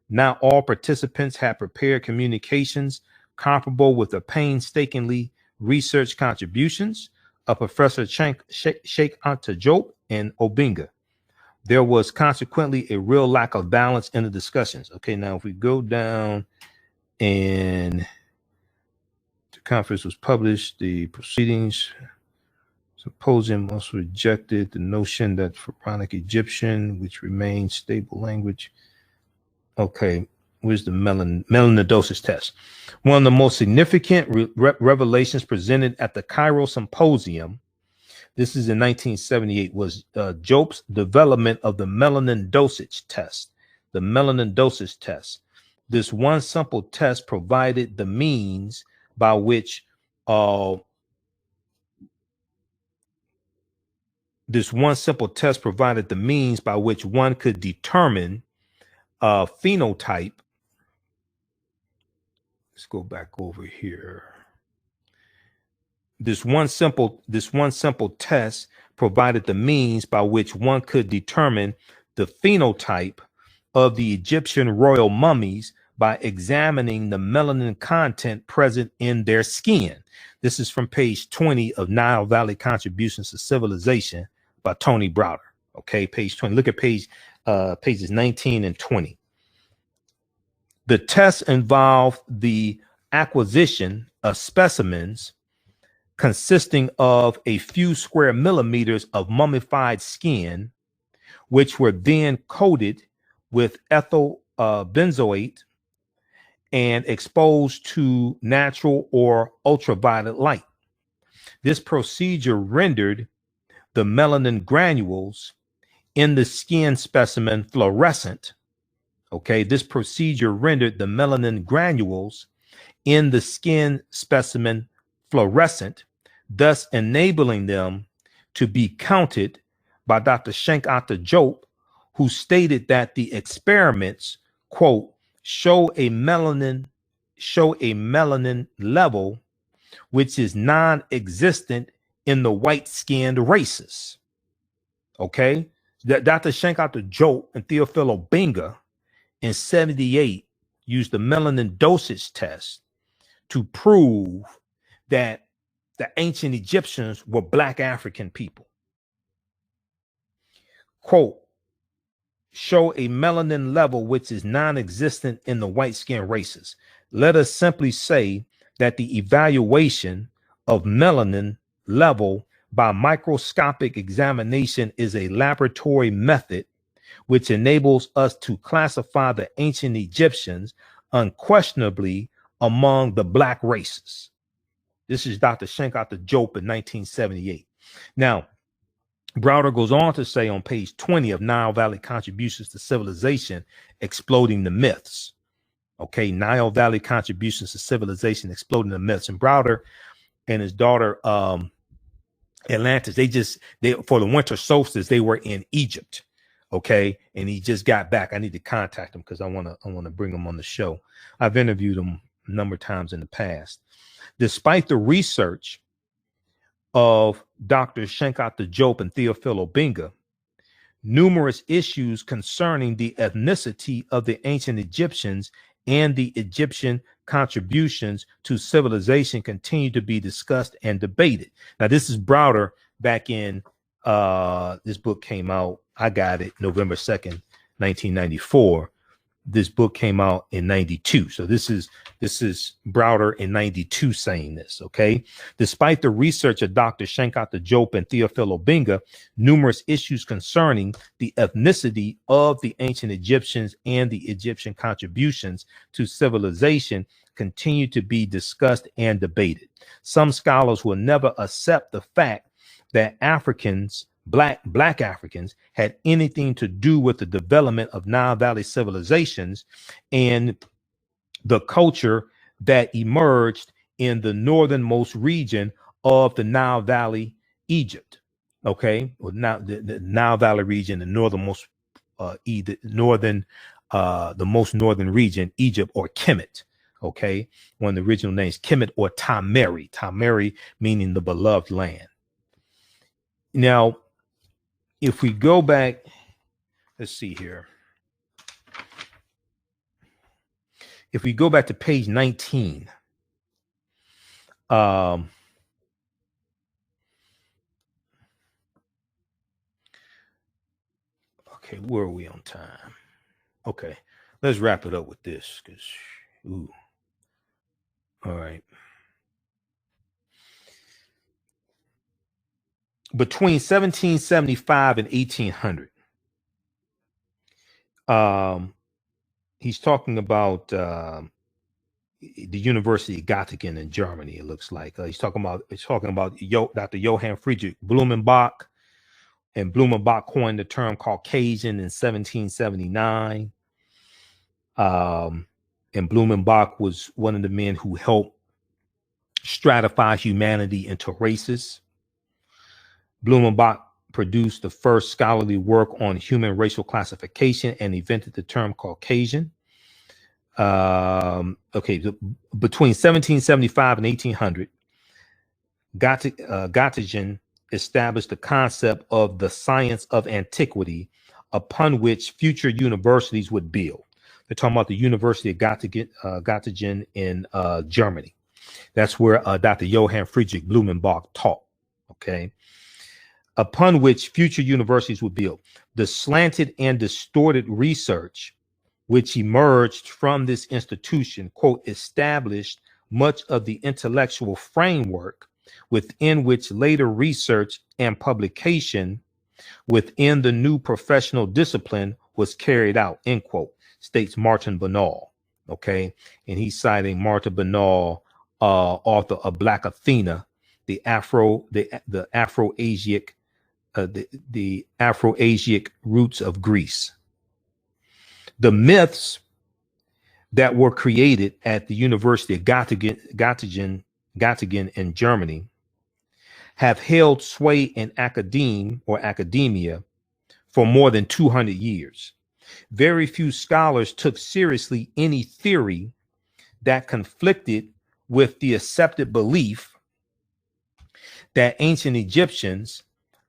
not all participants had prepared communications comparable with the painstakingly researched contributions of Professor Cheikh Anta Diop and Obinga. There was consequently a real lack of balance in the discussions. Okay, now if we go down, and the conference was published, the proceedings, symposium also rejected the notion that Pharaonic Egyptian, which remains stable language. Okay, where's the Melanin Dosage test? One of the most significant revelations presented at the Cairo Symposium, this is in 1978, was Diop's development of the Melanin Dosage test. The Melanin Dosage test. This one simple test provided the means by which one could determine phenotype. Let's go back over here. This one simple test provided the means by which one could determine the phenotype of the Egyptian royal mummies by examining the melanin content present in their skin. This is from page 20 of Nile Valley Contributions to Civilization by Tony Browder. Okay, page 20. Look at pages 19 and 20. The test involved the acquisition of specimens consisting of a few square millimeters of mummified skin, which were then coated with ethyl benzoate and exposed to natural or ultraviolet light. This procedure rendered the melanin granules in the skin specimen fluorescent. Okay, this procedure rendered the melanin granules in the skin specimen fluorescent, thus enabling them to be counted by Dr. Cheikh Anta Diop, who stated that the experiments, quote, show a melanin level which is non-existent in the white-skinned races. Okay, that Dr. Cheikh Anta Diop and Theophile Obinga in 78 used the melanin dosage test to prove that the ancient Egyptians were Black African people. Quote, show a melanin level which is non-existent in the white-skinned races. Let us simply say that the evaluation of melanin level by microscopic examination is a laboratory method which enables us to classify the ancient Egyptians unquestionably among the black races. This is Dr. Cheikh Anta Diop in 1978. Now, Browder goes on to say on page 20 of Nile Valley Contributions to Civilization, Exploding the Myths. Okay, Nile Valley Contributions to Civilization, Exploding the Myths. And Browder and his daughter, Atlantis, they for the winter solstice, they were in Egypt. Okay, and he just got back. I need to contact him because I want to bring him on the show. I've interviewed him a number of times in the past. Despite the research of Dr. Cheikh Anta Diop and Theophile Obenga, numerous issues concerning the ethnicity of the ancient Egyptians and the Egyptian contributions to civilization continue to be discussed and debated. Now, this is Browder back in this book came out. I got it November 2nd, 1994. This book came out in 92. So this is Browder in 92 saying this. Okay. Despite the research of Dr. Cheikh Anta Diop and Theophile Obenga, numerous issues concerning the ethnicity of the ancient Egyptians and the Egyptian contributions to civilization continue to be discussed and debated. Some scholars will never accept the fact that Africans, black Africans, had anything to do with the development of Nile Valley civilizations and the culture that emerged in the northernmost region of the Nile Valley, Egypt. Okay, well, now the Nile Valley region, the northernmost, the most northern region, Egypt, or Kemet. Okay, one of the original names, Kemet or Tameri meaning the beloved land. Now, if we go back, let's see here. If we go back to page 19, okay, where are we on time? Okay, let's wrap it up with this because, ooh, all right. Between 1775 and 1800, he's talking about the University of Göttingen in Germany. It looks like he's talking about Dr. Johann Friedrich Blumenbach, and Blumenbach coined the term Caucasian in 1779. And Blumenbach was one of the men who helped stratify humanity into races. Blumenbach produced the first scholarly work on human racial classification and invented the term Caucasian. Between 1775 and 1800, Göttingen established the concept of the science of antiquity upon which future universities would build. They're talking about the University of Göttingen in Germany. That's where Dr. Johann Friedrich Blumenbach taught. Okay. Upon which future universities would build. The slanted and distorted research which emerged from this institution, quote, established much of the intellectual framework within which later research and publication within the new professional discipline was carried out, end quote, states Martin Banal. Okay. And he's citing Martin Banal, author of Black Athena, the Afro-Asiatic roots of Greece. The myths that were created at the University of Göttingen in Germany have held sway in academia for more than 200 years. Very few scholars took seriously any theory that conflicted with the accepted belief that ancient Egyptians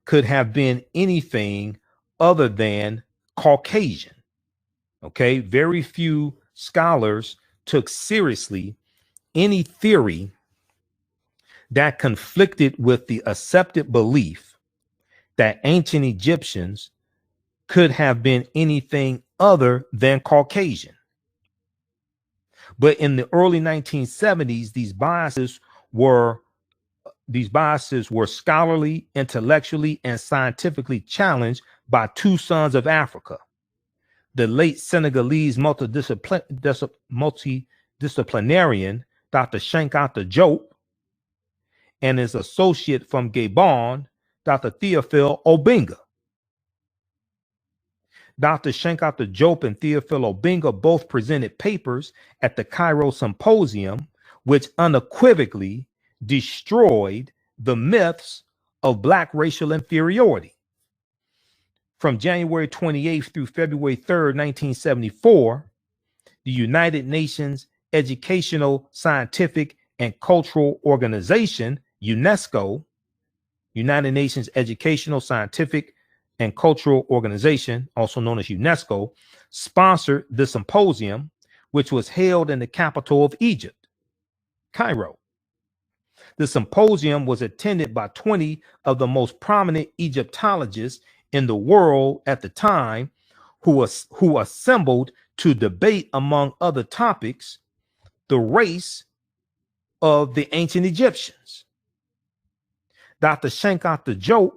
could have been anything other than Caucasian. Okay, very few scholars took seriously any theory that conflicted with the accepted belief that ancient Egyptians could have been anything other than Caucasian. But in the early 1970s, these biases were these biases were scholarly, intellectually, and scientifically challenged by two sons of Africa, the late Senegalese multidisciplinarian Dr. Cheikh Anta Diop and his associate from Gabon, Dr. Théophile Obianga. Dr. Cheikh Anta Diop and Théophile Obianga both presented papers at the Cairo Symposium, which unequivocally destroyed the myths of Black racial inferiority. From January 28th through February 3rd, 1974, the United Nations Educational, Scientific, and Cultural Organization, UNESCO, United Nations Educational, Scientific, and Cultural Organization, also known as UNESCO, sponsored the symposium, which was held in the capital of Egypt, Cairo. The symposium was attended by 20 of the most prominent Egyptologists in the world at the time, who assembled to debate, among other topics, the race of the ancient Egyptians. Dr. Cheikh Anta Diop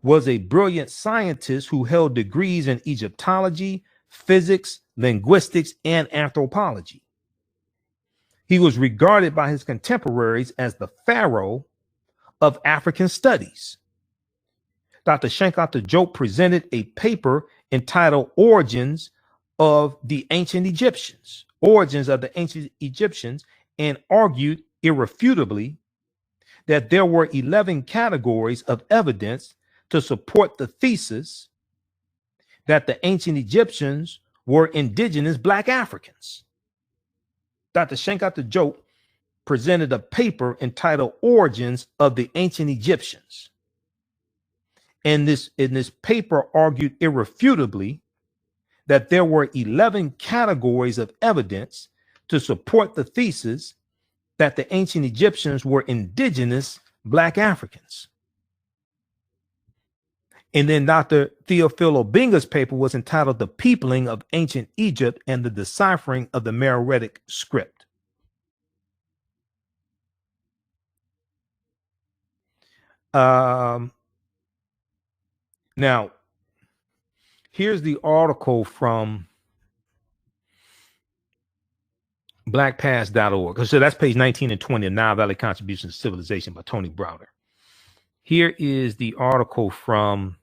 was a brilliant scientist who held degrees in Egyptology, physics, linguistics, and anthropology. He was regarded by his contemporaries as the Pharaoh of African Studies. Dr. Cheikh Anta Diop presented a paper entitled Origins of the Ancient Egyptians, and argued irrefutably that there were 11 categories of evidence to support the thesis that the ancient Egyptians were indigenous Black Africans. Dr. Cheikh Anta Diop presented a paper entitled Origins of the Ancient Egyptians. And in this paper argued irrefutably that there were 11 categories of evidence to support the thesis that the ancient Egyptians were indigenous Black Africans. And then Dr. Théophile Obianga's paper was entitled The Peopling of Ancient Egypt and the Deciphering of the Meroitic Script. Now, here's the article from blackpast.org. So that's page 19 and 20 of Nile Valley Contributions to Civilization by Tony Browder. Here is the article from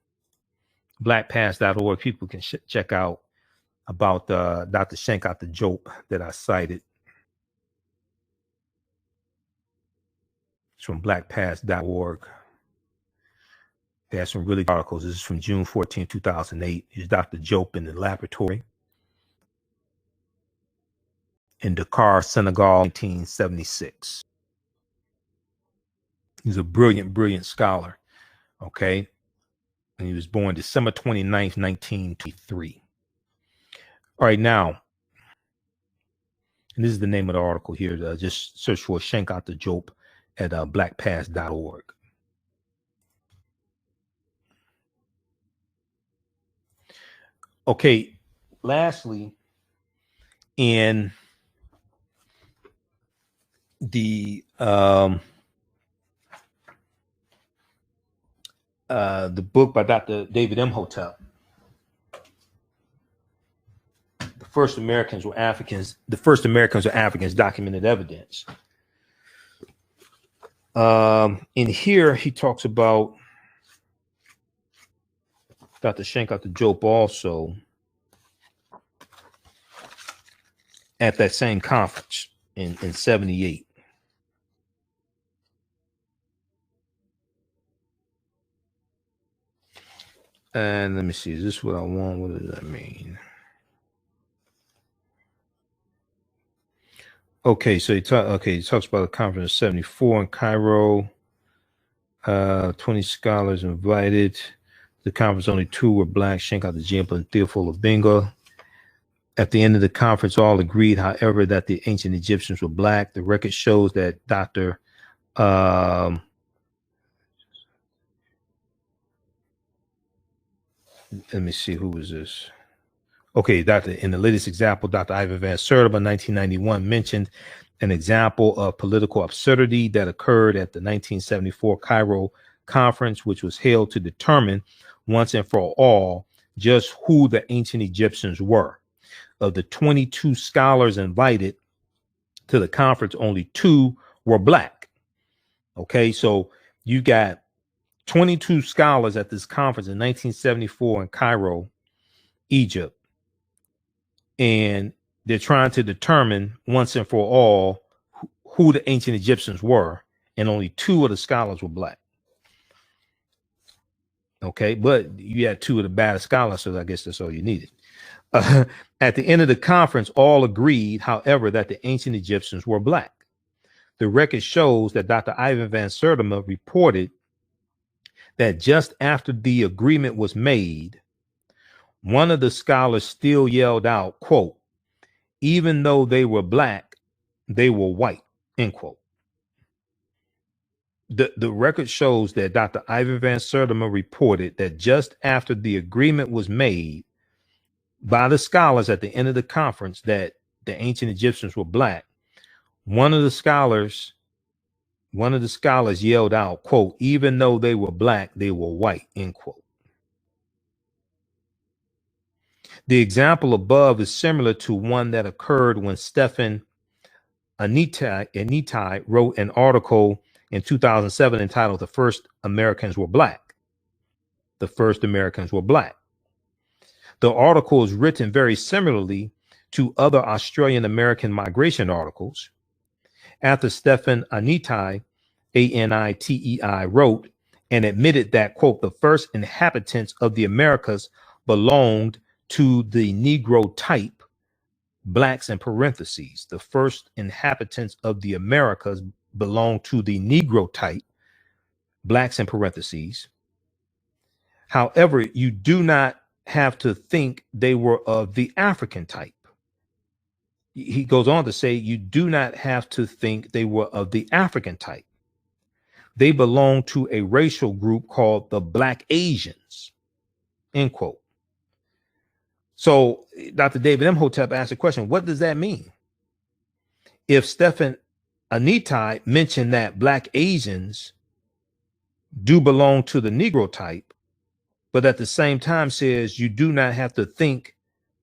blackpast.org. People can check out about Dr. Cheikh Anta Diop that I cited. It's from blackpast.org. They have some really good articles. This is from June 14, 2008. Here's Dr. Diop in the laboratory in Dakar, Senegal, 1976. He's a brilliant, brilliant scholar. Okay. And he was born December 29th, 1923. All right, now, and this is the name of the article here. Just search for Cheikh Anta Diop at blackpast.org. Okay, lastly, in the book by Dr. David Imhotep, The First Americans Were Africans, Documented Evidence. In here, he talks about Dr. Cheikh Anta Diop also at that same conference in 78. And let me see, is this what I want? What does that mean? Okay, so he talks about the conference of 74 in Cairo. 20 scholars invited. The conference, only 2 were Black, Cheikh Anta Diop and Théophile Obianga. At the end of the conference, all agreed, however, that the ancient Egyptians were Black. The record shows that Dr. Let me see, who was this? Okay, in the latest example, Dr. Ivan Van Sertima, 1991, mentioned an example of political absurdity that occurred at the 1974 Cairo conference, which was held to determine once and for all just who the ancient Egyptians were. Of the 22 scholars invited to the conference, only 2 were Black. Okay, so you got 22 scholars at this conference in 1974 in Cairo, Egypt, and they're trying to determine once and for all who the ancient Egyptians were, and only 2 of the scholars were Black. Okay, but you had 2 of the baddest scholars, so I guess that's all you needed. At the end of the conference, all agreed, however, that the ancient Egyptians were Black. The record shows that Dr. Ivan Van Sertima reported that just after the agreement was made, one of the scholars still yelled out, quote, "Even though they were Black, they were white," end quote. The record shows that Dr. Ivan Van Sertima reported that just after the agreement was made by the scholars at the end of the conference that the ancient Egyptians were Black, one of the scholars yelled out, quote, "Even though they were Black, they were white," end quote. The example above is similar to one that occurred when Stephen Anitai wrote an article in 2007 entitled "The First Americans Were Black." The first Americans were Black. The article is written very similarly to other Australian American migration articles. After Stephen Anitai, Anitei, wrote and admitted that, quote, "the first inhabitants of the Americas belonged to the Negro type," Blacks in parentheses, "the first inhabitants of the Americas belonged to the Negro type," Blacks in parentheses. However, you do not have to think they were of the African type. He goes on to say, you do not have to think they were of the African type. They belong to a racial group called the Black Asians, end quote. So Dr. David Imhotep asked the question, what does that mean? If Stephen Anitai mentioned that Black Asians do belong to the Negro type, but at the same time says you do not have to think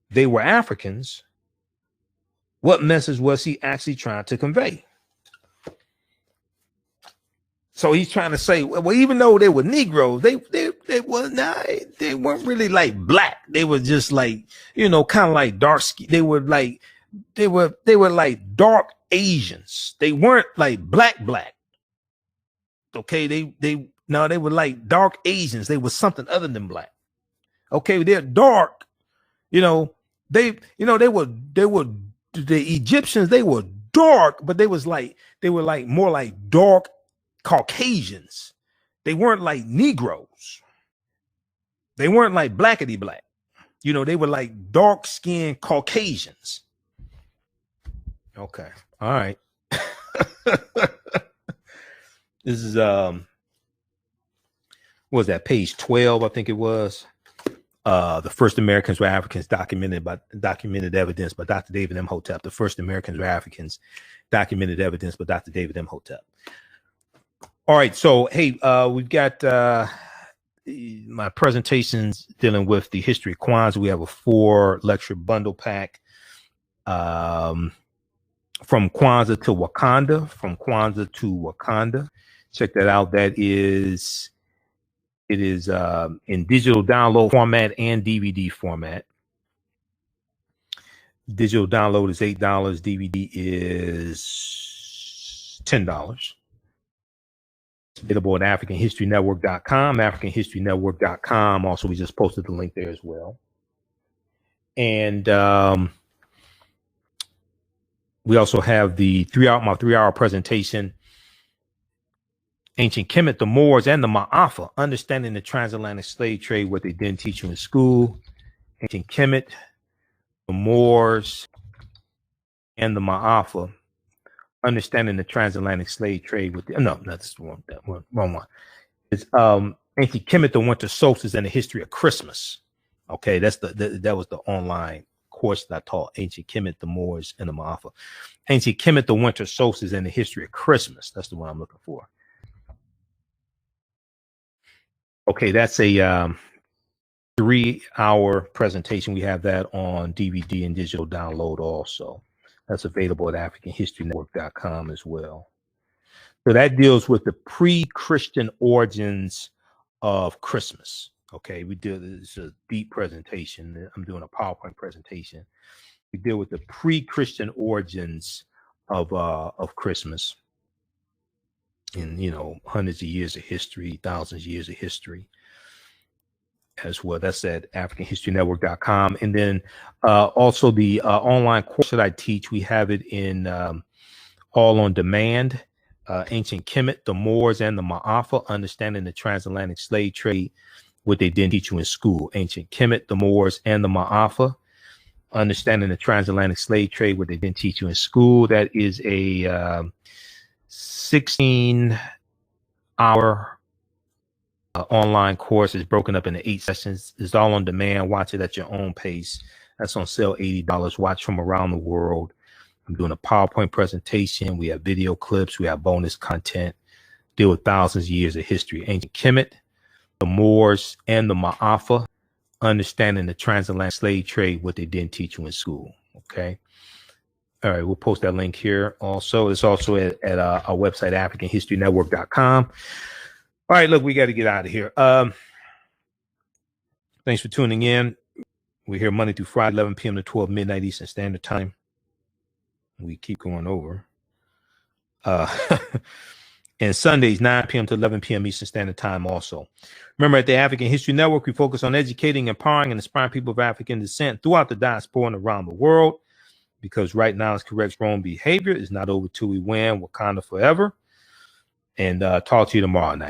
they were Africans, what message was he actually trying to convey? So he's trying to say, well, even though they were Negroes, they weren't really like Black. They were just like, kind of like dark skin. They were like dark Asians. They weren't like black. Okay, they were like dark Asians. They were something other than Black. Okay, they're dark. They were the Egyptians. They were dark, but they were more like dark Caucasians. They weren't like Negroes. They weren't like blackety black. They were like dark skinned Caucasians. Okay. All right. This is what was that, page 12, I think it was. The first Americans were Africans, documented evidence by Dr. David Imhotep. The first Americans were Africans, documented evidence by Dr. David Imhotep. All right, so hey, we've got my presentations dealing with the history of Kwanzaa. We have a 4-lecture bundle pack, from Kwanzaa to Wakanda, Check that out. It is in digital download format and DVD format. Digital download is $8. DVD is $10. It's available at AfricanHistoryNetwork.com. AfricanHistoryNetwork.com. Also, we just posted the link there as well. And we also have my 3-hour presentation, Ancient Kemet, the Moors, and the Ma'afa, Understanding the Transatlantic Slave Trade, what they didn't teach you in school. Ancient Kemet, the Moors, and the Ma'afa, Understanding the Transatlantic Slave Trade with that's the wrong one. It's Ancient Kemet, the Winter Solstice, and the History of Christmas. Okay, that was the online course that I taught, Ancient Kemet, the Moors, and the Ma'afa. Ancient Kemet, the Winter Solstice, and the History of Christmas. That's the one I'm looking for. Okay, that's a 3-hour presentation. We have that on DVD and digital download also. That's available at AfricanHistoryNetwork.com as well. So that deals with the pre-Christian origins of Christmas. Okay, we do this is a deep presentation. I'm doing a PowerPoint presentation. We deal with the pre-Christian origins of Christmas, and hundreds of years of history, thousands of years of history as well. That's at AfricanHistoryNetwork.com. And then also the online course that I teach, we have it in all on demand. Ancient Kemet, the Moors, and the Ma'afa, understanding the transatlantic slave trade, what they didn't teach you in school. Ancient Kemet, the Moors, and the Ma'afa, understanding the transatlantic slave trade, what they didn't teach you in school. That is a 16-hour online course. Is broken up into 8 sessions. It's all on demand. Watch it at your own pace. That's on sale, $80. Watch from around the world. I'm doing a PowerPoint presentation. We have video clips. We have bonus content. Deal with thousands of years of history. Ancient Kemet, the Moors, and the Ma'afa, understanding the transatlantic slave trade, what they didn't teach you in school. Okay. All right. We'll post that link here. Also, it's also at our website, AfricanHistoryNetwork.com. All right. Look, we got to get out of here. Thanks for tuning in. We're here Monday through Friday, 11 p.m. to 12 midnight Eastern Standard Time. We keep going over. And Sundays, 9 p.m. to 11 p.m. Eastern Standard Time also. Remember, at the African History Network, we focus on educating, empowering, and inspiring people of African descent throughout the diaspora and around the world, because right now it's correct wrong behavior is not over till we win. Wakanda forever. And talk to you tomorrow night.